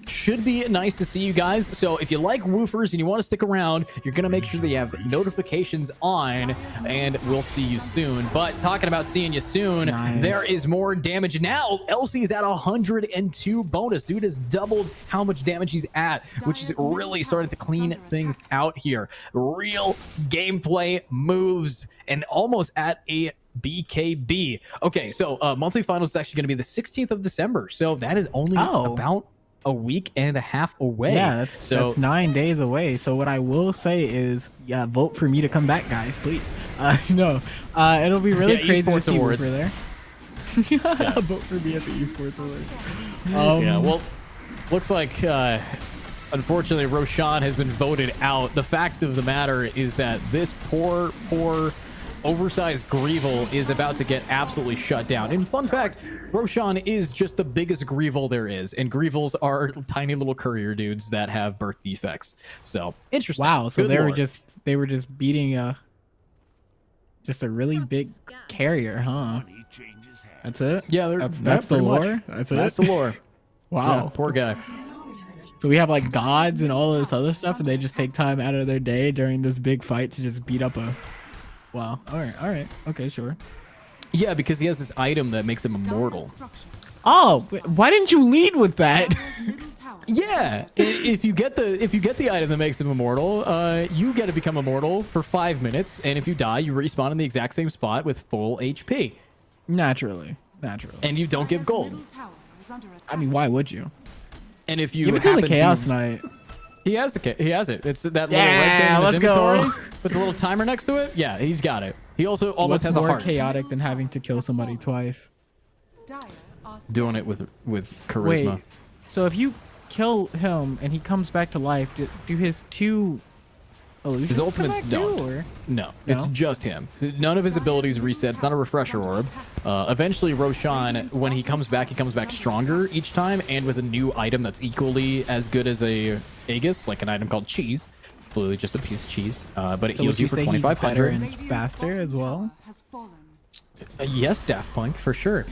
should be nice to see you guys. So if you like Woofers and you want to stick around, you're going to make sure that you have notifications on, and we'll see you soon. But talking about seeing you soon, there is more damage now. Elsie is at 102 bonus. Dude has doubled how much damage he's at, which is really starting to clean things out here. Real gameplay moves and almost at a BKB. Okay, so monthly finals is actually going to be the 16th of December. So that is only about a week and a half away. Yeah, that's 9 days away. So what I will say is, yeah, vote for me to come back, guys, please. It'll be really crazy to see Woofer there. Vote for me at the esports awards. Yeah, well, looks like unfortunately Roshan has been voted out. The fact of the matter is that this poor oversized Greevil is about to get absolutely shut down. And fun fact, Roshan is just the biggest Greevil there is, and Greevils are tiny little courier dudes that have birth defects. So interesting. Wow, so they were just beating just a really big carrier, huh? That's it? Yeah, that's the lore. That's the lore. Wow, yeah, poor guy. So we have like gods and all this other stuff, and they just take time out of their day during this big fight to just beat up a. Wow. All right. Okay, sure. Yeah, because he has this item that makes him immortal. Oh, why didn't you lead with that? Yeah, if you get the item that makes him immortal, you get to become immortal for 5 minutes, and if you die, you respawn in the exact same spot with full HP. Naturally. And you don't give gold. I mean, why would you? And if you give it to the Chaos Knight. He has it. It's that little red thing in his inventory with the little timer next to it. Yeah, he's got it. He also almost has a heart. What's more chaotic than having to kill somebody twice? Doing it with charisma. Wait, so if you kill him and he comes back to life, do his 2 illusions his ultimates don't? No, it's just him. None of his abilities reset. It's not a refresher orb. Eventually, Roshan, when he comes back stronger each time, and with a new item that's equally as good as a Aegis, like an item called Cheese. It's literally just a piece of cheese, but it heals you for 2,500. And faster as well. Yes, Daft Punk, for sure.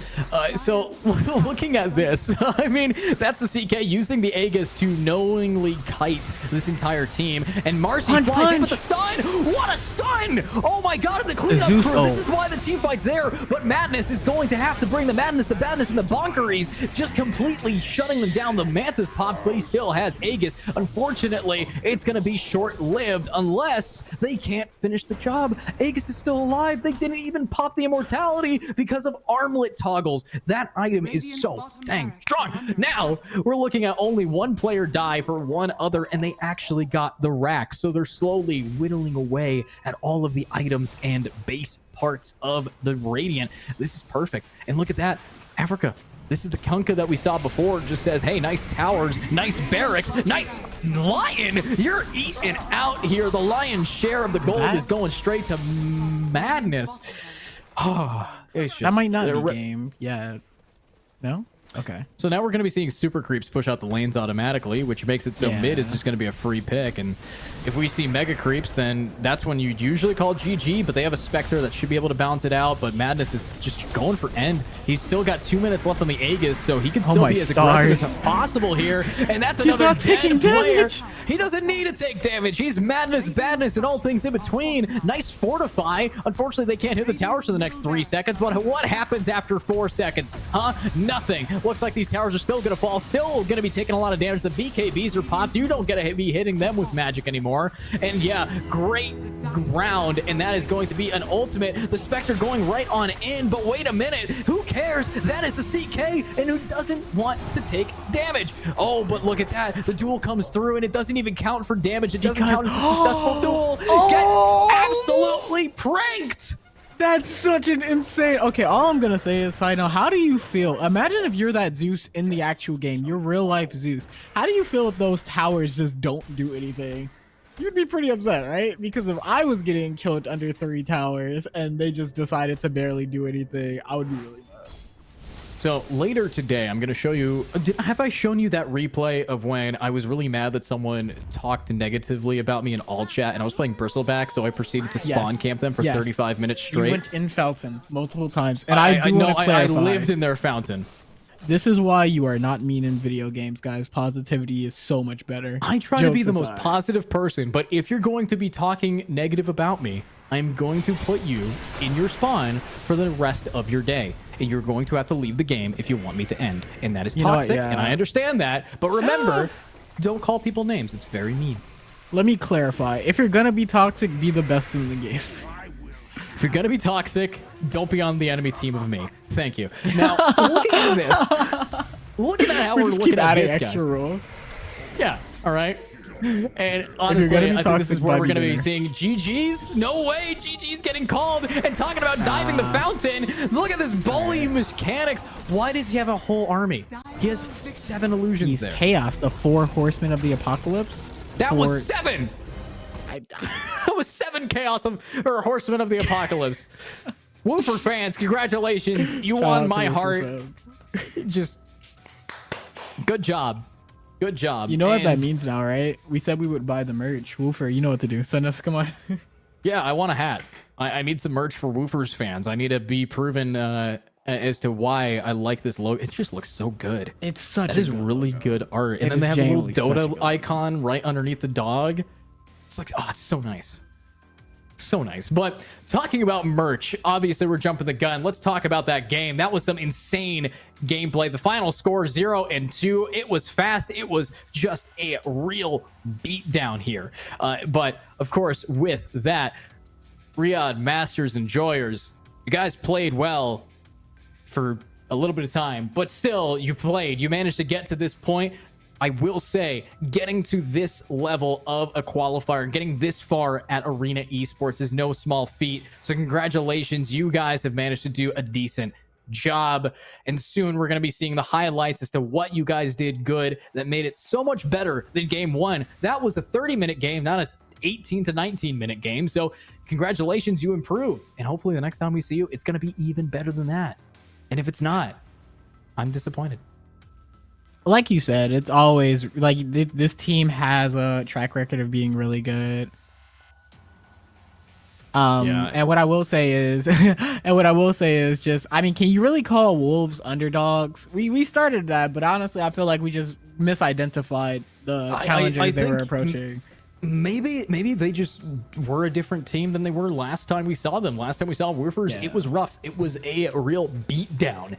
So looking at this, I mean, that's the CK using the Aegis to knowingly kite this entire team. And Marcy flies in with a stun. What a stun! Oh my god, and the cleanup crew. This is why the team fight's there. But Madness is going to have to bring the Madness, the Badness, and the Bonkeries, just completely shutting them down. The Mantis pops, but he still has Aegis. Unfortunately, it's going to be short-lived unless they can't finish the job. Aegis is still alive. They didn't even pop the immortality. vitality because of armlet toggles. That item is so dang strong. Now we're looking at only one player die for one other, and they actually got the rack. So they're slowly whittling away at all of the items and base parts of the Radiant. This is perfect. And look at that, Africa. This is the Kunkka that we saw before. It just says, hey, nice towers, nice barracks, nice Lion. You're eating out here. The lion's share of the gold is going straight to Madness. Oh, it's just, that might not be game. Yeah. No? Okay. So now we're going to be seeing super creeps push out the lanes automatically, which makes it so mid is just going to be a free pick. And if we see mega creeps, then that's when you'd usually call GG, but they have a Spectre that should be able to balance it out. But Madness is just going for end. He's still got 2 minutes left on the Aegis, so he can still be as aggressive as possible here. And that's another dead player. He doesn't need to take damage. He's Madness, Badness, and all things in between. Nice fortify. Unfortunately, they can't hit the towers for the next 3 seconds, but what happens after 4 seconds? Huh? Nothing. Looks like these towers are still going to fall, still going to be taking a lot of damage. The BKBs are popped. You don't get to be hitting them with magic anymore. And yeah, great round, and that is going to be an ultimate. The Spectre going right on in, but wait a minute. Who cares? That is a CK, and who doesn't want to take damage? Oh, but look at that. The duel comes through, and it doesn't even count for damage. It doesn't count as a successful duel. Get absolutely pranked. That's such an insane. Okay, all I'm gonna say is, side note, how do you feel? Imagine if you're that Zeus in the actual game, your real life Zeus. How do you feel if those towers just don't do anything? You'd be pretty upset, right? Because if I was getting killed under 3 towers and they just decided to barely do anything, I would be really mad. So later today, I'm going to show you, have I shown you that replay of when I was really mad that someone talked negatively about me in all chat and I was playing Bristleback, so I proceeded to spawn camp them for 35 minutes straight? You went in Fountain multiple times, and I want to clarify. I lived in their Fountain. This is why you are not mean in video games, guys. Positivity is so much better. I try to be the most positive person, but if you're going to be talking negative about me, I'm going to put you in your spawn for the rest of your day. And you're going to have to leave the game if you want me to end. And that is toxic, and I understand that. But remember, don't call people names. It's very mean. Let me clarify. If you're going to be toxic, be the best in the game. If you're going to be toxic, don't be on the enemy team of me. Thank you. Now, looking at this, looking at how we're looking at this, extra rules. Yeah, all right. And honestly, I think this is where we're going to be seeing GG's. No way, GG's getting called and talking about diving the fountain. Look at this bully mechanics. Why does he have a whole army? He has 7 illusions. He's there. Chaos, the 4 horsemen of the apocalypse. That was 7. That was 7 chaos or horsemen of the apocalypse. Woofer fans, congratulations. You won my heart. Just good job. Good job. You know what that means now, right? We said we would buy the merch. Woofer, you know what to do. Send us, come on. Yeah, I want a hat. I need some merch for Woofer's fans. I need to be proven as to why I like this logo. It just looks so good. It's such that is really good art. And then they have a little Dota icon right underneath the dog. It's like, oh, it's so nice. So nice. But talking about merch, obviously we're jumping the gun. Let's talk about that game. That was some insane gameplay. The final score 0-2. It was fast. It was just a real beatdown here. But of course, with that, Riyadh Masters enjoyers, you guys played well for a little bit of time, but still you played. You managed to get to this point. I will say, getting to this level of a qualifier, getting this far at Arena Esports is no small feat. So congratulations, you guys have managed to do a decent job. And soon we're going to be seeing the highlights as to what you guys did good that made it so much better than game 1. That was a 30-minute game, not a 18 to 19-minute game. So congratulations, you improved. And hopefully the next time we see you, it's going to be even better than that. And if it's not, I'm disappointed. Like you said, it's always like this team has a track record of being really good. And what I will say is, just, I mean, can you really call Wolves underdogs? We started that, but honestly, I feel like we just misidentified the challengers they were approaching. Maybe they just were a different team than they were last time we saw them. Last time we saw Woofers, it was rough. It was a real beatdown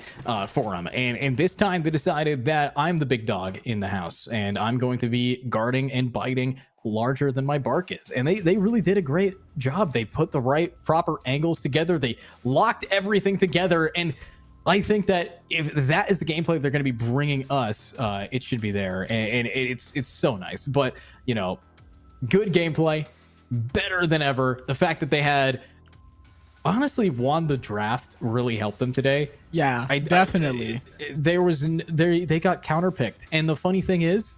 for them. And this time they decided that I'm the big dog in the house and I'm going to be guarding and biting larger than my bark is. And they really did a great job. They put the right proper angles together. They locked everything together. And I think that if that is the gameplay they're going to be bringing us, it should be there. And it's so nice. But, you know, good gameplay, better than ever. The fact that they had honestly won the draft really helped them today. Yeah, definitely. They got counterpicked. And the funny thing is,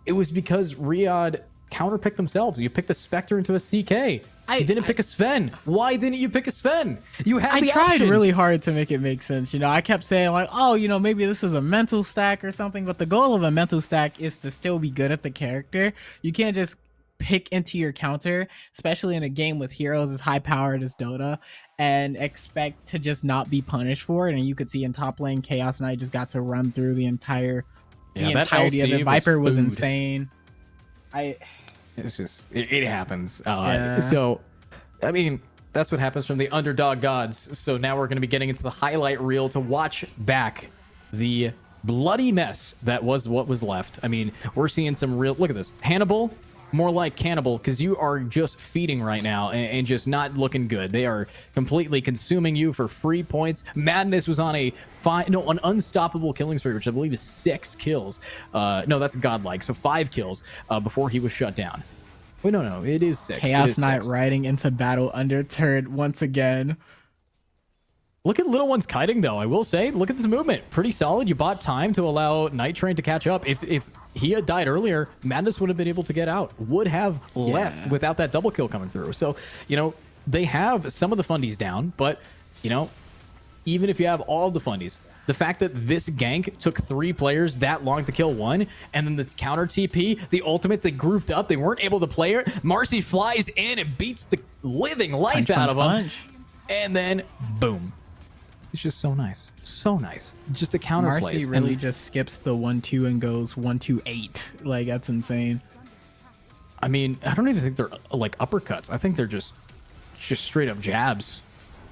it was because Riyadh counterpicked themselves. You picked a Spectre into a CK. You didn't pick a Sven. Why didn't you pick a Sven? You had the tried option. Really hard to make it make sense. You know, I kept saying like, oh, you know, maybe this is a mental stack or something. But the goal of a mental stack is to still be good at the character. You can't just pick into your counter, especially in a game with heroes as high powered as Dota, and expect to just not be punished for it. And you could see in top lane, Chaos Knight just got to run through the entirety of it. Viper was insane. It's just it happens. So I mean, that's what happens from the underdog gods. So now we're going to be getting into the highlight reel to watch back the bloody mess that was what was left. I mean, we're seeing some real, look at this, Hannibal, more like cannibal, because you are just feeding right now and just not looking good. They are completely consuming you for free points. Madness was on an unstoppable killing spree, which I believe is 6 kills. No, that's godlike. So 5 kills before he was shut down. Wait, no, it is 6. Chaos Knight riding into battle undeterred once again. Look at Little One's kiting, though. I will say, look at this movement. Pretty solid. You bought time to allow Night Train to catch up. If he had died earlier, Madness would have been able to get out. Would have left without that double kill coming through. So, you know, they have some of the fundies down, but, you know, even if you have all the fundies, the fact that this gank took 3 players that long to kill one, and then the counter TP, the ultimates, they grouped up, they weren't able to play it. Marcy flies in and beats the living life out of him. And then, boom. It's just so nice. So nice. Just the counter plays. Marcy really just skips the 1-2 and goes 1-2-8. Like, that's insane. I mean, I don't even think they're like uppercuts. I think they're just straight up jabs.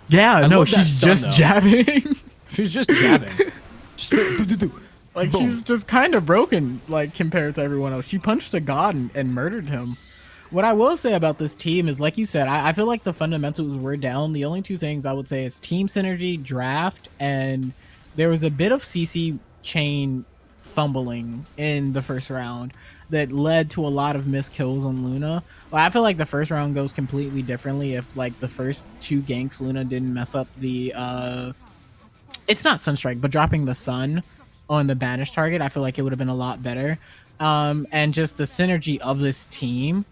Yeah, no, she's just jabbing. She's just jabbing. Straight, like, boom. She's just kind of broken, like, compared to everyone else. She punched a god and murdered him. What I will say about this team is, like you said, I feel like the fundamentals were down. The only 2 things I would say is team synergy, draft, and there was a bit of CC chain fumbling in the first round that led to a lot of missed kills on Luna. Well, I feel like the first round goes completely differently if, like, the first 2 ganks Luna didn't mess up the it's not Sunstrike, but dropping the sun on the banished target. I feel like it would have been a lot better. And just the synergy of this team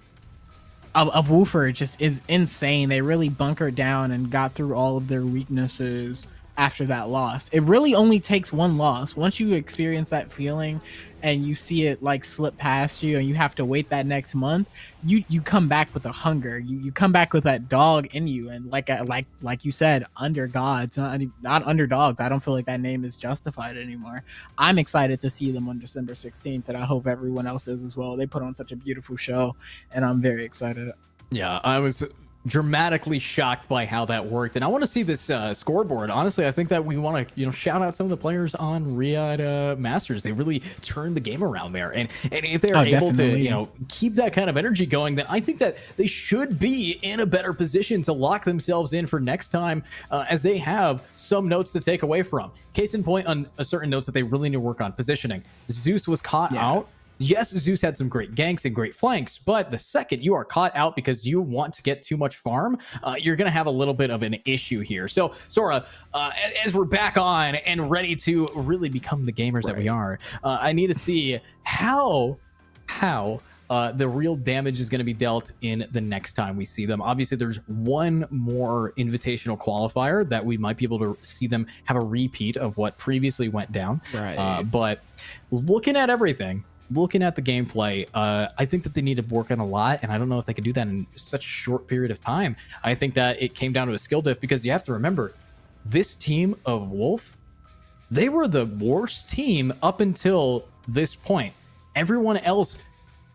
of Woofer just is insane. They really bunkered down and got through all of their weaknesses after that loss. It really only takes 1 loss. Once you experience that feeling and you see it like slip past you and you have to wait that next month, you come back with a hunger. You come back with that dog in you, and like you said, under gods, not underdogs. I don't feel like that name is justified anymore. I'm excited to see them on December 16th, and I hope everyone else is as well. They put on such a beautiful show, and I'm very excited. Yeah, I was dramatically shocked by how that worked, and I want to see this scoreboard. Honestly, I think that we want to, shout out some of the players on Riyadh Masters. They really turned the game around there, and if they're able to keep that kind of energy going, then I think that they should be in a better position to lock themselves in for next time, as they have some notes to take away from. Case in point, on a certain notes that they really need to work on: positioning. Zeus was caught out. Yes, Zeus had some great ganks and great flanks, but the second you are caught out because you want to get too much farm, you're going to have a little bit of an issue here. So, Sora, as we're back on and ready to really become the gamers that we are, I need to see how the real damage is going to be dealt in the next time we see them. Obviously, there's one more invitational qualifier that we might be able to see them have a repeat of what previously went down. But looking at everything, looking at the gameplay, I think that they need to work on a lot, and I don't know if they can do that in such a short period of time. I think that it came down to a skill diff, because you have to remember, this team of Wolf, they were the worst team up until this point. Everyone else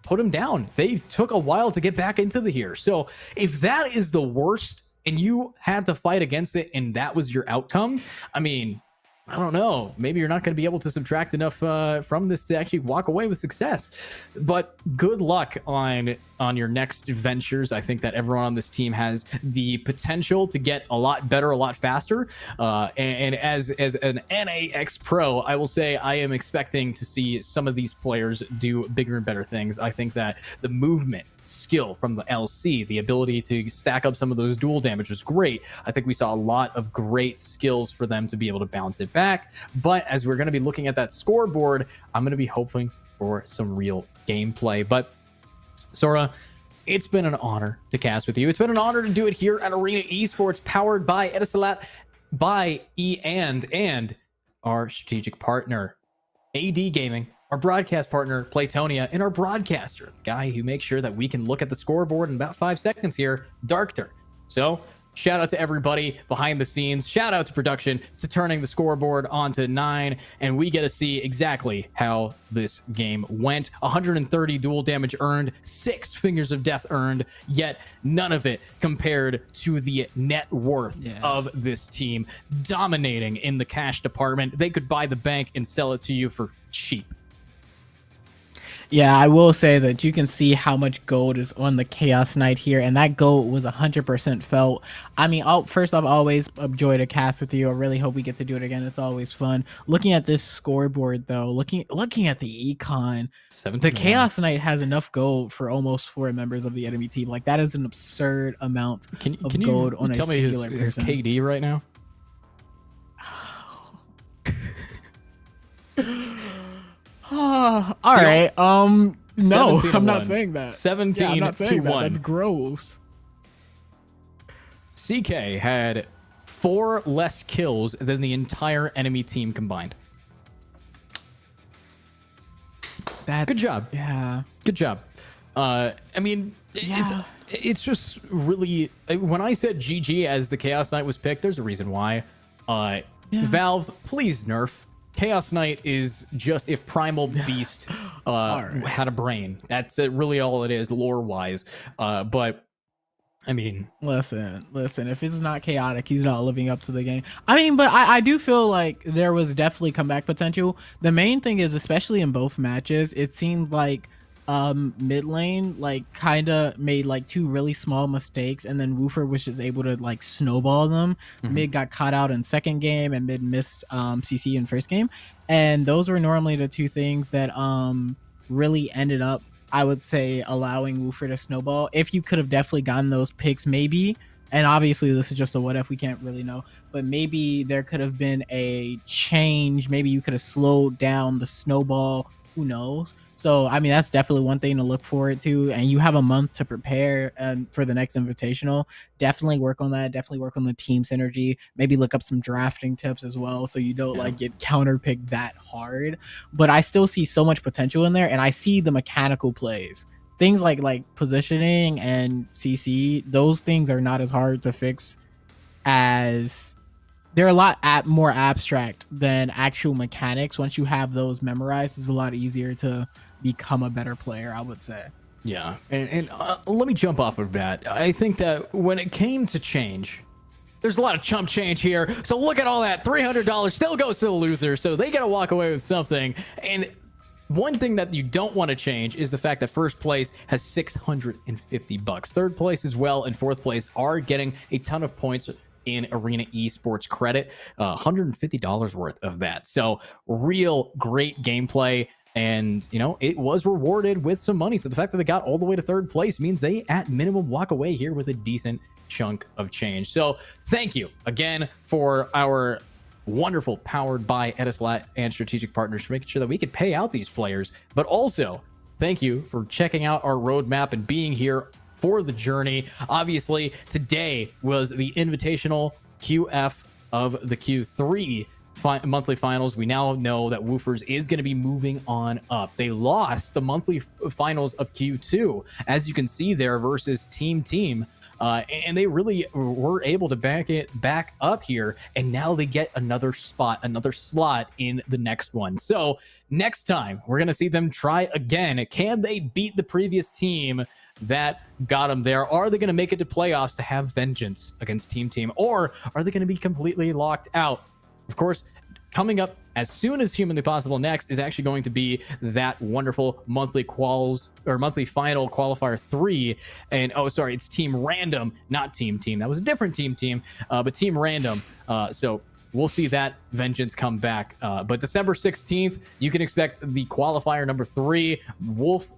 put them down. They took a while to get back into the here. So if that is the worst and you had to fight against it and that was your outcome, I mean, I don't know. Maybe you're not going to be able to subtract enough from this to actually walk away with success. But good luck on your next ventures. I think that everyone on this team has the potential to get a lot better, a lot faster. And as an NAX pro, I will say I am expecting to see some of these players do bigger and better things. I think that the movement skill from the LC, the ability to stack up some of those dual damage was great. I think we saw a lot of great skills for them to be able to bounce it back. But as we're going to be looking at that scoreboard, I'm going to be hoping for some real gameplay. But Sora, it's been an honor to cast with you. It's been an honor to do it here at Arena Esports, powered by Etisalat, by and our strategic partner, AD Gaming, our broadcast partner, Playtonia, and our broadcaster, the guy who makes sure that we can look at the scoreboard in about 5 seconds here, Darkter. So shout out to everybody behind the scenes. Shout out to production to turning the scoreboard onto 9, and we get to see exactly how this game went. 130 dual damage earned, 6 fingers of death earned, yet none of it compared to the net worth of this team, dominating in the cash department. They could buy the bank and sell it to you for cheap. Yeah, I will say that you can see how much gold is on the Chaos Knight here, and that gold was 100% felt. I mean, first off, always a joy to cast with you. I really hope we get to do it again. It's always fun. Looking at this scoreboard, though, looking at the econ, the Chaos Knight has enough gold for almost 4 members of the enemy team. Like, that is an absurd amount of gold on a singular person. His KD right now? All right. No, I'm not saying that. 17 I'm not saying to 1. That's gross. CK had 4 less kills than the entire enemy team combined. Good job. Yeah. Good job. I mean, it's just really, when I said GG as the Chaos Knight was picked, there's a reason why. Valve, please nerf. Chaos Knight is just if Primal Beast had a brain. That's really all it is, lore-wise. But, I mean... Listen. If it's not chaotic, he's not living up to the game. I mean, but I do feel like there was definitely comeback potential. The main thing is, especially in both matches, it seemed like mid lane like kind of made like 2 really small mistakes, and then Woofer was just able to like snowball them. Mid got caught out in second game, and mid missed CC in first game, and those were normally the 2 things that really ended up, I would say, allowing Woofer to snowball. If you could have definitely gotten those picks, maybe, and obviously this is just a what if, we can't really know, but maybe there could have been a change. Maybe you could have slowed down the snowball, who knows. So, I mean, that's definitely one thing to look forward to. And you have a month to prepare for the next Invitational. Definitely work on that. Definitely work on the team synergy. Maybe look up some drafting tips as well, so you don't like get counterpicked that hard. But I still see so much potential in there. And I see the mechanical plays. Things like positioning and CC, those things are not as hard to fix as... They're a lot more abstract than actual mechanics. Once you have those memorized, it's a lot easier to become a better player, I would say. Yeah, and let me jump off of that. I think that when it came to change, there's a lot of chump change here. So look at all that. $300 still goes to the loser, so they got to walk away with something. And one thing that you don't want to change is the fact that first place has $650. Third place as well and fourth place are getting a ton of points in Arena Esports credit, $150 worth of that. So real great gameplay, and it was rewarded with some money. So the fact that they got all the way to third place means they at minimum walk away here with a decent chunk of change. So thank you again for our wonderful powered by Etisalat and strategic partners for making sure that we could pay out these players, but also thank you for checking out our roadmap and being here for the journey. Obviously, today was the Invitational QF of the Q3 monthly finals. We now know that Woofers is going to be moving on up. They lost the monthly finals of Q2, as you can see there, versus Team. And they really were able to back up here, and now they get another slot in the next one. So next time we're going to see them try again. Can they beat the previous team that got them there? Are they going to make it to playoffs to have vengeance against Team, or are they going to be completely locked out? Of course, coming up as soon as humanly possible next is actually going to be that wonderful monthly quals or monthly final qualifier 3. And oh, sorry, it's team random, not team. That was a different team, but team random. So we'll see that vengeance come back. But December 16th, you can expect the qualifier number 3, Woof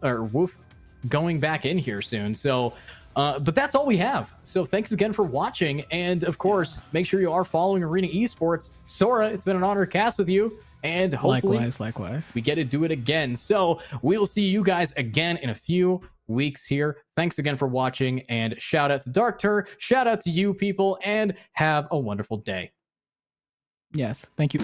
going back in here soon. So but that's all we have. So thanks again for watching. And of course, make sure you are following Arena Esports. Sora, it's been an honor to cast with you. And hopefully likewise, we get to do it again. So we'll see you guys again in a few weeks here. Thanks again for watching, and shout out to Dark Tur, shout out to you people, and have a wonderful day. Yes, thank you.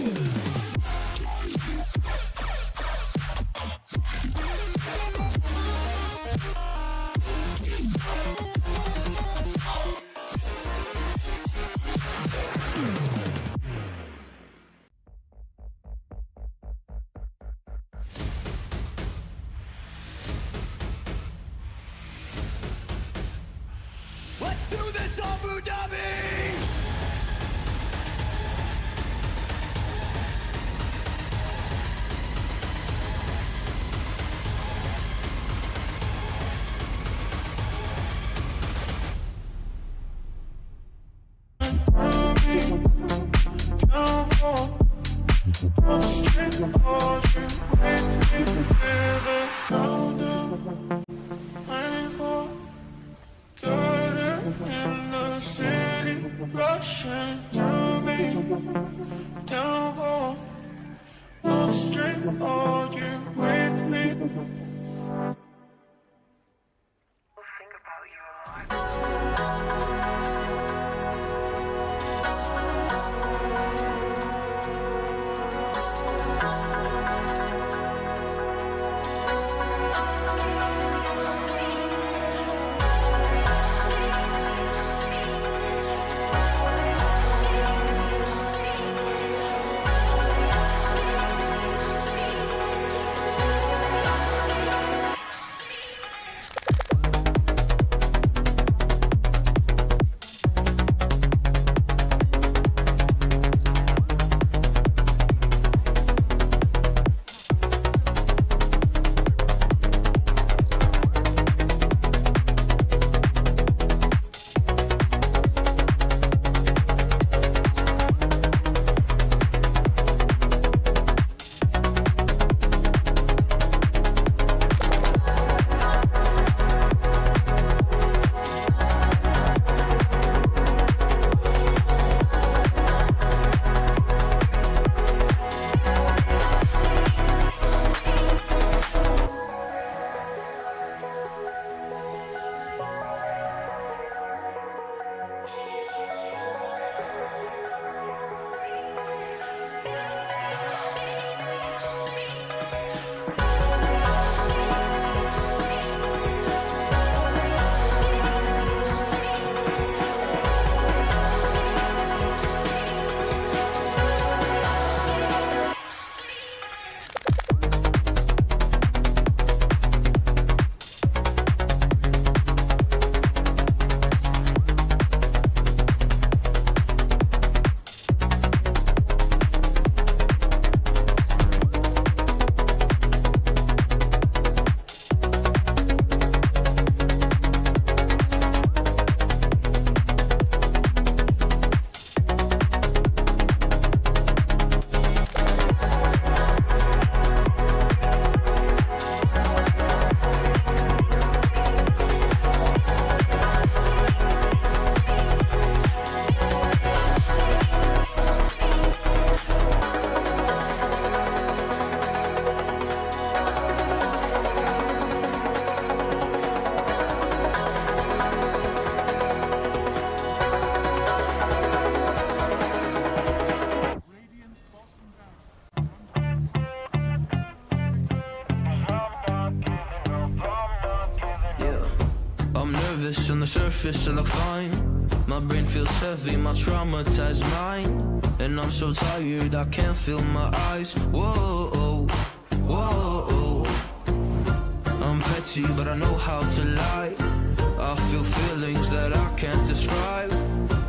Let's do this, Abu Dhabi! Rushing to me, down, no string, are you with me? On the surface I look fine. My brain feels heavy, my traumatized mind. And I'm so tired I can't feel my eyes. Whoa, whoa. I'm petty but I know how to lie. I feel feelings that I can't describe.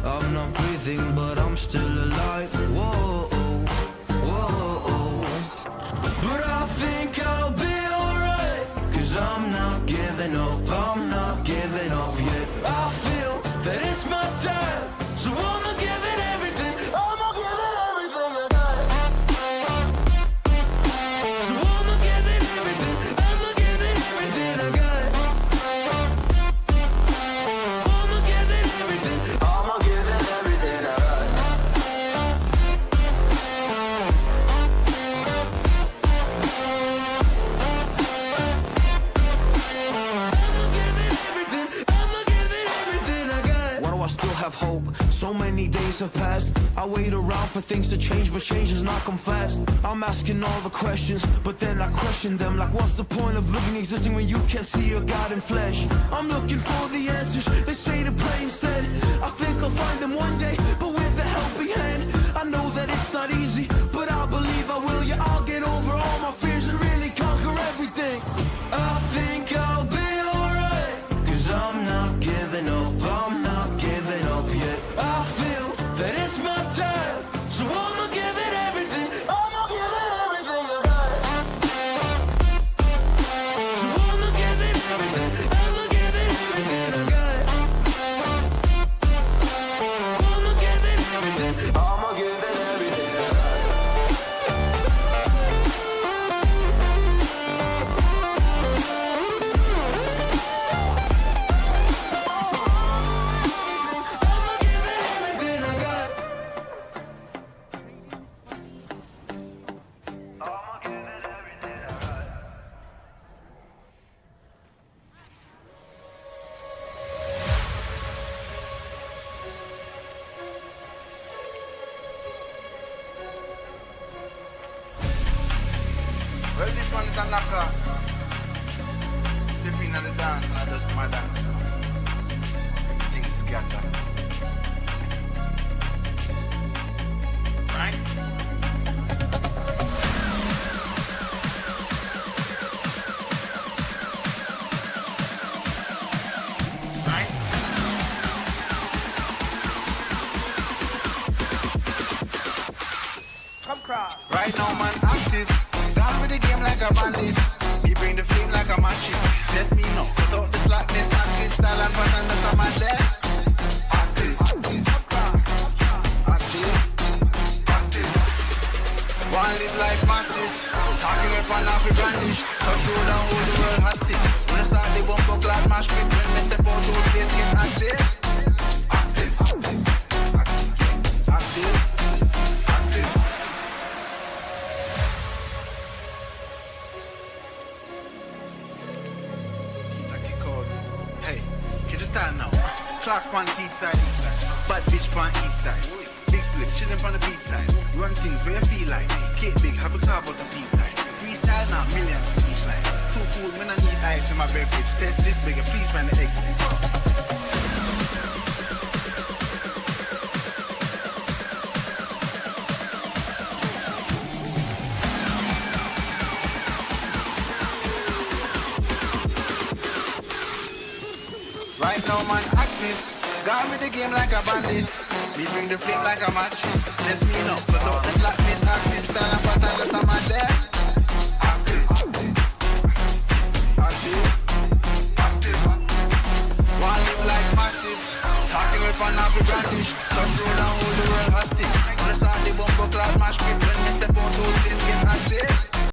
I'm not breathing but I'm still alive. Whoa, whoa. have passed. I wait around for things to change, but change has not come fast. I'm asking all the questions, but then I question them. Like, what's the point of living, existing when you can't see your God in flesh? I'm looking for the answers, they say to pray instead. I think I'll find them one day, but with a helping hand. I know that it's not easy, but I believe I will. Yeah, I'll get over all my fears and really conquer everything. I think I'll be alright, 'cause I'm not giving up, I'm not giving up yet. I feel that it's my time, so I'ma give it everything. I'ma give it everything I got. So I'ma give it everything, I'ma give it everything I got. I'ma give it everything, I'ma give it everything I got. Well, this one is a knocker. Step in on the dance and I just my dance. Everything scatter. Right? Right? Come cross. Right now, man, active. Down with the game like a bandit. Me bring the flame like a matches. Test me now. Cut out the slackness, active style and pattern. That's a man there. Active. Active. Active. One live life massive. Talking up and off the brandish. Control and hold the world hostage. When I start the bumper clad mash pit. When they step out, those face get active. Active. Active. Active. Active. Hey, can you stand now? Clocks on the east side, bad bitch on each side. Big split, chillin' on the beach side. Run things where you feel like. Cake big, have a carve out the peace side. Freestyle now, millions for each line. Too cool, when I need ice in my beverage. Test this bigger, please find the exit. Right now, man, active. Got me the game like a bandit. Me bring the flame like a mattress. Let's me know. Put out the slackness, active style and pattern. That's a man there. Active. Active. Active. One live like massive. Talking with an happy brandish. Control and